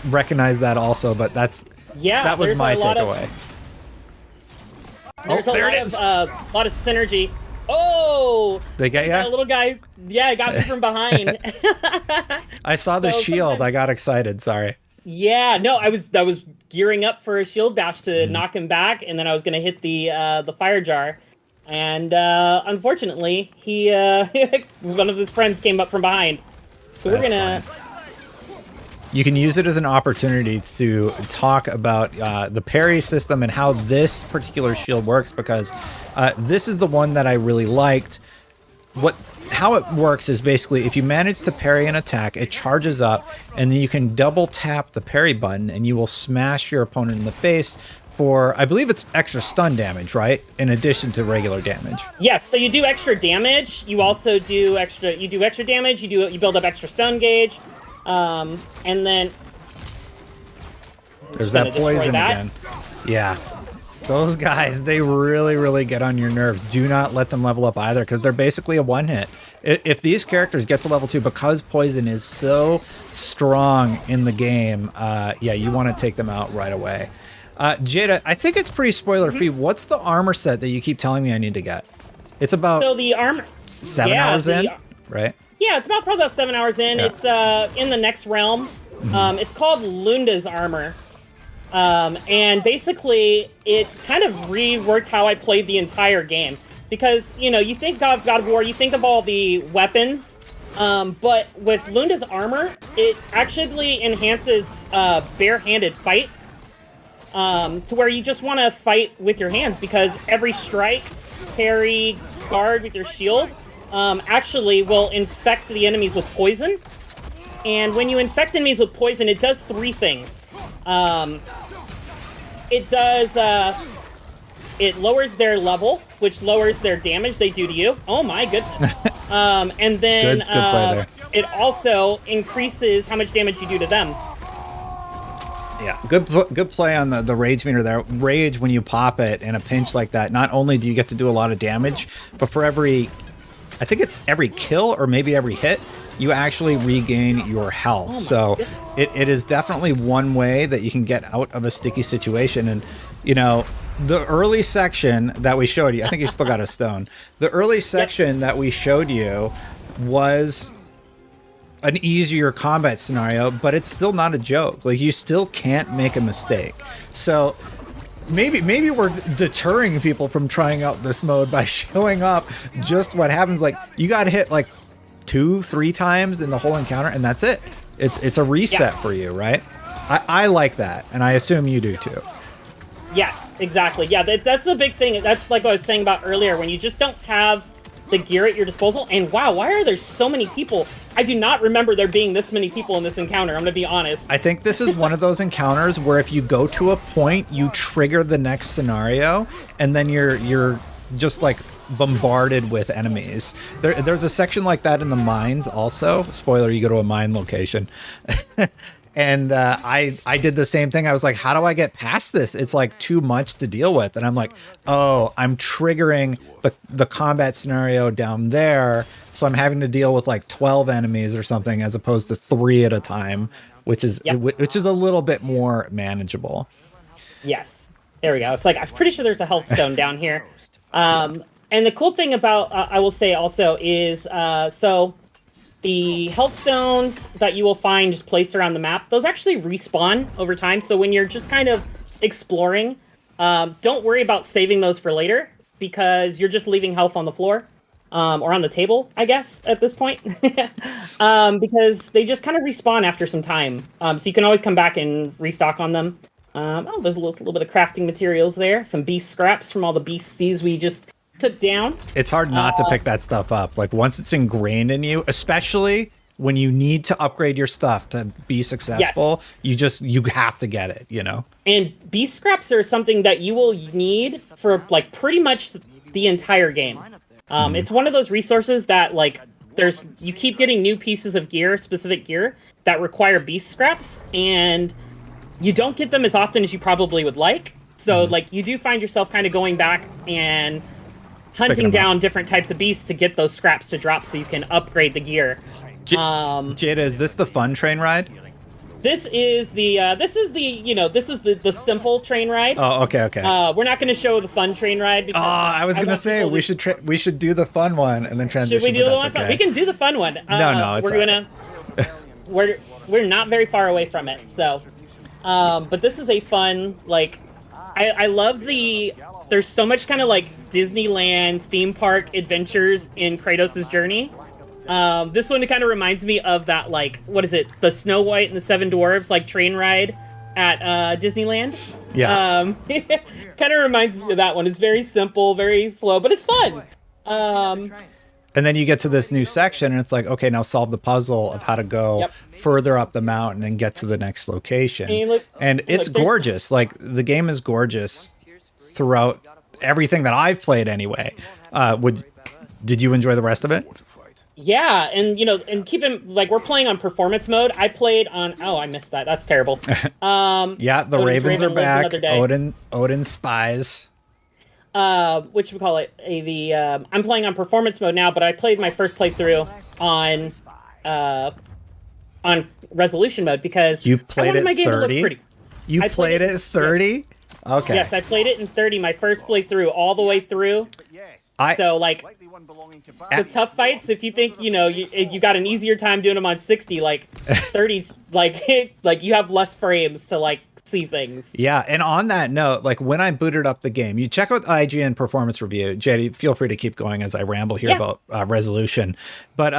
recognize that also, but that was my takeaway. There's a lot of synergy. Oh! They get ya? That little guy, got me from behind. I saw the shield. I got excited. Sorry. Yeah, no, I was gearing up for a shield bash to knock him back, and then I was gonna hit the fire jar, and unfortunately, he one of his friends came up from behind. So we're gonna. You can use it as an opportunity to talk about the parry system and how this particular shield works, because this is the one that I really liked. How it works is basically if you manage to parry an attack, it charges up, and then you can double tap the parry button, and you will smash your opponent in the face for, I believe it's extra stun damage, right? In addition to regular damage. Yes, so you do extra damage. You also do extra damage. You build up extra stun gauge. And then there's that poison again. Yeah. Those guys, they really, really get on your nerves. Do not let them level up either, because they're basically a one-hit. If these characters get to level 2, because poison is so strong in the game, you want to take them out right away. Jada, I think it's pretty spoiler-free. What's the armor set that you keep telling me I need to get? It's about the armor 7 hours in, right? Yeah, it's probably about 7 hours in. Yeah. It's in the next realm. It's called Lunda's armor. And basically, it kind of reworked how I played the entire game. Because, you think God of War, you think of all the weapons, but with Lunda's armor, it actually enhances bare-handed fights to where you just want to fight with your hands, because every strike, parry, guard with your shield actually will infect the enemies with poison. And when you infect enemies with poison, it does 3 things. It does, it lowers their level, which lowers their damage they do to you. Oh my goodness. And then good play there. It also increases how much damage you do to them. Yeah, good play on the rage meter there. Rage, when you pop it in a pinch like that, not only do you get to do a lot of damage, but for every kill or maybe every hit, you actually regain your health. So it is definitely one way that you can get out of a sticky situation. And, the early section that we showed you, I think you still got a stone. The early section that we showed you was an easier combat scenario, but it's still not a joke. Like, you still can't make a mistake. So maybe we're deterring people from trying out this mode by showing up just what happens. Like, you got to hit like 2-3 times in the whole encounter, and that's it. It's a reset for you, right? I like that, and I assume you do too. Yes, exactly. Yeah, that's the big thing. That's like what I was saying about earlier, when you just don't have the gear at your disposal. And wow, why are there so many people? I do not remember there being this many people in this encounter. I'm going to be honest. I think this is one of those encounters where if you go to a point, you trigger the next scenario, and then you're just like bombarded with enemies. There's a section like that in the mines also. Spoiler, you go to a mine location. And I did the same thing. I was like, how do I get past this? It's like too much to deal with. And I'm like, oh, I'm triggering the combat scenario down there. So I'm having to deal with like 12 enemies or something as opposed to 3 at a time, which is a little bit more manageable. Yes. There we go. It's like, I'm pretty sure there's a health stone down here. And the cool thing about, I will say also, is so the health stones that you will find just placed around the map, those actually respawn over time. So when you're just kind of exploring, don't worry about saving those for later, because you're just leaving health on the floor or on the table, I guess, at this point. Because they just kind of respawn after some time. So you can always come back and restock on them. There's a little bit of crafting materials there. Some beast scraps from all the beasties we just took down. It's hard not to pick that stuff up. Like, once it's ingrained in you, especially when you need to upgrade your stuff to be successful, you have to get it, And beast scraps are something that you will need for like pretty much the entire game. It's one of those resources that like you keep getting new pieces of gear, specific gear that require beast scraps, and you don't get them as often as you probably would like. So like you do find yourself kind of going back and hunting down different types of beasts to get those scraps to drop so you can upgrade the gear. Jada, is this the fun train ride? This is the simple train ride. Oh, okay. We're not going to show the fun train ride. Because I was going to say we should do the fun one and then transition. Should we do the one? Okay. We can do the fun one. No, it's we're not very far away from it. So, but this is a fun I love there's so much kind of Disneyland theme park adventures in Kratos' journey. This one kind of reminds me of that, what is it? The Snow White and the Seven Dwarfs, train ride at Disneyland. Yeah. Kind of reminds me of that one. It's very simple, very slow, but it's fun. And then you get to this new section and it's like, okay, now solve the puzzle of how to go further up the mountain and get to the next location. And it's gorgeous. The game is gorgeous throughout everything that I've played anyway. Did you enjoy the rest of it? Yeah, and and keep in we're playing on performance mode. I played on I missed that. That's terrible. Yeah, the Ravens are back. Odin spies. Which we call it I'm playing on performance mode now, but I played my first playthrough on resolution mode because you played I wanted it my game 30. to look pretty. You played it 30? Okay. Yes, I played it in 30. My first playthrough, all the way through. The tough fights, if you think you got an easier time doing them on 60, 30's you have less frames to see things. Yeah, and on that note, when I booted up the game, you check out IGN performance review. JD, feel free to keep going as I ramble here about resolution. But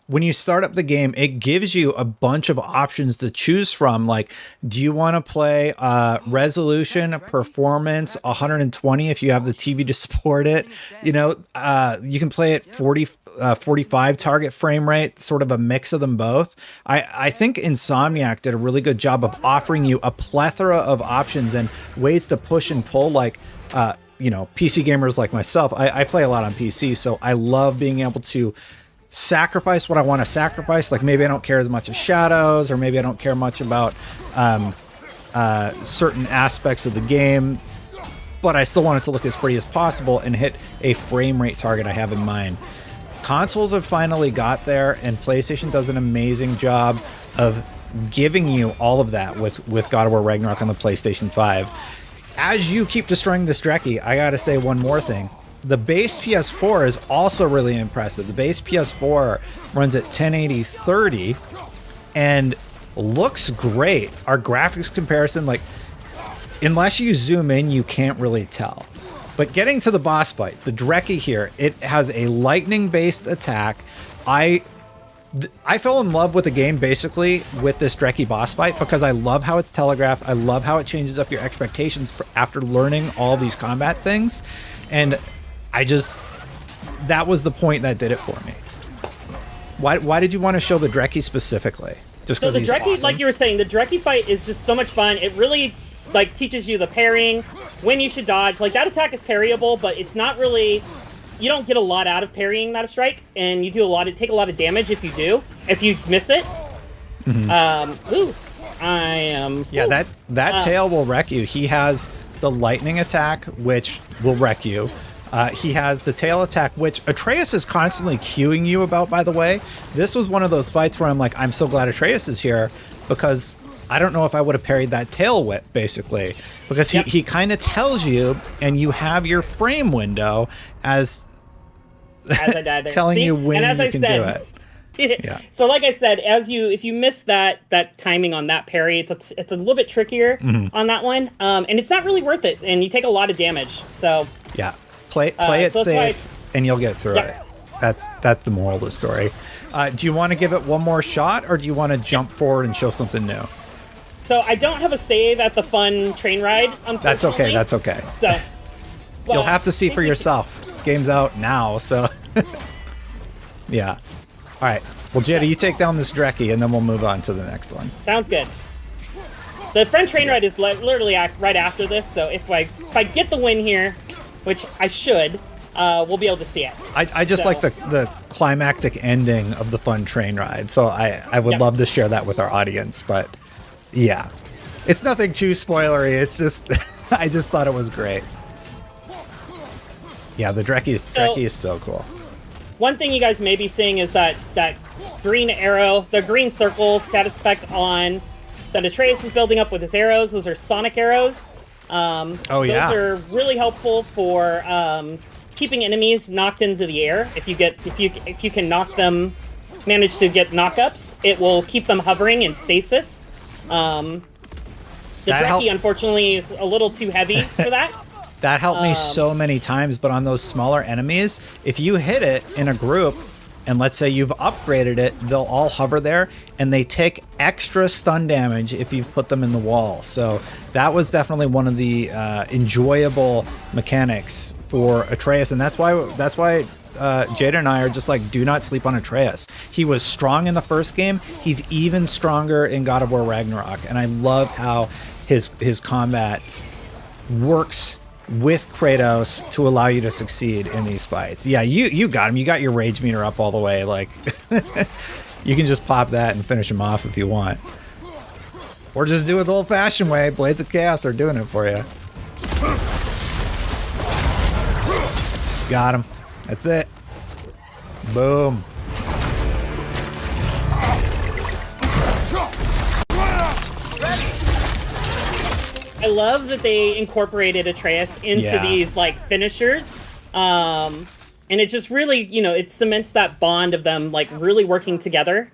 when you start up the game, it gives you a bunch of options to choose from. Do you want to play resolution, performance, 120 if you have the TV to support it? You can play it 45 target frame rate, sort of a mix of them both. I think Insomniac did a really good job of offering you a plethora of options and ways to push and pull. PC gamers like myself, I play a lot on PC, so I love being able to sacrifice what I want to sacrifice. Maybe I don't care as much as shadows, or maybe I don't care much about certain aspects of the game, but I still want it to look as pretty as possible and hit a frame rate target I have in mind. Consoles have finally got there, and PlayStation does an amazing job of giving you all of that with God of War Ragnarok on the PlayStation 5. As you keep destroying this Dreki, I gotta say one more thing. The base PS4 is also really impressive. The base PS4 runs at 1080 30 and looks great. Our graphics comparison, unless you zoom in, you can't really tell. But getting to the boss fight, the Dreki here, it has a lightning-based attack. I fell in love with the game basically with this Dreki boss fight because I love how it's telegraphed. I love how it changes up your expectations after learning all these combat things. And that was the point that did it for me. Why did you want to show the Dreki specifically? Just because he's Dreki, awesome? like you were saying, the Dreki fight is just so much fun. It really teaches you the parrying, when you should dodge. That attack is parryable, but it's not really. You don't get a lot out of parrying that strike, and you take a lot of damage if you miss it. Mm-hmm. I am. Yeah, that tail will wreck you. He has the lightning attack, which will wreck you. He has the tail attack, which Atreus is constantly cueing you about, by the way. This was one of those fights where I'm so glad Atreus is here, because I don't know if I would have parried that tail whip, basically. Because he kind of tells you, and you have your frame window as I die there. telling you when you can do it. Yeah. So like I said, if you miss that timing on that parry, it's a little bit trickier on that one, and it's not really worth it, and you take a lot of damage. So yeah, play it safe, and you'll get through it. That's the moral of the story. Do you want to give it one more shot, or do you want to jump forward and show something new? So I don't have a save at the fun train ride. That's okay. That's okay. So you'll have to see for yourself. Game's out now, so yeah. All right. Well, Jada, you take down this Dreki, and then we'll move on to the next one. Sounds good. The front train ride is literally right after this, so if I get the win here, which I should, we'll be able to see it. I just like the climactic ending of the fun train ride, so I would love to share that with our audience, but yeah. It's nothing too spoilery, it's just, I just thought it was great. Yeah, the Dreki is so cool. One thing you guys may be seeing is that green arrow, the green circle status effect on that Atreus is building up with his arrows. Those are sonic arrows. Oh yeah. Those are really helpful for keeping enemies knocked into the air. If you can knock them, manage to get knockups, it will keep them hovering in stasis. The Dreki, unfortunately, is a little too heavy for that. That helped me so many times, but on those smaller enemies, if you hit it in a group, and let's say you've upgraded it, they'll all hover there, and they take extra stun damage if you put them in the wall. So that was definitely one of the enjoyable mechanics for Atreus, and that's why Jada and I are just like, do not sleep on Atreus. He was strong in the first game. He's even stronger in God of War Ragnarok, and I love how his combat works with Kratos to allow you to succeed in these fights. Yeah, you got him. You got your rage meter up all the way. Like, you can just pop that and finish him off if you want. Or just do it the old-fashioned way. Blades of Chaos are doing it for you. Got him. That's it. Boom. I love that they incorporated Atreus into these like finishers, and it just really, it cements that bond of them like really working together.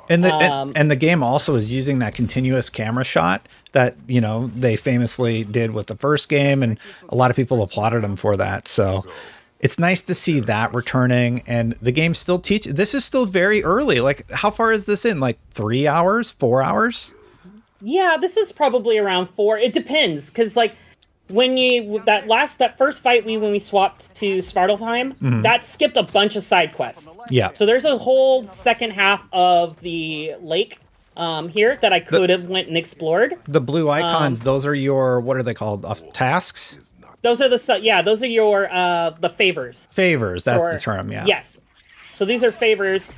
And the game also is using that continuous camera shot that they famously did with the first game, and a lot of people applauded them for that. So it's nice to see that returning, and the game still this is still very early. Like, how far is this in? Like 3 hours, 4 hours? Yeah, this is probably around 4. It depends, because like when that first fight when we swapped to Svartalfheim, that skipped a bunch of side quests. Yeah. So there's a whole second half of the lake here that I could have went and explored. The blue icons, those are your, what are they called? Tasks? Those are those are your the favors. Favors, that's the term, yeah. Yes. So these are favors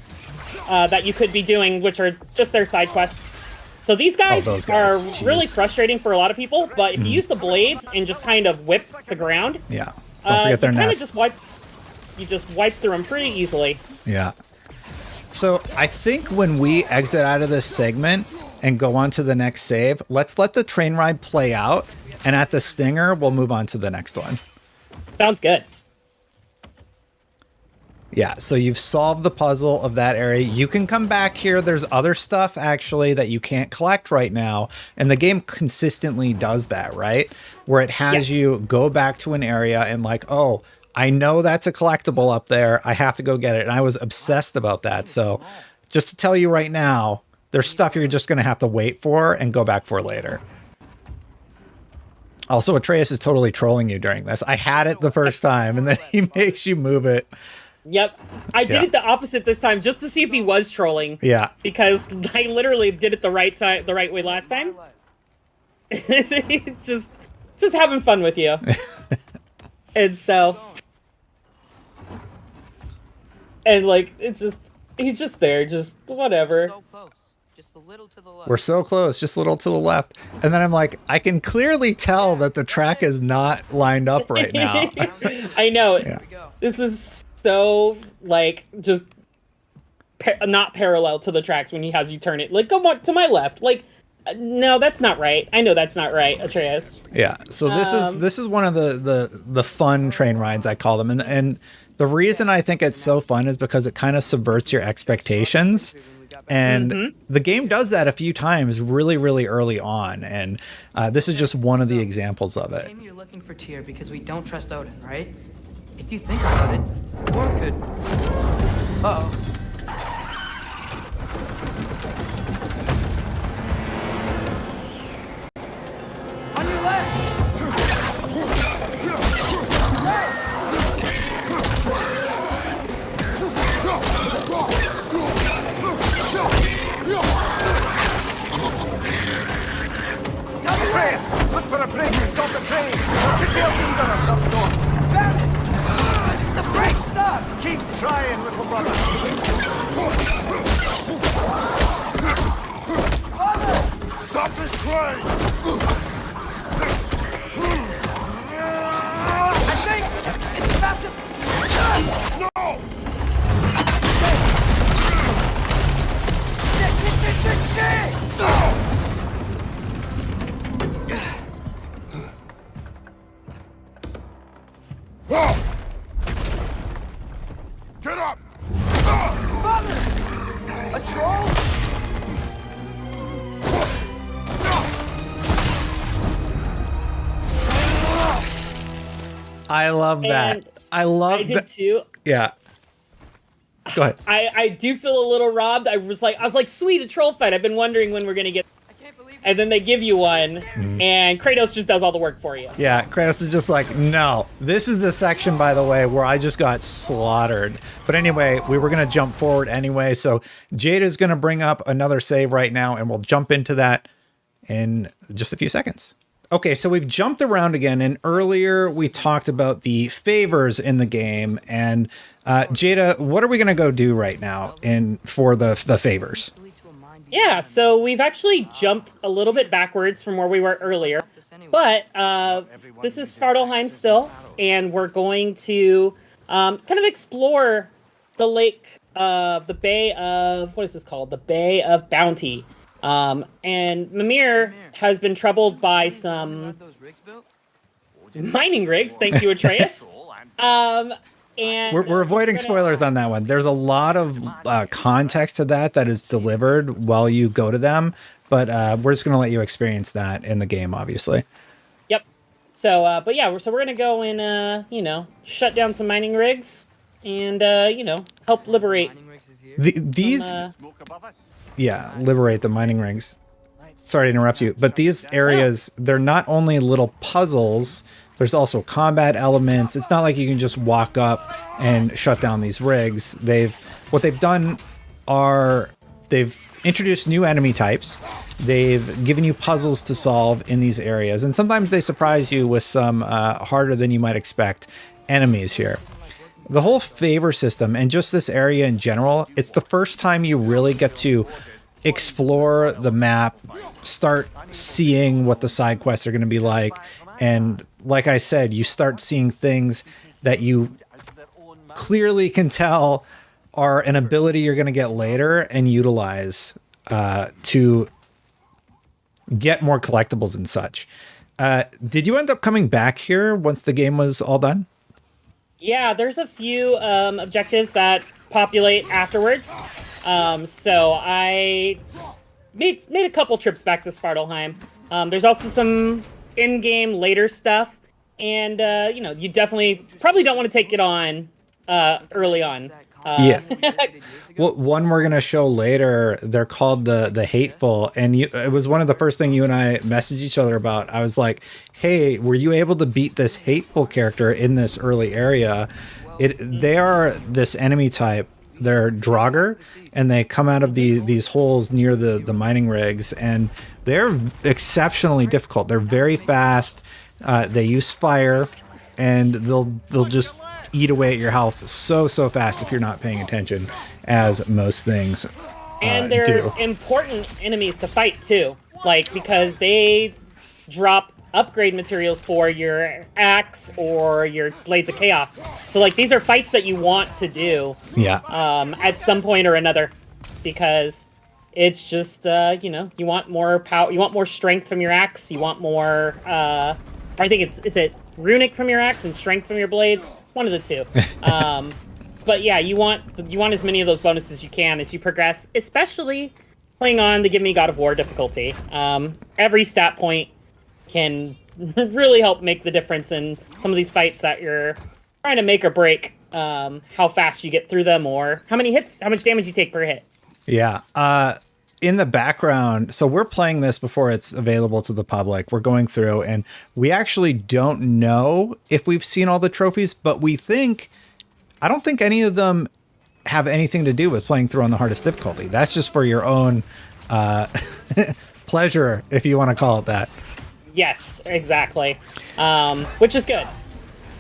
that you could be doing, which are just their side quests. So these guys, are really frustrating for a lot of people, but if you use the blades and just kind of whip the ground, don't forget their nest. You just wipe through them pretty easily. Yeah. So I think when we exit out of this segment and go on to the next save, let's let the train ride play out, and at the stinger, we'll move on to the next one. Sounds good. Yeah, so you've solved the puzzle of that area. You can come back here. There's other stuff, actually, that you can't collect right now. And the game consistently does that, right? Where it has you go back to an area and like, oh, I know that's a collectible up there. I have to go get it. And I was obsessed about that. So just to tell you right now, there's stuff you're just going to have to wait for and go back for later. Also, Atreus is totally trolling you during this. I had it the first time, and then he makes you move it. Yep. I did it the opposite this time just to see if he was trolling. Yeah. Because I literally did it the right way last time. It's just having fun with you. And so, and like, he's just there, just whatever. We're so close, just a little to the left. And then I'm like, I can clearly tell that the track is not lined up right now. I know. Yeah. This is so, like, just not parallel to the tracks when he has you turn it. Like, go to my left. Like, no, that's not right. I know that's not right, Atreus. Yeah. So this is one of the fun train rides, I call them. And the reason I think it's so fun is because it kind of subverts your expectations. And the game does that a few times really, really early on. And this is just one of the examples of it. You're looking for Tyr because we don't trust Odin, right? If you think about it, Thor could... Uh-oh. On your left! Look for a bridge and stop the train! There should be a leader of some sort! Damn it! The brake stuck! Keep trying, little brother! Get up! Father! A troll? I love that. And I love I did that. too. Yeah. Go ahead. I do feel a little robbed. I was like, sweet, a troll fight. I've been wondering when we're gonna get. And then they give you one, and Kratos just does all the work for you. Yeah, Kratos is just like, no. This is the section, by the way, where I just got slaughtered. But anyway, we were going to jump forward anyway. So Jada's going to bring up another save right now, and we'll jump into that in just a few seconds. Okay, so we've jumped around again, and earlier we talked about the favors in the game. And Jada, what are we going to go do right now for the favors? Yeah, so we've actually jumped a little bit backwards from where we were earlier, but this is Svartalheim still, and we're going to kind of explore the lake, the Bay of, what is this called? The Bay of Bounty. And Mihir has been troubled by some mining rigs, thank you, Atreus. And we're avoiding spoilers on that one. There's a lot of context to that is delivered while you go to them, but we're just going to let you experience that in the game, obviously. Yep. So, but yeah, so we're going to go and, shut down some mining rigs and, help liberate. Liberate the mining rigs. Sorry to interrupt you, but these areas, they're not only little puzzles, there's also combat elements. It's not like you can just walk up and shut down these rigs. What they've done are they've introduced new enemy types. They've given you puzzles to solve in these areas, and sometimes they surprise you with some harder than you might expect enemies here. The whole favor system and just this area in general, it's the first time you really get to explore the map, start seeing what the side quests are going to be like. And like I said, you start seeing things that you clearly can tell are an ability you're going to get later and utilize to get more collectibles and such. Did you end up coming back here once the game was all done? Yeah, there's a few objectives that populate afterwards. So I made a couple trips back to Svartalheim. There's also some in-game later stuff, and you definitely probably don't want to take it on early on. Well, one we're gonna show later, they're called the Hateful, and it was one of the first thing you and I messaged each other about. I was like, hey, were you able to beat this Hateful character in this early area? They are this enemy type. They're Draugr, and they come out of these holes near the mining rigs, and they're exceptionally difficult. They're very fast. They use fire, and they'll just eat away at your health so fast if you're not paying attention, as most things and they're do. Important enemies to fight too, because they drop upgrade materials for your axe or your blades of chaos. So these are fights that you want to do at some point or another, because it's just you want more power, you want more strength from your axe, you want more I think is it runic from your axe and strength from your blades, one of the two. But yeah, you want as many of those bonuses as you can as you progress, especially playing on the Give Me God of War difficulty. Every stat point can really help make the difference in some of these fights that you're trying to make or break, how fast you get through them or how many hits, how much damage you take per hit. Yeah. In the background, so we're playing this before it's available to the public. We're going through, and we actually don't know if we've seen all the trophies, but I don't think any of them have anything to do with playing through on the hardest difficulty. That's just for your own pleasure, if you want to call it that. Yes, exactly. Which is good.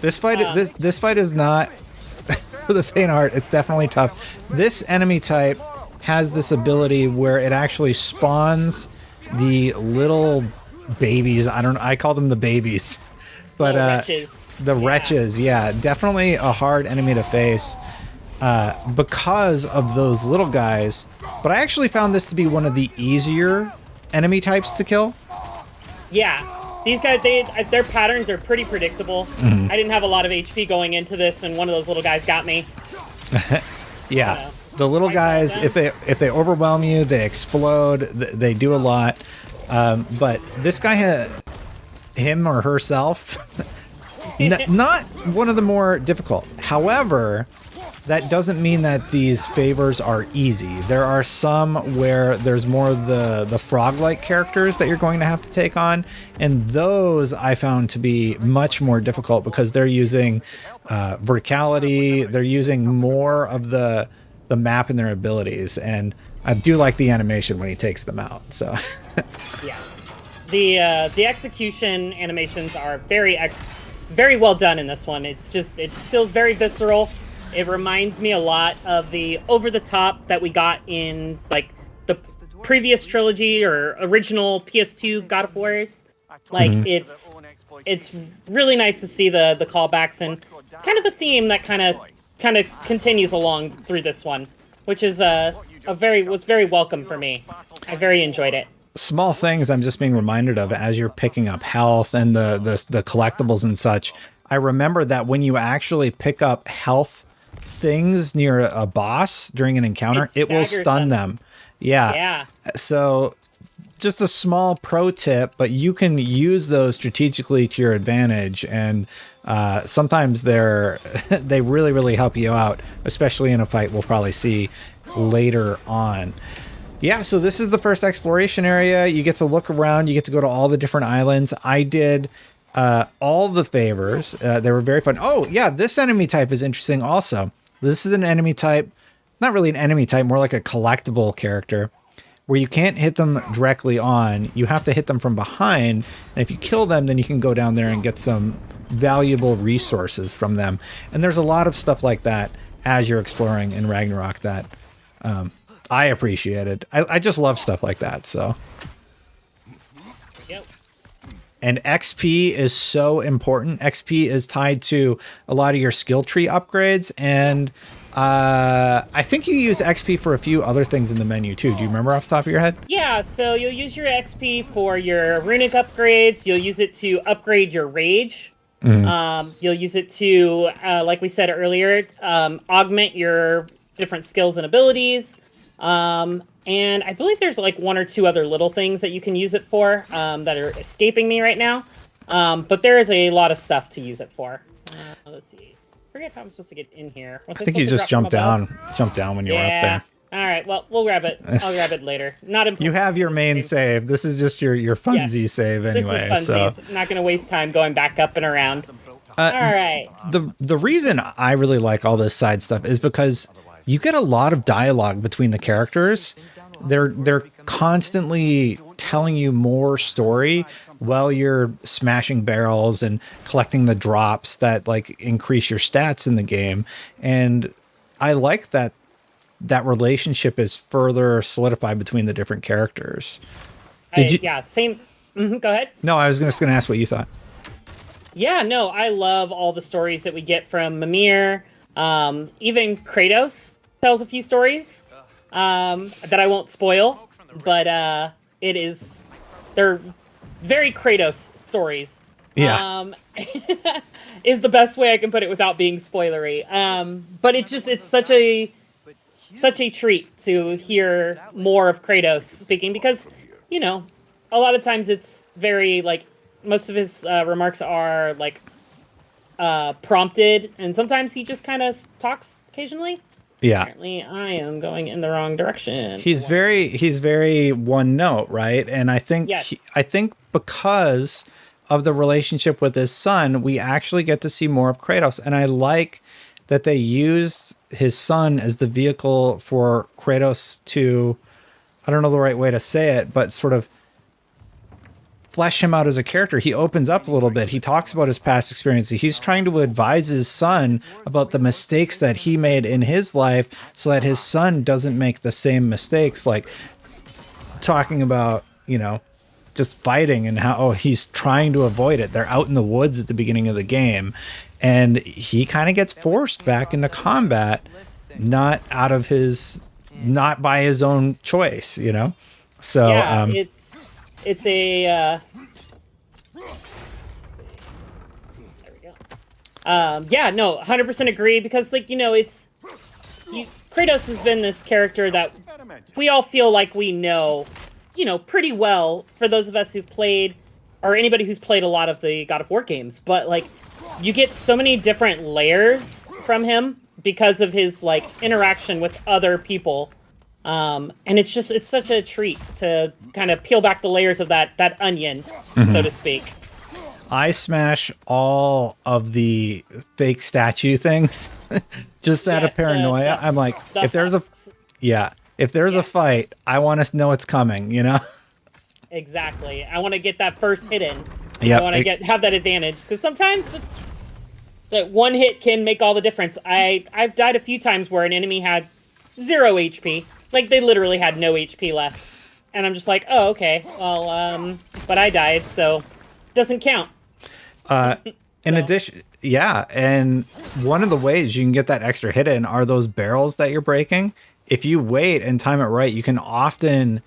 This fight is not for the faint of heart. It's definitely tough. This enemy type has this ability where it actually spawns the little babies. I call them the babies, but wretches. Yeah, definitely a hard enemy to face because of those little guys. But I actually found this to be one of the easier enemy types to kill. Yeah, These guys, their patterns are pretty predictable. Mhm. I didn't have a lot of HP going into this, and one of those little guys got me. Yeah, the little guys, if they overwhelm you, they explode. They do a lot. But this guy, him or herself, not one of the more difficult. However, that doesn't mean that these favors are easy. There are some where there's more of the frog-like characters that you're going to have to take on, and those I found to be much more difficult because they're using verticality, they're using more of the map and their abilities, and I do like the animation when he takes them out. So Yes, the execution animations are very well done in this one. It feels very visceral. It reminds me a lot of the over-the-top that we got in like the previous trilogy or original PS2 God of Wars. Like it's really nice to see the callbacks, and it's kind of a theme that kind of continues along through this one, which is was very welcome for me. I very enjoyed it. small things I'm just being reminded of as you're picking up health and the collectibles and such. I remember that when you actually pick up health things near a boss during an encounter, it will stun them. Yeah. So just a small pro tip, but you can use those strategically to your advantage. And sometimes they really, really help you out, especially in a fight we'll probably see later on. Yeah, so this is the first exploration area. You get to look around. You get to go to all the different islands. I did all the favors. They were very fun. Oh, yeah, this enemy type is interesting also. This is an enemy type, not really an enemy type, more like a collectible character, where you can't hit them directly on. You have to hit them from behind. And if you kill them, then you can go down there and get some valuable resources from them. And there's a lot of stuff like that as you're exploring in Ragnarok that I appreciated. I just love stuff like that. So. Yep. And XP is so important. XP is tied to a lot of your skill tree upgrades. And I think you use XP for a few other things in the menu too. Do you remember off the top of your head? Yeah, so you'll use your XP for your runic upgrades. You'll use it to upgrade your rage. You'll use it to, like we said earlier, augment your different skills and abilities. And I believe there's like one or two other little things that you can use it for that are escaping me right now. But there is a lot of stuff to use it for. Let's see. I forget how I'm supposed to get in here. I think you just jumped down when you were up there. All right. Well, we'll grab it. I'll grab it later. Not important. You have your main save. This is just your funsie save anyway. This is funsies. So Not going to waste time going back up and around. All right. The reason I really like all this side stuff is because you get a lot of dialogue between the characters. They're constantly telling you more story while you're smashing barrels and collecting the drops that like increase your stats in the game. And I like that relationship is further solidified between the different characters. Yeah, same. Go ahead. No, I was just going to ask what you thought. Yeah, no, I love all the stories that we get from Mihir. Even Kratos tells a few stories that I won't spoil, but they're very Kratos stories. Yeah. Is the best way I can put it without being spoilery. But it's such a treat to hear more of Kratos speaking because, you know, a lot of times it's very like most of his remarks are like prompted, and sometimes he just kind of talks occasionally. Yeah. Apparently, I am going in the wrong direction. He's very one note, right? And I think I think because of the relationship with his son, we actually get to see more of Kratos, and I like that they used his son as the vehicle for Kratos to, I don't know the right way to say it, but sort of flesh him out as a character. He opens up a little bit. He talks about his past experiences. He's trying to advise his son about the mistakes that he made in his life so that his son doesn't make the same mistakes, like talking about, you know, just fighting and how he's trying to avoid it. They're out in the woods at the beginning of the game, and he kind of gets forced back into combat, not by his own choice, you know? So, yeah, it's Yeah, no, 100% agree, because, like, Kratos has been this character that we all feel like we know, pretty well, for those of us who've played, or anybody who's played a lot of the God of War games. But, like, you get so many different layers from him because of his, like, interaction with other people. And it's such a treat to kind of peel back the layers of that onion, so to speak. I smash all of the fake statue things just out of paranoia. I'm like, if there's a fight, I want to know it's coming, Exactly. I want to get that first hit in. Yep. I want to have that advantage, because sometimes that one hit can make all the difference. I've died a few times where an enemy had 0 HP. Like, they literally had no HP left. And I'm just like, oh, okay. Well, but I died, so doesn't count. In addition, yeah, and one of the ways you can get that extra hit in are those barrels that you're breaking. If you wait and time it right, you can often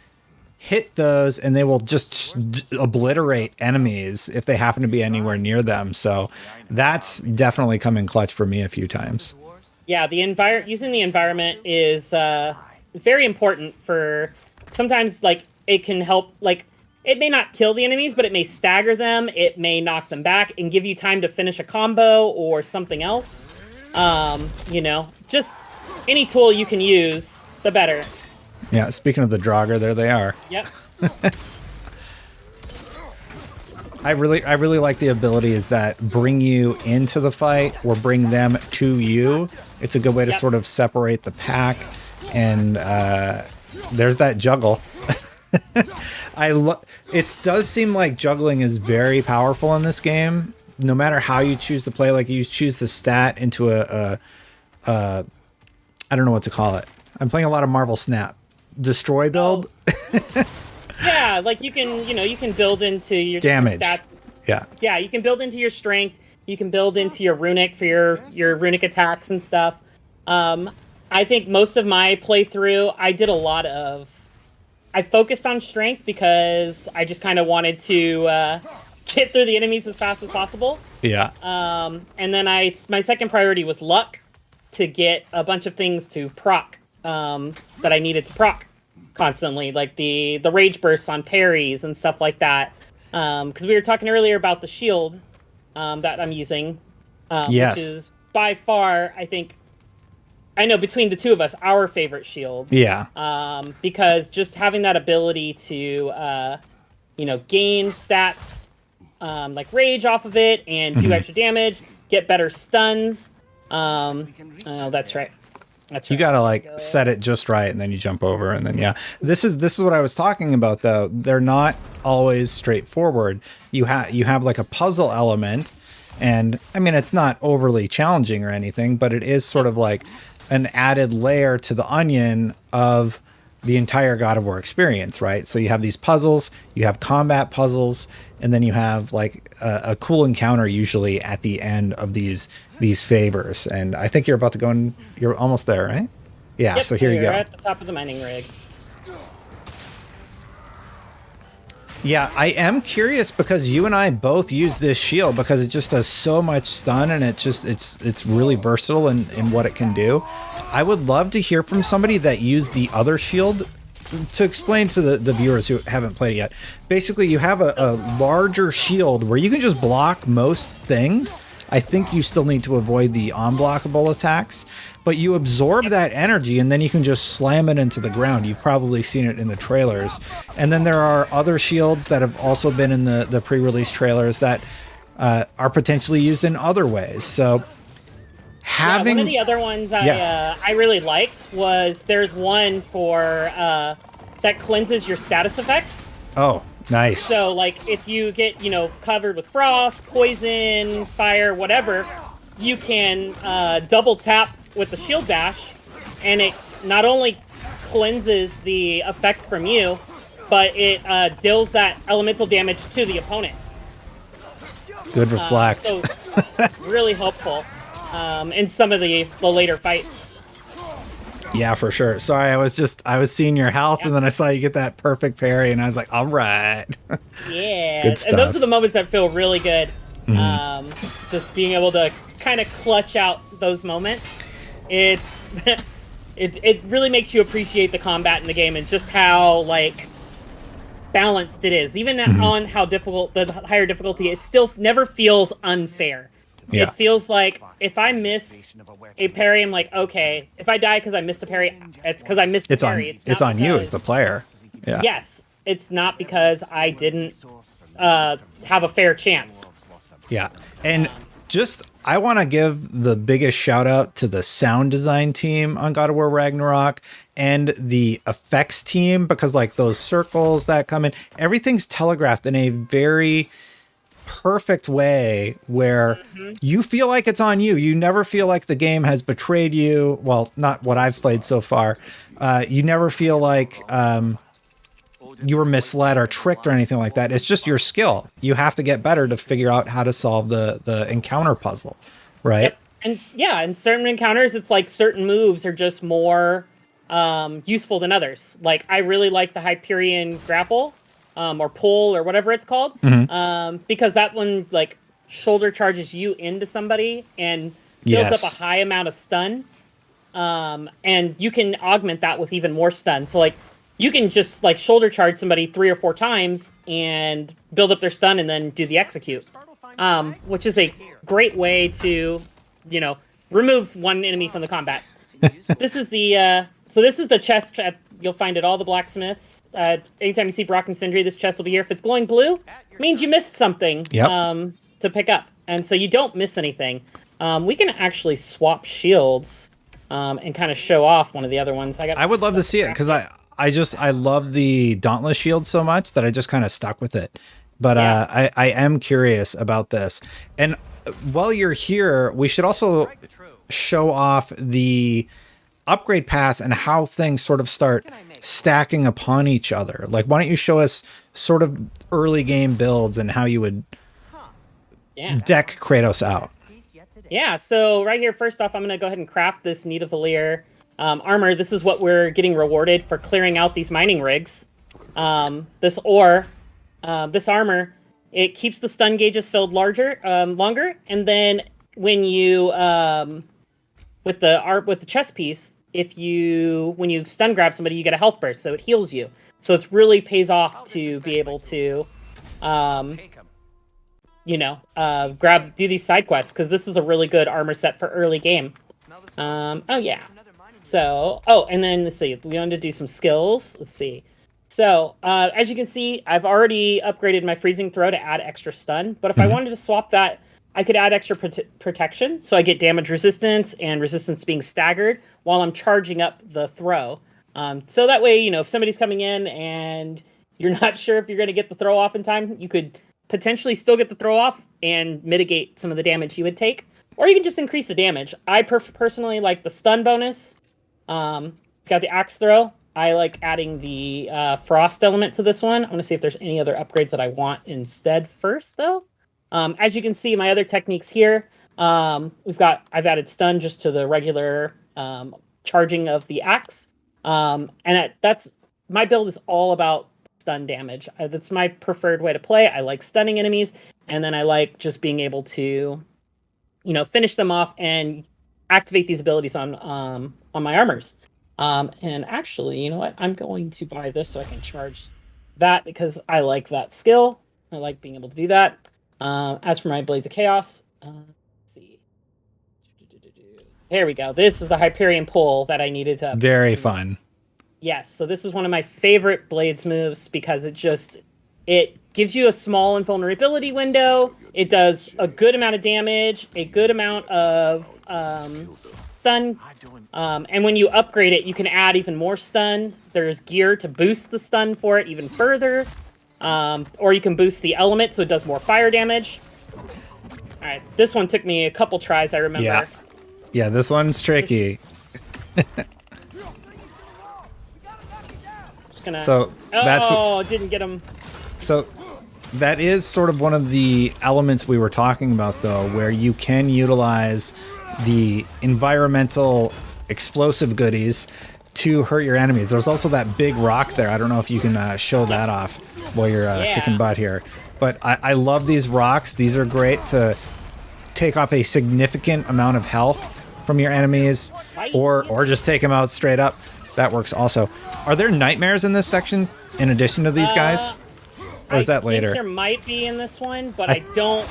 hit those and they will just obliterate enemies if they happen to be anywhere near them. So that's definitely come in clutch for me a few times. Yeah, using the environment is very important for sometimes, like, it can help, like, it may not kill the enemies, but it may stagger them, it may knock them back, and give you time to finish a combo or something else. Just any tool you can use, the better. Yeah, speaking of the Draugr, there they are. Yep. I really like the abilities that bring you into the fight or bring them to you. It's a good way to sort of separate the pack, and there's that juggle. It does seem like juggling is very powerful in this game. No matter how you choose to play, like you choose the stat into a I don't know what to call it. I'm playing a lot of Marvel Snap. Destroy build. Yeah, like you can build into your damage stats. Yeah. Yeah, you can build into your strength. You can build into your runic for your runic attacks and stuff. I think most of my playthrough, I focused on strength because I just kind of wanted to get through the enemies as fast as possible. Yeah. And then my second priority was luck, to get a bunch of things to proc that I needed to proc constantly, like the rage bursts on parries and stuff like that. Because we were talking earlier about the shield that I'm using, yes. Which is by far, I know between the two of us, our favorite shield. Yeah. Because just having that ability to, gain stats like rage off of it and do extra damage, get better stuns. Oh, that's right. You gotta set it just right, and then you jump over, and then this is what I was talking about though. They're not always straightforward. You have like a puzzle element, and I mean it's not overly challenging or anything, but it is sort of like an added layer to the onion of the entire God of War experience, right? So you have these puzzles, you have combat puzzles, and then you have like a cool encounter usually at the end of these favors. And I think you're about to go in, you're almost there, right? Yeah, yep, so here you go. You're at the top of the mining rig. Yeah, I am curious because you and I both use this shield because it just does so much stun, and it's really versatile in what it can do. I would love to hear from somebody that used the other shield to explain to the viewers who haven't played it yet. Basically, you have a larger shield where you can just block most things. I think you still need to avoid the unblockable attacks, but you absorb that energy and then you can just slam it into the ground. You've probably seen it in the trailers. And then there are other shields that have also been in the pre-release trailers that are potentially used in other ways. So having... one of the other ones I really liked was there's one for that cleanses your status effects. Oh, nice. So, like, if you get, covered with frost, poison, fire, whatever, you can double tap with the shield dash, and it not only cleanses the effect from you, but it deals that elemental damage to the opponent. Good reflect. So, really helpful in some of the later fights. Yeah, for sure. Sorry, I was seeing your health, and then I saw you get that perfect parry, and I was like, all right. Yeah. Good stuff. And those are the moments that feel really good. Mm-hmm. Just being able to kind of clutch out those moments. It's it really makes you appreciate the combat in the game and just how like balanced it is. Even on how difficult the higher difficulty, it still never feels unfair. Yeah. It feels like if I miss a parry, I'm like, okay. If I die because I missed a parry, it's because I missed a parry. It's on you as the player. Yeah. Yes, it's not because I didn't have a fair chance. Yeah. And just, I want to give the biggest shout out to the sound design team on God of War Ragnarok and the effects team, because like those circles that come in, everything's telegraphed in a very perfect way where you feel like it's on you. You never feel like the game has betrayed you. Well, not what I've played so far. You never feel like you were misled or tricked or anything like that. It's just your skill. You have to get better to figure out how to solve the encounter puzzle, right? Yep. And yeah, in certain encounters, it's like certain moves are just more useful than others. Like I really like the Hyperion grapple or pull or whatever it's called, because that one like shoulder charges you into somebody and builds up a high amount of stun, and you can augment that with even more stun. So like you can just like shoulder charge somebody 3 or 4 times and build up their stun and then do the execute, which is a great way to, you know, remove one enemy from the combat. This is the this is the chest. You'll find at all the blacksmiths. Anytime you see Brock and Sindri, this chest will be here. If it's glowing blue, it means you missed something to pick up, and so you don't miss anything. We can actually swap shields and kind of show off one of the other ones. I would love to see it because I love the Dauntless shield so much that I just kind of stuck with it. But I am curious about this. And while you're here, we should also show off the upgrade pass and how things sort of start stacking upon each other. Like, why don't you show us sort of early game builds and how you would deck Kratos out? Yeah, so right here, first off, I'm going to go ahead and craft this Nidavellir armor. This is what we're getting rewarded for clearing out these mining rigs. This armor, it keeps the stun gauges filled longer, and then when you with the chest piece, when you stun grab somebody, you get a health burst, so it heals you. So it really pays off to be able to do these side quests, because this is a really good armor set for early game. And then let's see, we wanted to do some skills. Let's see. So as you can see, I've already upgraded my freezing throw to add extra stun, but if I wanted to swap that, I could add extra protection, so I get damage resistance and resistance being staggered while I'm charging up the throw. So that way, if somebody's coming in and you're not sure if you're going to get the throw off in time, you could potentially still get the throw off and mitigate some of the damage you would take. Or you can just increase the damage. I personally like the stun bonus. Got the axe throw. I like adding the frost element to this one. I want to see if there's any other upgrades that I want instead first, though. As you can see, my other techniques here, I've added stun just to the regular charging of the axe. That's my build is all about stun damage. That's my preferred way to play. I like stunning enemies, and then I like just being able to, finish them off and activate these abilities on my armors. And actually, you know what? I'm going to buy this so I can charge that because I like that skill. I like being able to do that. As for my Blades of Chaos, let's see. There we go. This is the Hyperion pull that I needed to. Very fun. Yes. So this is one of my favorite Blades moves because it gives you a small invulnerability window. It does a good amount of damage, a good amount of stun. And when you upgrade it, you can add even more stun. There's gear to boost the stun for it even further. Or you can boost the element so it does more fire damage. Alright, this one took me a couple tries, I remember. Yeah, this one's tricky. Didn't get him. So that is sort of one of the elements we were talking about, though, where you can utilize the environmental explosive goodies to hurt your enemies. There's also that big rock there. I don't know if you can show that off while you're kicking butt here. But I love these rocks. These are great to take off a significant amount of health from your enemies, or just take them out straight up. That works also. Are there nightmares in this section in addition to these guys? Or is that later? I think there might be in this one, but I don't...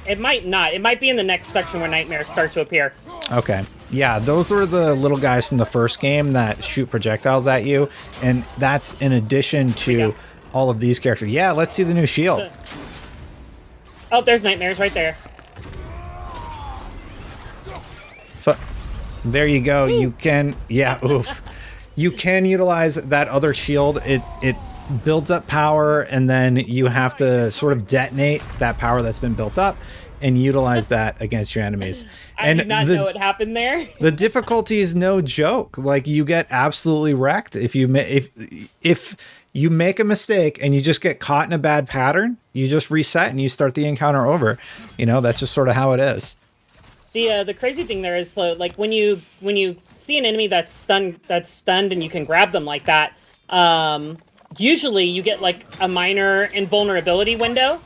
It might not. It might be in the next section where nightmares start to appear. Okay. Yeah, those were the little guys from the first game that shoot projectiles at you, and that's in addition to all of these characters. Yeah, let's see the new shield. Oh, there's nightmares right there. So, there you go. You can... Yeah, oof. You can utilize that other shield. It builds up power, and then you have to sort of detonate that power that's been built up and utilize that against your enemies. I did not know what happened there. The difficulty is no joke. Like, you get absolutely wrecked if you make a mistake and you just get caught in a bad pattern. You just reset and you start the encounter over. You know, that's just sort of how it is. The crazy thing there is, like, when you see an enemy that's stunned and you can grab them like that, usually you get like a minor invulnerability window.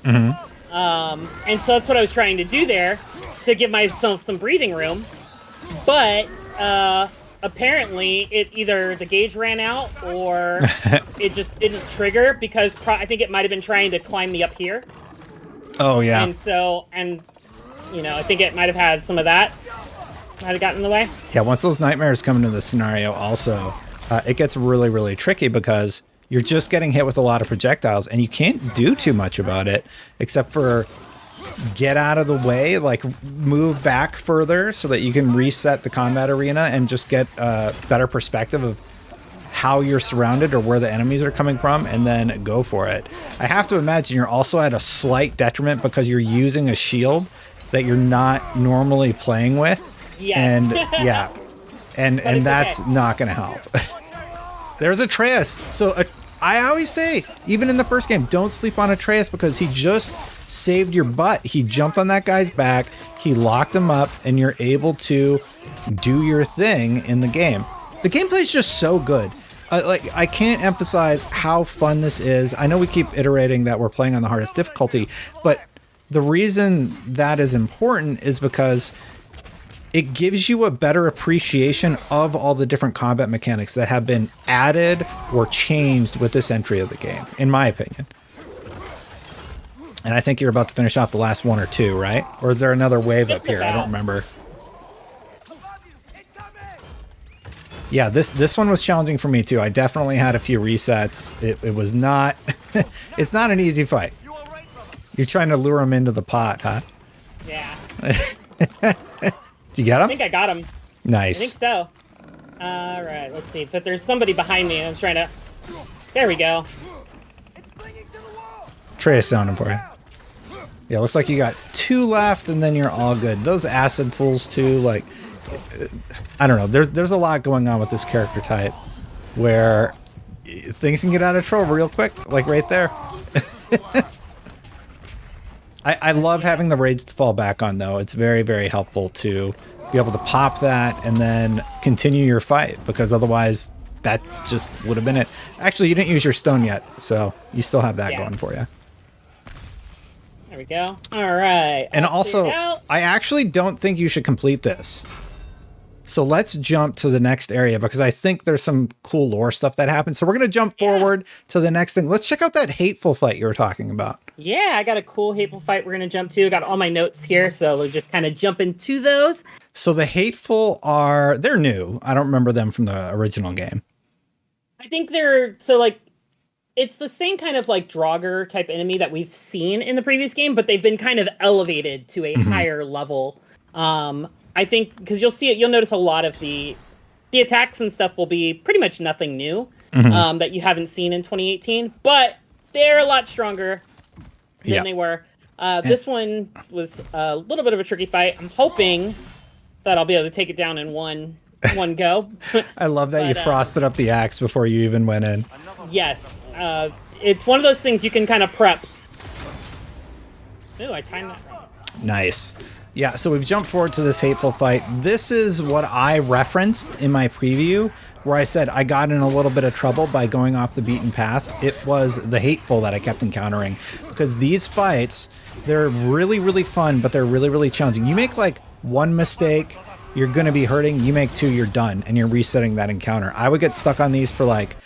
And so that's what I was trying to do there to give myself some breathing room. But apparently either the gauge ran out or it just didn't trigger because I think it might have been trying to climb me up here. Oh, yeah. And you know, I think it might have had some of that. Might have gotten in the way. Yeah, once those nightmares come into the scenario also, it gets really, really tricky because you're just getting hit with a lot of projectiles and you can't do too much about it except for get out of the way, like move back further so that you can reset the combat arena and just get a better perspective of how you're surrounded or where the enemies are coming from, and then go for it. I have to imagine you're also at a slight detriment because you're using a shield that you're not normally playing with. Yes. And yeah, and that's not going to help. There's Atreus. So I always say, even in the first game, don't sleep on Atreus because he just saved your butt. He jumped on that guy's back, he locked him up, and you're able to do your thing in the game. The gameplay is just so good. I can't emphasize how fun this is. I know we keep iterating that we're playing on the hardest difficulty, but the reason that is important is because it gives you a better appreciation of all the different combat mechanics that have been added or changed with this entry of the game, in my opinion. And I think you're about to finish off the last one or two, right? Or is there another wave up here? I don't remember. Yeah, this one was challenging for me too. I definitely had a few resets. It was not... It's not an easy fight. You're trying to lure him into the pot, huh? Yeah. Did you get him? I think I got him. Nice. I think so. All right, let's see. But there's somebody behind me. I'm trying to... There we go. Atreus down him for you. Yeah, looks like you got 2 left, and then you're all good. Those acid pools too, like... I don't know. There's a lot going on with this character type where things can get out of control real quick, like right there. I love having the raids to fall back on, though. It's very, very helpful to be able to pop that and then continue your fight, because otherwise that just would have been it. Actually, you didn't use your stone yet, so you still have that going for you. There we go. All right. And also, I actually don't think you should complete this. So let's jump to the next area, because I think there's some cool lore stuff that happens. So we're going to jump forward to the next thing. Let's check out that hateful fight you were talking about. Yeah, I got a cool hateful fight we're going to jump to. I got all my notes here, so we'll just kind of jump into those. So the hateful they're new. I don't remember them from the original game. I think it's the same kind of like Draugr type enemy that we've seen in the previous game, but they've been kind of elevated to a higher level. I think because you'll notice a lot of the attacks and stuff will be pretty much nothing new that you haven't seen in 2018, but they're a lot stronger than they were. This one was a little bit of a tricky fight. I'm hoping that I'll be able to take it down in one go. I love that you frosted up the axe before you even went in. Yes. It's one of those things you can kind of prep. Ooh, I timed that wrong. Nice. Yeah, so we've jumped forward to this hateful fight. This is what I referenced in my preview, where I said I got in a little bit of trouble by going off the beaten path. It was the hateful that I kept encountering, because these fights, they're really, really fun, but they're really, really challenging. You make like one mistake, you're going to be hurting. You make two, you're done, and you're resetting that encounter. I would get stuck on these for like,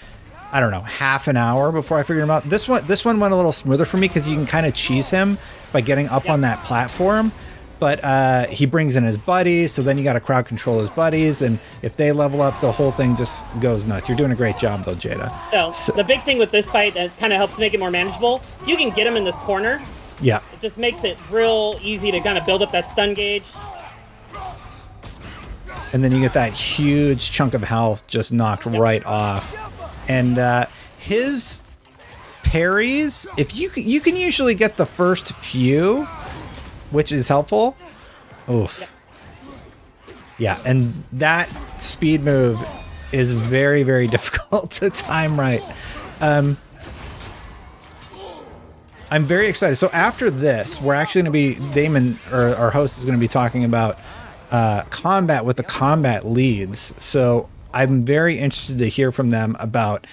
I don't know, half an hour before I figured them out. This one went a little smoother for me because you can kind of cheese him by getting up on that platform. But he brings in his buddies, so then you got to crowd control his buddies, and if they level up, the whole thing just goes nuts. You're doing a great job, though, Jada. So the big thing with this fight that kind of helps make it more manageable, if you can get him in this corner, yeah, it just makes it real easy to kind of build up that stun gauge. And then you get that huge chunk of health just knocked right off. And his parries, if you can usually get the first few, which is helpful. Oof. Yeah, and that speed move is very, very difficult to time right. I'm very excited. So after this, we're actually going to be, Damon, our host, is going to be talking about combat with the combat leads. So I'm very interested to hear from them about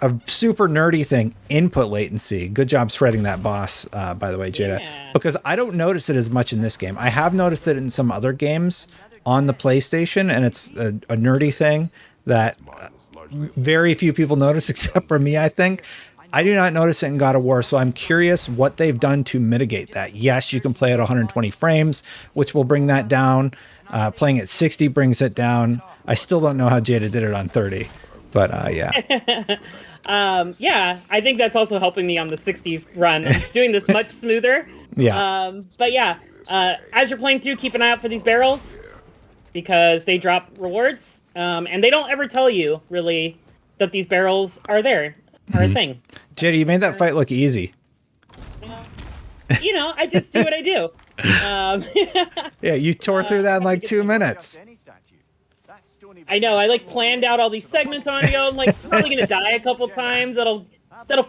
a super nerdy thing, input latency. Good job spreading that boss, by the way, Jada. Because I don't notice it as much in this game. I have noticed it in some other games on the PlayStation, and it's a nerdy thing that very few people notice except for me, I think. I do not notice it in God of War, so I'm curious what they've done to mitigate that. Yes, you can play at 120 frames, which will bring that down. Playing at 60 brings it down. I still don't know how Jada did it on 30, but yeah. Yeah, I think that's also helping me on the 60 run. I'm doing this much smoother. Yeah. But yeah, as you're playing through, keep an eye out for these barrels because they drop rewards. And they don't ever tell you, really, that these barrels are there, are a thing. Jada, you made that fight look easy. You know, I just do what I do. Yeah, you tore through that in like 2 minutes. I know. I like planned out all these segments on you. I'm like probably gonna die a couple times. That'll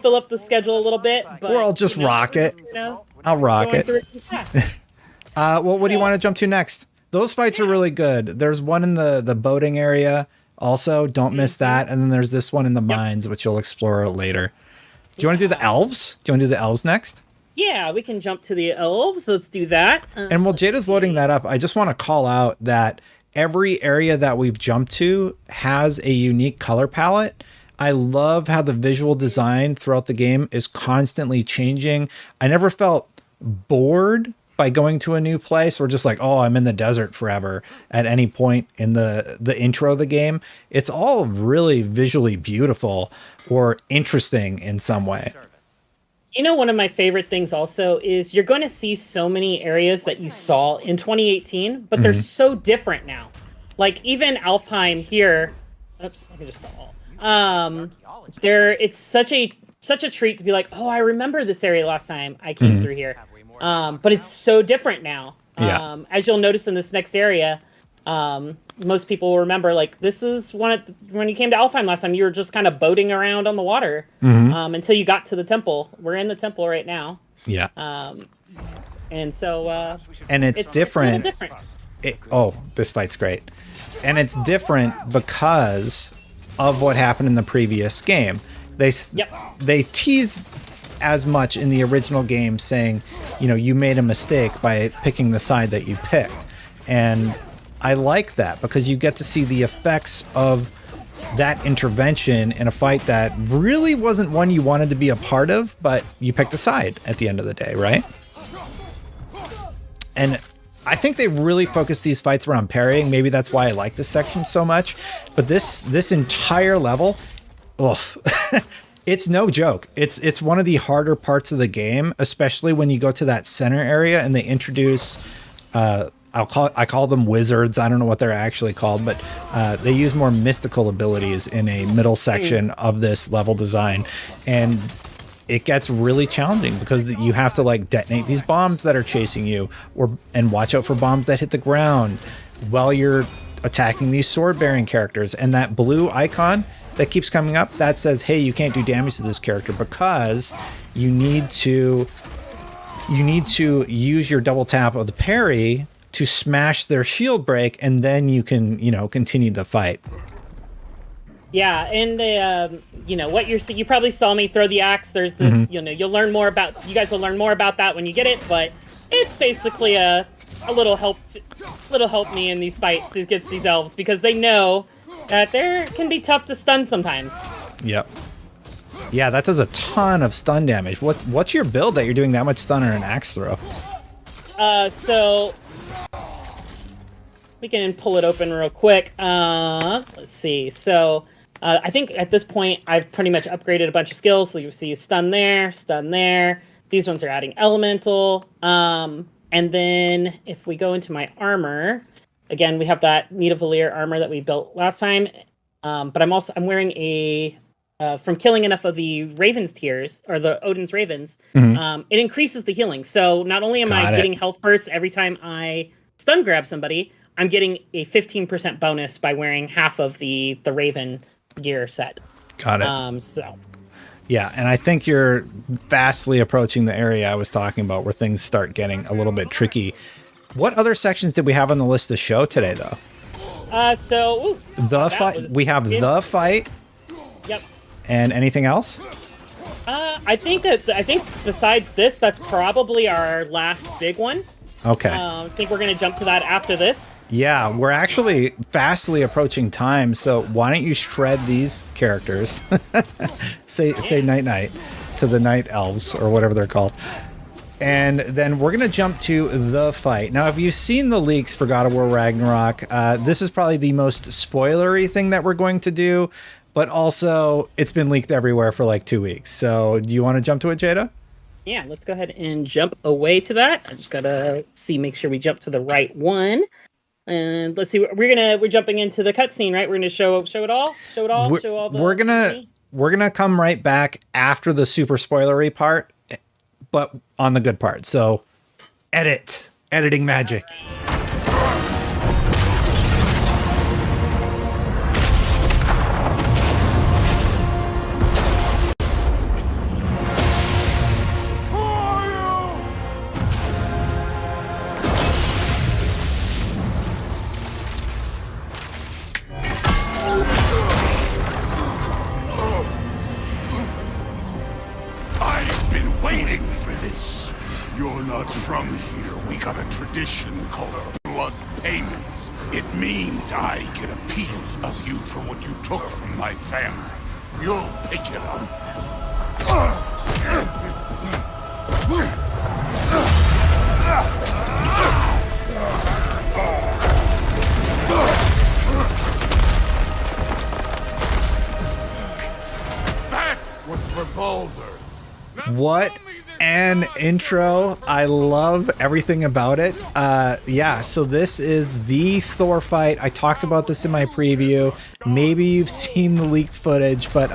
fill up the schedule a little bit. But, or I'll just rock it. You know, I'll rock it. Well, what do you want to jump to next? Those fights are really good. There's one in the boating area. Also, don't miss that. And then there's this one in the mines, which you'll explore later. Do you want to do the elves? Do you want to do the elves next? Yeah, we can jump to the elves. Let's do that. And while Jada's loading that up, I just want to call out that every area that we've jumped to has a unique color palette. I love how the visual design throughout the game is constantly changing. I never felt bored by going to a new place or just like, oh, I'm in the desert forever at any point in the intro of the game. It's all really visually beautiful or interesting in some way. You know, one of my favorite things also is you're going to see so many areas that you saw in 2018, but they're so different now. Like even Alfheim here, oops, I can just saw. It's such a treat to be like, oh, I remember this area last time I came through here. But it's so different now. As you'll notice in this next area, most people will remember, like, this is when you came to Alfheim last time, you were just kind of boating around on the water until you got to the temple. We're in the temple right now. Yeah. And so... and it's different. This fight's great. And it's different because of what happened in the previous game. They tease as much in the original game saying, you know, you made a mistake by picking the side that you picked. And I like that because you get to see the effects of that intervention in a fight that really wasn't one you wanted to be a part of, but you picked a side at the end of the day, right? And I think they really focused these fights around parrying. Maybe that's why I like this section so much. But this entire level, it's no joke. It's one of the harder parts of the game, especially when you go to that center area and they introduce I call them wizards. I don't know what they're actually called, but they use more mystical abilities in a middle section of this level design. And it gets really challenging because you have to like detonate these bombs that are chasing you and watch out for bombs that hit the ground while you're attacking these sword bearing characters. And that blue icon that keeps coming up, that says, hey, you can't do damage to this character because you need to you need to use your double tap of the parry to smash their shield break, and then you can, continue the fight. Yeah, and what you probably saw me throw the axe. There's this, you'll learn more about. You guys will learn more about that when you get it, but it's basically a little help me in these fights against these elves, because they know that they can be tough to stun sometimes. Yep. Yeah, that does a ton of stun damage. What's your build that you're doing that much stun on an axe throw? So we can pull it open real quick. Let's see. So I think at this point I've pretty much upgraded a bunch of skills. So you see stun there, stun there. These ones are adding elemental. And then if we go into my armor, again, we have that Nidavellir armor that we built last time. But I'm wearing a from killing enough of the Raven's Tears, or the Odin's Ravens, it increases the healing. So not only am I getting health bursts every time I stun grab somebody, I'm getting a 15% bonus by wearing half of the Raven gear set. Got it. So. Yeah, and I think you're vastly approaching the area I was talking about, where things start getting a little bit tricky. What other sections did we have on the list to show today, though? The fight. We have the fight. Yep. And anything else? I think besides this, that's probably our last big one. Okay. I think we're gonna jump to that after this. Yeah, we're actually fastly approaching time, so why don't you shred these characters? say night-night to the night elves, or whatever they're called. And then we're going to jump to the fight. Now, if you've seen the leaks for God of War Ragnarok, this is probably the most spoilery thing that we're going to do, but also it's been leaked everywhere for like 2 weeks. So do you want to jump to it, Jada? Yeah, let's go ahead and jump away to that. I just got to make sure we jump to the right one. And let's see, we're jumping into the cutscene, right? We're going to show it all? Show all the... We're gonna come right back after the super spoilery part, but on the good part. So, editing magic. From here, we got a tradition called blood payments. It means I get a piece of you for what you took from my family. You'll pick it up. That was for Baldur. What an intro. I love everything about it. Yeah, so this is the Thor fight. I talked about this in my preview. Maybe you've seen the leaked footage, but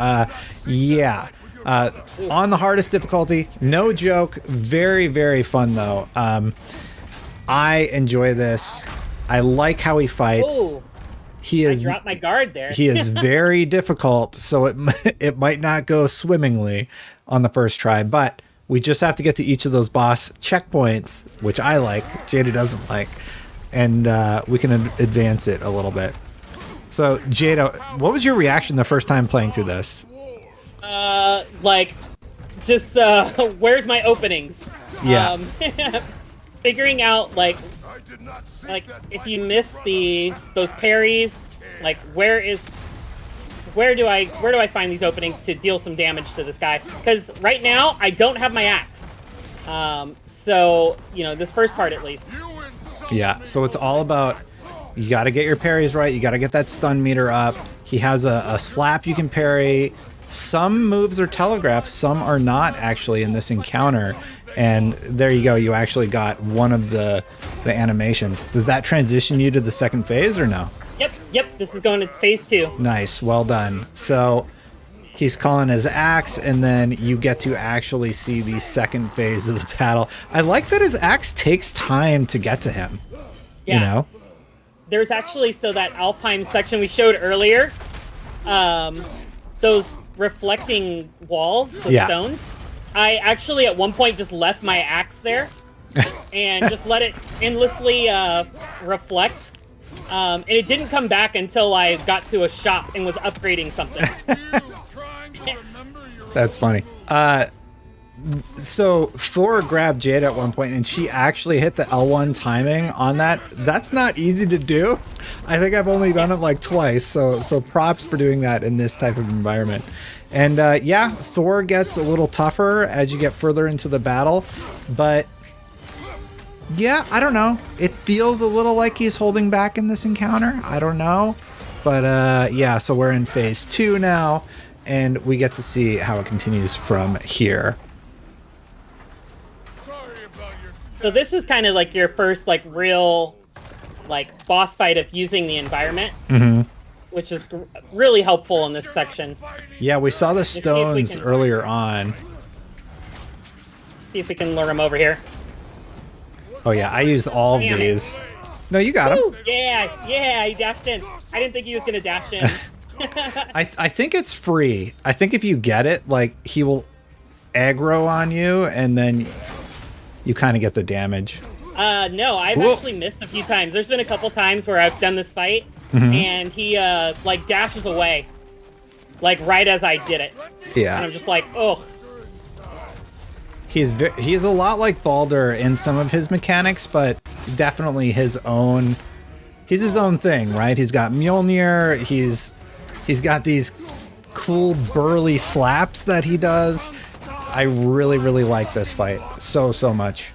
yeah. On the hardest difficulty, no joke. Very, very fun, though. I enjoy this. I like how he fights. Ooh, I dropped my guard there. He is very difficult, so it might not go swimmingly on the first try, but we just have to get to each of those boss checkpoints, which I like, Jada doesn't like, and we can advance it a little bit. So, Jada, what was your reaction the first time playing through this? Where's my openings? Yeah. Figuring out, like if you miss those parries, like where do I find these openings to deal some damage to this guy? Because right now I don't have my axe. So this first part at least. Yeah. So it's all about, you got to get your parries right. You got to get that stun meter up. He has a slap you can parry. Some moves are telegraphed, some are not actually in this encounter. And there you go. You actually got one of the animations. Does that transition you to the second phase or no? Yep. This is going to phase 2. Nice. Well done. So he's calling his axe, and then you get to actually see the second phase of the battle. I like that his axe takes time to get to him. Yeah. There's actually, that Alpine section we showed earlier, those reflecting walls, the stones, I actually at one point just left my axe there and just let it endlessly reflect. And it didn't come back until I got to a shop and was upgrading something. That's funny. So Thor grabbed Jade at one point and she actually hit the L1 timing on that. That's not easy to do. I think I've only done it like twice, so props for doing that in this type of environment. And yeah, Thor gets a little tougher as you get further into the battle, but yeah, I don't know. It feels a little like he's holding back in this encounter. I don't know. But yeah, so we're in phase 2 now, and we get to see how it continues from here. So this is kind of like your first like real like boss fight of using the environment, which is really helpful in this section. Yeah, we saw the stones earlier on. See if we can lure him over here. Oh yeah, I used all of these. No, you got him. Yeah, he dashed in. I didn't think he was gonna dash in. I think it's free. I think if you get it, like, he will aggro on you, and then you kind of get the damage. No, I've actually missed a few times. There's been a couple times where I've done this fight, and he, like, dashes away. Like, right as I did it. Yeah. And I'm just like, oh. He's a lot like Baldur in some of his mechanics, but definitely his own... He's his own thing, right? He's got Mjolnir, he's got these cool burly slaps that he does. I really, really like this fight so much.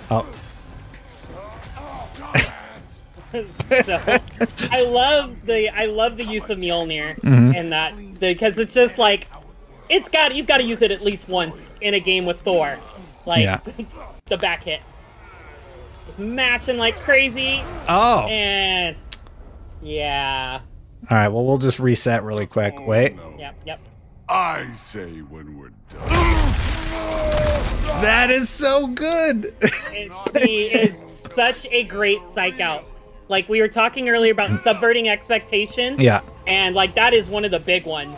Oh. So, I love the use of Mjolnir and that, because it's just like you've got to use it at least once in a game with Thor, like the back hit, matching like crazy. Oh, and yeah. All right, well, we'll just reset really quick. Wait. Yep. I say when we're done. That is so good. It's such a great psych out. Like, we were talking earlier about subverting expectations. Yeah. And, like, that is one of the big ones.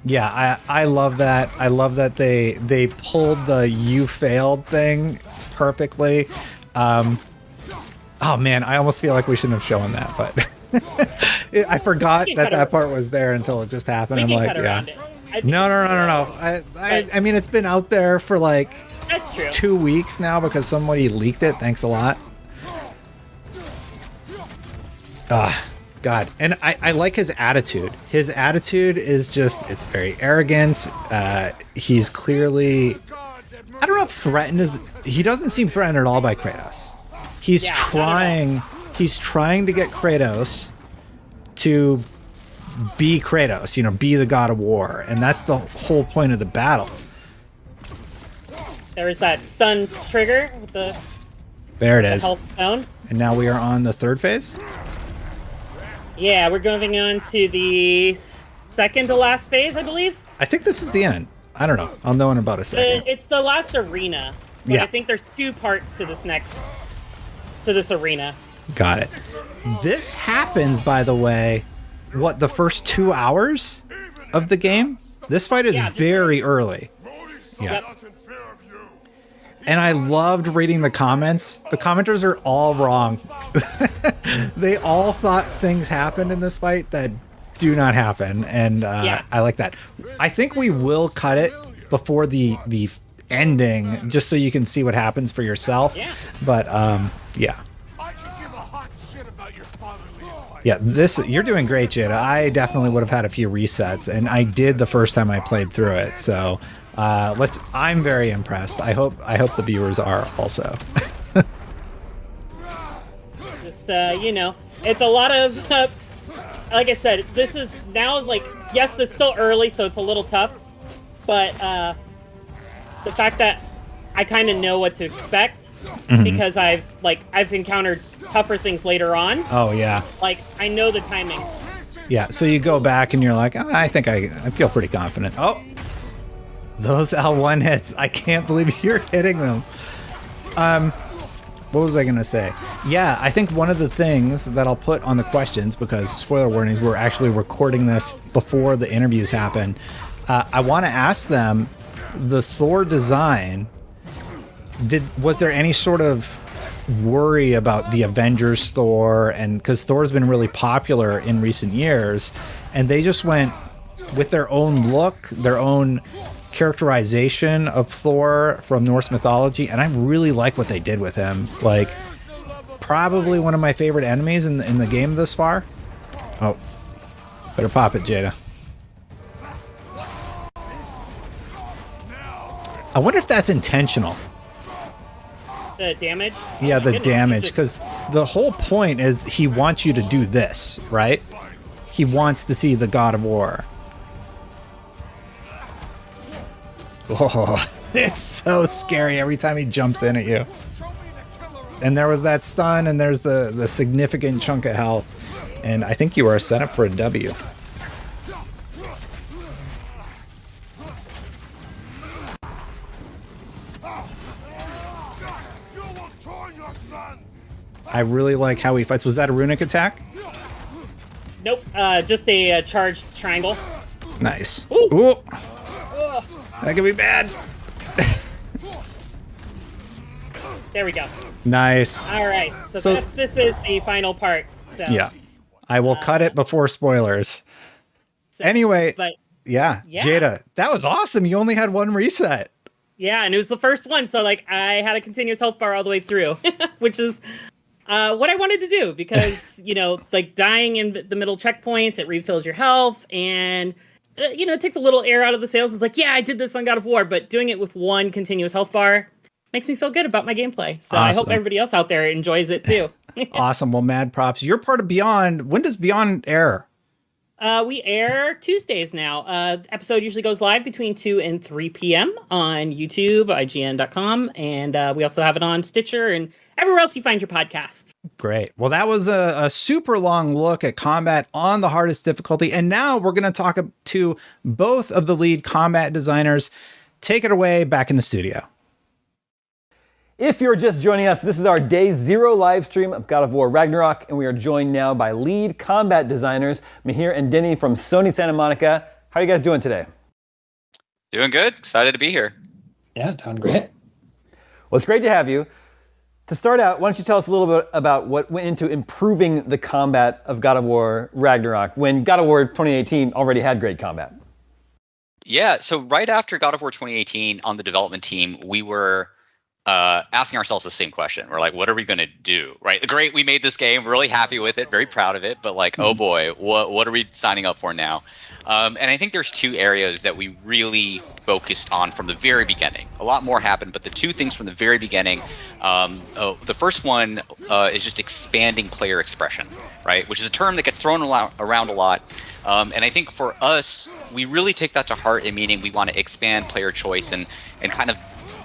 Yeah, I love that. I love that they pulled the "you failed" thing perfectly. Oh, man, I almost feel like we shouldn't have shown that, but... I forgot that part was there until it just happened. I'm like, yeah. No. I mean, it's been out there for like That's true. 2 weeks now because somebody leaked it. Thanks a lot. God. And I like his attitude. His attitude is just, it's very arrogant. He's clearly, I don't know if threatened is, he doesn't seem threatened at all by Kratos. He's trying to get Kratos to be Kratos, you know, be the god of war. And that's the whole point of the battle. There's that stun trigger with the There it is. health stone. And now we are on the third phase? Yeah, we're going on to the second to last phase, I believe. I think this is the end. I don't know. I'll know in about a second. It's the last arena. But Yeah. I think there's 2 parts to this arena. Got it. This happens, by the way, what, the first 2 hours of the game? This fight is very early. Yeah. Yep. And I loved reading the comments. The commenters are all wrong. They all thought things happened in this fight that do not happen. And I like that. I think we will cut it before the ending, just so you can see what happens for yourself. Yeah. But yeah. Yeah, you're doing great, Jada. I definitely would have had a few resets, and I did the first time I played through it. So I'm very impressed. I hope the viewers are also. Just you know, it's a lot of like I said, this is now like, yes, it's still early, so it's a little tough, but the fact that I kind of know what to expect because I've encountered tougher things later on. Oh yeah. Like, I know the timing. Yeah, so you go back and you're like, oh, I think I feel pretty confident. Oh, those L1 hits. I can't believe you're hitting them. What was I going to say? Yeah, I think one of the things that I'll put on the questions, because spoiler warnings, we're actually recording this before the interviews happen. I want to ask them, the Thor design, was there any sort of worry about the Avengers Thor? And because Thor's been really popular in recent years, and they just went with their own look, their own characterization of Thor from Norse mythology, and I really like what they did with him. Like, probably one of my favorite enemies in the game thus far. Oh, better pop it, Jada. I wonder if that's intentional. The damage? Yeah, the damage, because the whole point is he wants you to do this, right? He wants to see the God of War. Oh, it's so scary every time he jumps in at you. And there was that stun, and there's the significant chunk of health. And I think you are set up for a W. I really like how he fights. Was that a runic attack? Nope, just a charged triangle. Nice. Ooh. Ooh. That could be bad. There we go. Nice. All right, so this is the final part. So yeah, I will cut it before spoilers. Anyway, yeah, Jada, that was awesome. You only had one reset. Yeah, and it was the first one, so like I had a continuous health bar all the way through, which is what I wanted to do because like dying in the middle checkpoints, it refills your health, and it takes a little air out of the sails. It's like, yeah, I did this on God of War, but doing it with one continuous health bar makes me feel good about my gameplay. So I hope everybody else out there enjoys it too. Awesome. Well, mad props. You're part of Beyond. When does Beyond air? We air Tuesdays now. Episode usually goes live between 2 and 3 p.m. on YouTube, IGN.com, and we also have it on Stitcher and everywhere else you find your podcasts. Great. Well, that was a super long look at combat on the hardest difficulty, and now we're going to talk to both of the lead combat designers. Take it away back in the studio. If you're just joining us, this is our Day 0 live stream of God of War Ragnarok, and we are joined now by lead combat designers Mihir and Denny from Sony Santa Monica. How are you guys doing today? Doing good. Excited to be here. Yeah, doing great. Well, it's great to have you. To start out, why don't you tell us a little bit about what went into improving the combat of God of War Ragnarok when God of War 2018 already had great combat? Yeah, so right after God of War 2018 on the development team, we were asking ourselves the same question. We're like, what are we going to do? Right? Great, we made this game. We're really happy with it, very proud of it. But like, oh boy, what are we signing up for now? And I think there's two areas that we really focused on from the very beginning. A lot more happened, but the two things from the very beginning, the first one is just expanding player expression, right? Which is a term that gets thrown around a lot. And I think for us, we really take that to heart, in meaning we want to expand player choice and kind of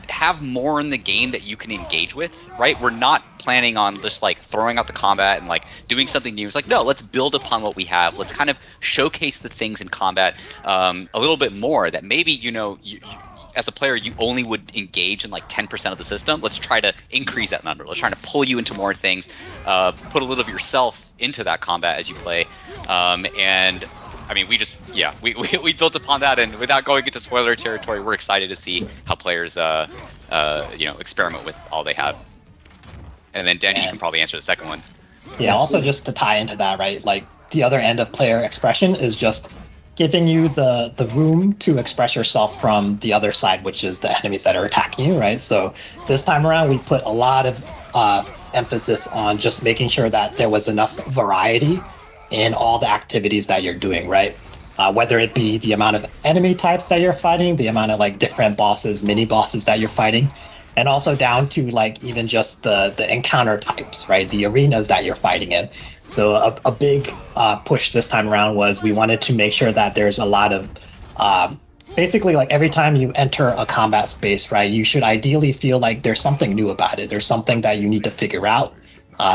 have more in the game that you can engage with, right? We're not planning on just like throwing out the combat and like doing something new. It's like, no, let's build upon what we have. Let's kind of showcase the things in combat a little bit more that maybe, you, as a player, you only would engage in like 10% of the system. Let's try to increase that number. Let's try to pull you into more things, put a little of yourself into that combat as you play. And I mean, we built upon that, and without going into spoiler territory, we're excited to see how players, experiment with all they have. And then Denny, you can probably answer the second one. Yeah, also just to tie into that, right? Like the other end of player expression is just giving you the room to express yourself from the other side, which is the enemies that are attacking you, right? So this time around, we put a lot of emphasis on just making sure that there was enough variety in all the activities that you're doing, right? Whether it be the amount of enemy types that you're fighting, the amount of like different bosses, mini bosses that you're fighting, and also down to like even just the encounter types, right? The arenas that you're fighting in. So a big push this time around was we wanted to make sure that there's a lot of basically like every time you enter a combat space, right, you should ideally feel like there's something new about it. There's something that you need to figure out.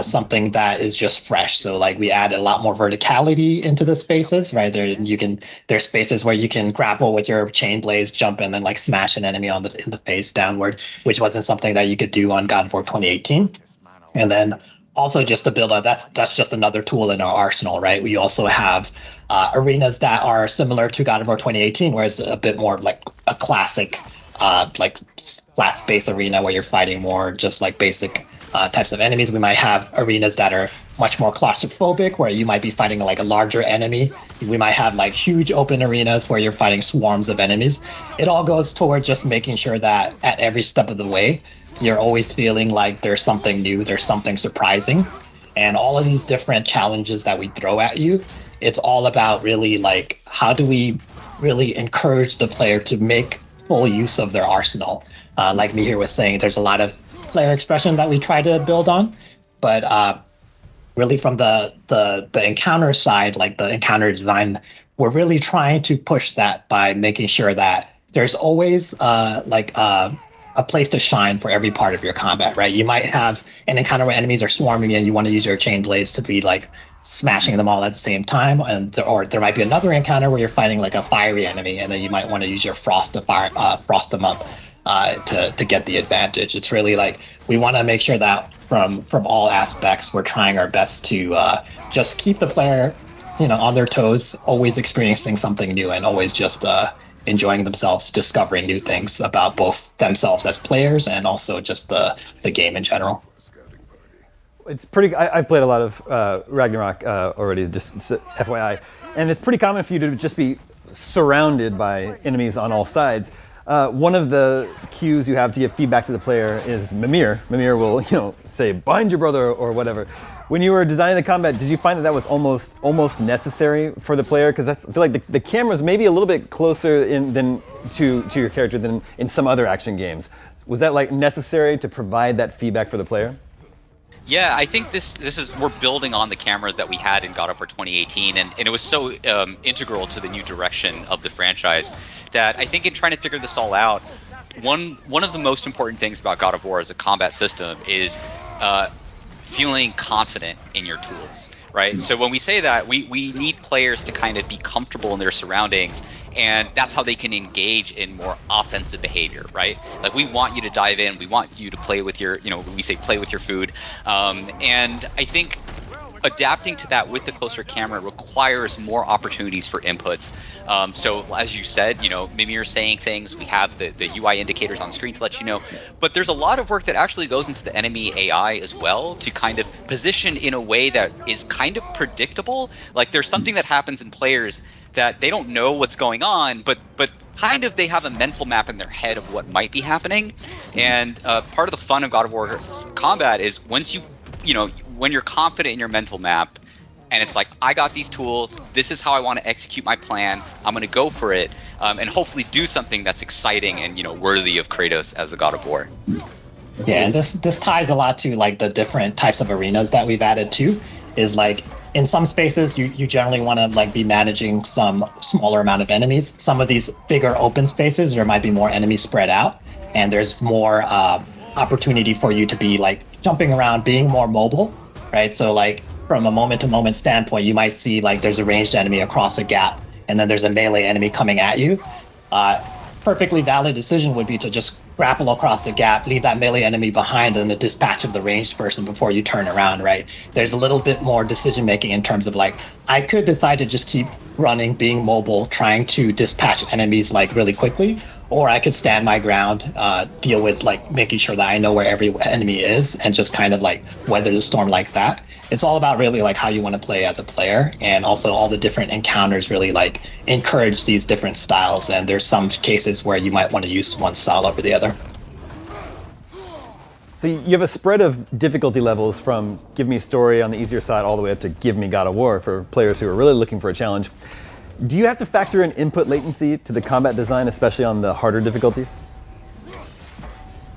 Something that is just fresh. So like we add a lot more verticality into the spaces, right? There's spaces where you can grapple with your chain blades, jump and then like smash an enemy in the face downward, which wasn't something that you could do on God of War 2018. And then also just to build on that's just another tool in our arsenal, right? We also have arenas that are similar to God of War 2018, where it's a bit more like a classic like flat space arena where you're fighting more just like basic types of enemies. We might have arenas that are much more claustrophobic, where you might be fighting like a larger enemy. We might have like huge open arenas where you're fighting swarms of enemies. It all goes toward just making sure that at every step of the way, you're always feeling like there's something new, there's something surprising. And all of these different challenges that we throw at you, it's all about really like, how do we really encourage the player to make full use of their arsenal? Like Mihir was saying, there's a lot of player expression that we try to build on, but really from the encounter side, like the encounter design, we're really trying to push that by making sure that there's always a place to shine for every part of your combat, right? You might have an encounter where enemies are swarming and you want to use your chain blades to be like smashing them all at the same time, or there might be another encounter where you're fighting like a fiery enemy, and then you might want to use your frost them up to get the advantage. It's really like we want to make sure that from all aspects, we're trying our best to just keep the player, on their toes, always experiencing something new, and always just enjoying themselves, discovering new things about both themselves as players and also just the game in general. It's pretty. I've played a lot of Ragnarok already, just FYI, and it's pretty common for you to just be surrounded by enemies on all sides. One of the cues you have to give feedback to the player is Mimir. Mimir will, say, bind your brother or whatever. When you were designing the combat, did you find that was almost necessary for the player? Because I feel like the camera's maybe a little bit closer to your character than in some other action games. Was that like necessary to provide that feedback for the player? Yeah, I think we're building on the cameras that we had in God of War 2018, and it was so integral to the new direction of the franchise that I think in trying to figure this all out, one of the most important things about God of War as a combat system is feeling confident in your tools, right? So when we say that, we need players to kind of be comfortable in their surroundings, and that's how they can engage in more offensive behavior, right? Like, we want you to dive in, we want you to play with your, we say play with your food, and I think adapting to that with the closer camera requires more opportunities for inputs. So as you said, Mimir saying things, we have the UI indicators on screen to let you know, but there's a lot of work that actually goes into the enemy AI as well to kind of position in a way that is kind of predictable. Like, there's something that happens in players that they don't know what's going on, but kind of they have a mental map in their head of what might be happening. And part of the fun of God of War combat is once when you're confident in your mental map, and it's like, I got these tools, this is how I want to execute my plan, I'm going to go for it, and hopefully do something that's exciting and worthy of Kratos as the God of War. Yeah, and this ties a lot to like the different types of arenas that we've added too. Is like, in some spaces you generally want to like be managing some smaller amount of enemies. Some of these bigger open spaces, there might be more enemies spread out, and there's more opportunity for you to be like jumping around, being more mobile, right? So like from a moment to moment standpoint, you might see like there's a ranged enemy across a gap, and then there's a melee enemy coming at you. Perfectly valid decision would be to just grapple across the gap, leave that melee enemy behind, and the dispatch of the ranged person before you turn around, right? There's a little bit more decision making in terms of like, I could decide to just keep running, being mobile, trying to dispatch enemies like really quickly, or I could stand my ground, deal with like making sure that I know where every enemy is, and just kind of like weather the storm like that. It's all about really like how you want to play as a player, and also all the different encounters really like encourage these different styles, and there's some cases where you might want to use one style over the other. So you have a spread of difficulty levels from Give Me a Story on the easier side all the way up to Give Me God of War for players who are really looking for a challenge. Do you have to factor in input latency to the combat design, especially on the harder difficulties?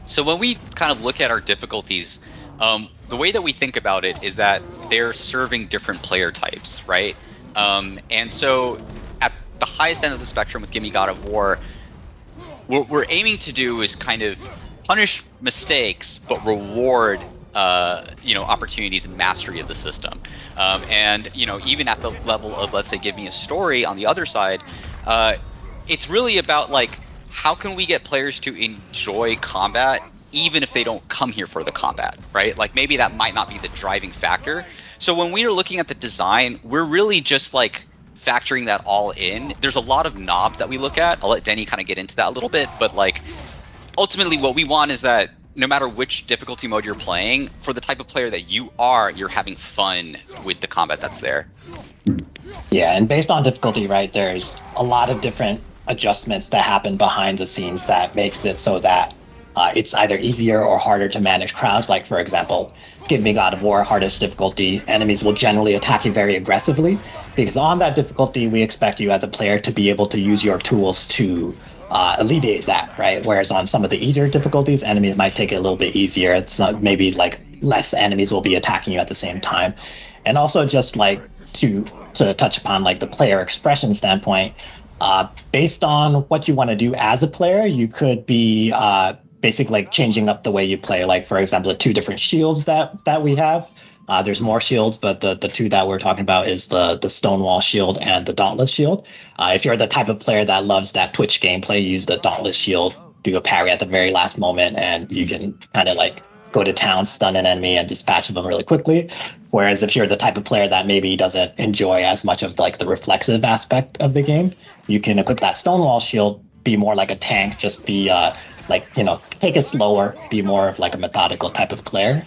So when we kind of look at our difficulties, the way that we think about it is that they're serving different player types, right? And so at the highest end of the spectrum with Give Me God of War, what we're aiming to do is kind of punish mistakes, but reward opportunities and mastery of the system. And even at the level of, let's say, Give Me a Story on the other side, it's really about like, how can we get players to enjoy combat even if they don't come here for the combat, right? Like maybe that might not be the driving factor. So when we are looking at the design, we're really just like factoring that all in. There's a lot of knobs that we look at. I'll let Denny kind of get into that a little bit, but like ultimately what we want is that no matter which difficulty mode you're playing, for the type of player that you are, you're having fun with the combat that's there. Yeah, and based on difficulty, right, there's a lot of different adjustments that happen behind the scenes that makes it so that it's either easier or harder to manage crowds. Like, for example, give me God of War, hardest difficulty, enemies will generally attack you very aggressively, because on that difficulty, we expect you as a player to be able to use your tools to alleviate that, right? Whereas on some of the easier difficulties, enemies might take it a little bit easier. It's maybe like less enemies will be attacking you at the same time. And also just like to touch upon like the player expression standpoint, based on what you want to do as a player, you could be basically like changing up the way you play. Like, for example, the 2 different shields that we have. There's more shields, but the 2 that we're talking about is the Stonewall shield and the Dauntless shield. If you're the type of player that loves that Twitch gameplay, use the Dauntless shield, do a parry at the very last moment, and you can kind of like go to town, stun an enemy, and dispatch them really quickly. Whereas if you're the type of player that maybe doesn't enjoy as much of like the reflexive aspect of the game, you can equip that Stonewall shield, be more like a tank, just be like, you know, take it slower, be more of like a methodical type of player.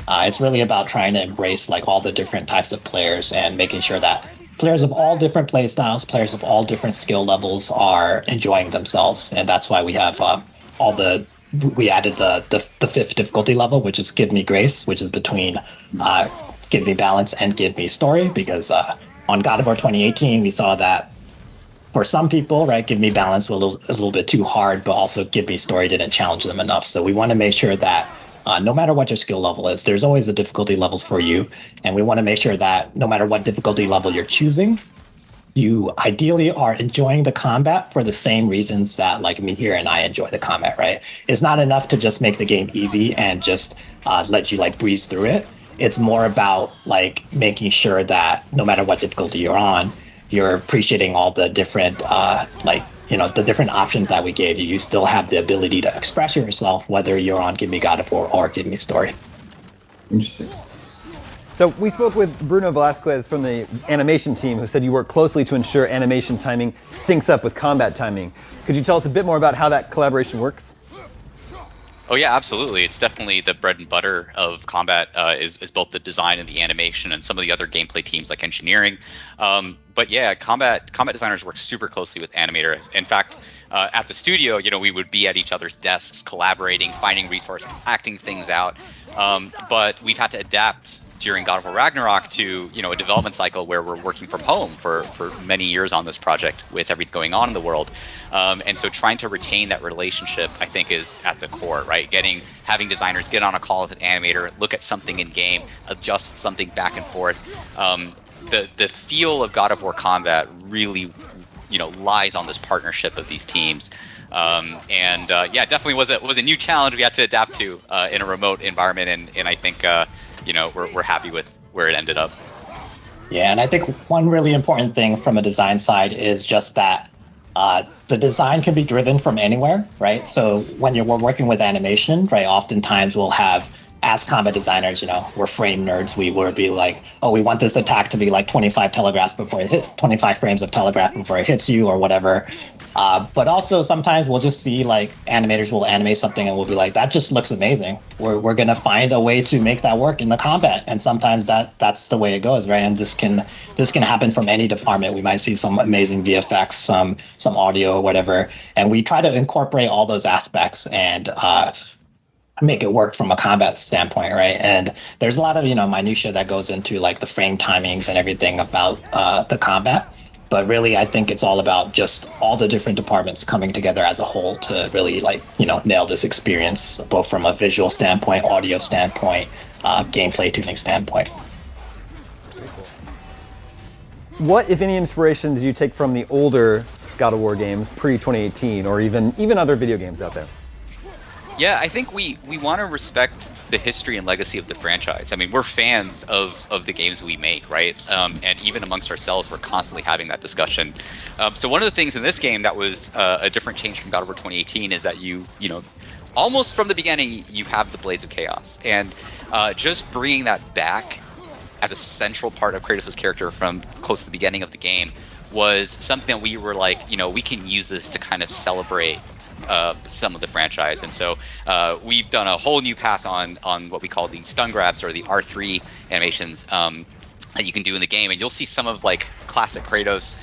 It's really about trying to embrace like all the different types of players and making sure that players of all different play styles, players of all different skill levels are enjoying themselves. And that's why we have we added the 5th difficulty level, which is Give Me Grace, which is between Give Me Balance and Give Me Story, because on God of War 2018, we saw that for some people, right, Give Me Balance was a little bit too hard, but also Give Me Story didn't challenge them enough. So we want to make sure that no matter what your skill level is, there's always the difficulty levels for you. And we want to make sure that no matter what difficulty level you're choosing, you ideally are enjoying the combat for the same reasons that like Mihir and I enjoy the combat, right? It's not enough to just make the game easy and just let you like breeze through it. It's more about like making sure that no matter what difficulty you're on, you're appreciating all the different the different options that we gave you. You still have the ability to express yourself, whether you're on Give Me God of War or Give Me Story. Interesting. So we spoke with Bruno Velasquez from the animation team, who said you work closely to ensure animation timing syncs up with combat timing. Could you tell us a bit more about how that collaboration works? Oh yeah, absolutely. It's definitely the bread and butter of combat is both the design and the animation and some of the other gameplay teams like engineering. But yeah, combat designers work super closely with animators. In fact, at the studio, you know, we would be at each other's desks, collaborating, finding resources, acting things out. But we've had to adapt during God of War Ragnarok to, you know, a development cycle where we're working from home for many years on this project with everything going on in the world. And so trying to retain that relationship, I think, is at the core, right? Having designers get on a call with an animator, look at something in game, adjust something back and forth. The feel of God of War combat really, you know, lies on this partnership of these teams. Yeah, definitely was a new challenge we had to adapt to in a remote environment, and I think you know, we're happy with where it ended up. Yeah, and I think one really important thing from a design side is just that the design can be driven from anywhere, right? So when we're working with animation, right, oftentimes we'll have, as combat designers, you know, we're frame nerds. We would be like, oh, we want this attack to be like 25 frames of telegraph before it hits you or whatever. But also sometimes we'll just see like animators will animate something and we'll be like, that just looks amazing. We're gonna find a way to make that work in the combat. And sometimes that's the way it goes, right? And this can happen from any department. We might see some amazing VFX, some audio or whatever. And we try to incorporate all those aspects and make it work from a combat standpoint, right? And there's a lot of, you know, minutia that goes into like the frame timings and everything about the combat. But really, I think it's all about just all the different departments coming together as a whole to really, like, you know, nail this experience, both from a visual standpoint, audio standpoint, gameplay tuning standpoint. What, if any, inspiration did you take from the older God of War games pre-2018, or even other video games out there? Yeah, I think we want to respect the history and legacy of the franchise. I mean, we're fans of the games we make, right? And even amongst ourselves, we're constantly having that discussion. So one of the things in this game that was a different change from God of War 2018 is that you know, almost from the beginning, you have the Blades of Chaos, and just bringing that back as a central part of Kratos' character from close to the beginning of the game was something that we were like, we can use this to kind of celebrate some of the franchise. And so we've done a whole new pass on what we call the stun grabs or the R3 animations that you can do in the game, and you'll see some of like classic Kratos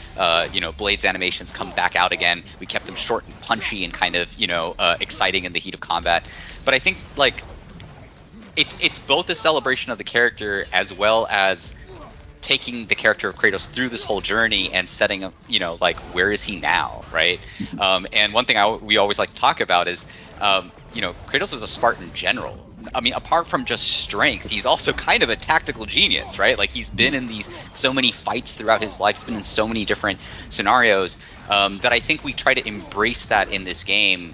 Blades animations come back out again. We kept them short and punchy and kind of exciting in the heat of combat. But I think like it's both a celebration of the character as well as taking the character of Kratos through this whole journey and setting up, like where is he now, right? And one thing we always like to talk about is, Kratos is a Spartan general. I mean, apart from just strength, he's also kind of a tactical genius, right? Like he's been in so many fights throughout his life, he's been in so many different scenarios that I think we try to embrace that in this game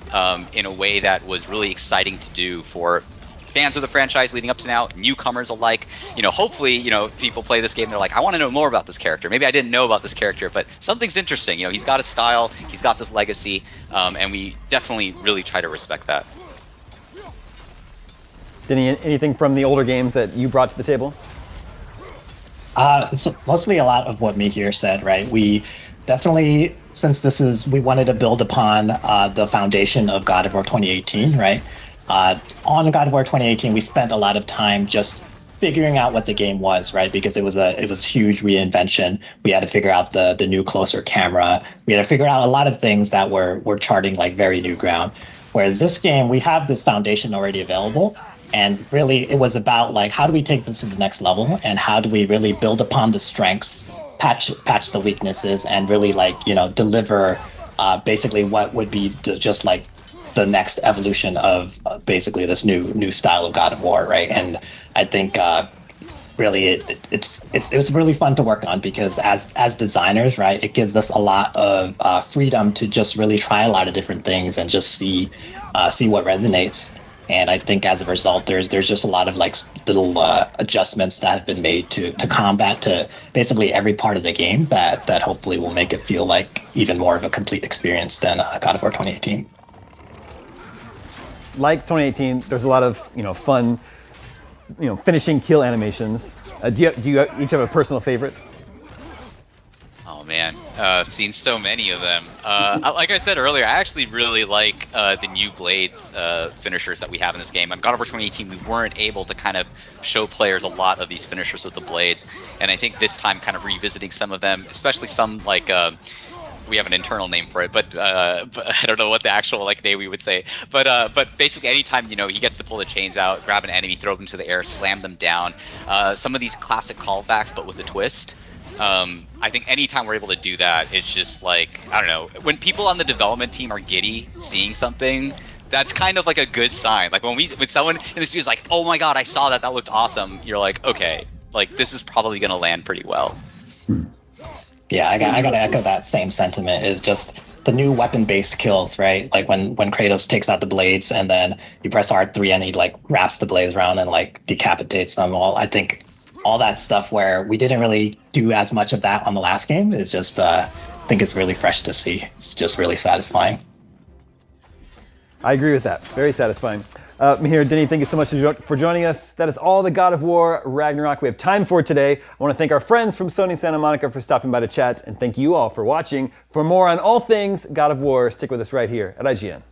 in a way that was really exciting to do for fans of the franchise leading up to now, newcomers alike. Hopefully, people play this game, they're like, I want to know more about this character. Maybe I didn't know about this character, but something's interesting. He's got a style, he's got this legacy, and we definitely really try to respect that. Denny, anything from the older games that you brought to the table? It's mostly a lot of what Mihir said, right? We definitely, since we wanted to build upon the foundation of God of War 2018, right? On God of War 2018, we spent a lot of time just figuring out what the game was, right? Because it was a huge reinvention. We had to figure out the new closer camera. We had to figure out a lot of things that were charting like very new ground. Whereas this game, we have this foundation already available. And really, it was about like, how do we take this to the next level, and how do we really build upon the strengths, patch the weaknesses, and really like deliver basically what would be just like the next evolution of basically this new style of God of War, right? And I think really it was really fun to work on, because as designers, right, it gives us a lot of freedom to just really try a lot of different things and just see what resonates. And I think as a result, there's just a lot of like little adjustments that have been made to combat, to basically every part of the game that hopefully will make it feel like even more of a complete experience than God of War 2018. Like 2018, there's a lot of fun, finishing kill animations. Do you each have a personal favorite? Oh man, I've seen so many of them. Like I said earlier, I actually really like the new Blades finishers that we have in this game. On God of War 2018, we weren't able to kind of show players a lot of these finishers with the Blades, and I think this time kind of revisiting some of them, especially some like we have an internal name for it, but I don't know what the actual like name we would say. But basically, anytime he gets to pull the chains out, grab an enemy, throw them to the air, slam them down. Some of these classic callbacks, but with a twist. I think anytime we're able to do that, it's just like, I don't know, when people on the development team are giddy seeing something, that's kind of like a good sign. Like when someone in the studio is like, oh my god, I saw that looked awesome, you're like, okay, like this is probably gonna land pretty well. Yeah, I gotta echo that same sentiment. Is just the new weapon-based kills, right? Like when Kratos takes out the blades and then you press R3 and he like wraps the blades around and like decapitates them all. I think all that stuff where we didn't really do as much of that on the last game is just, I think it's really fresh to see. It's just really satisfying. I agree with that. Very satisfying. Mihir, Denny, thank you so much for joining us. That is all the God of War Ragnarok we have time for today. I want to thank our friends from Sony Santa Monica for stopping by to chat, and thank you all for watching. For more on all things God of War, stick with us right here at IGN.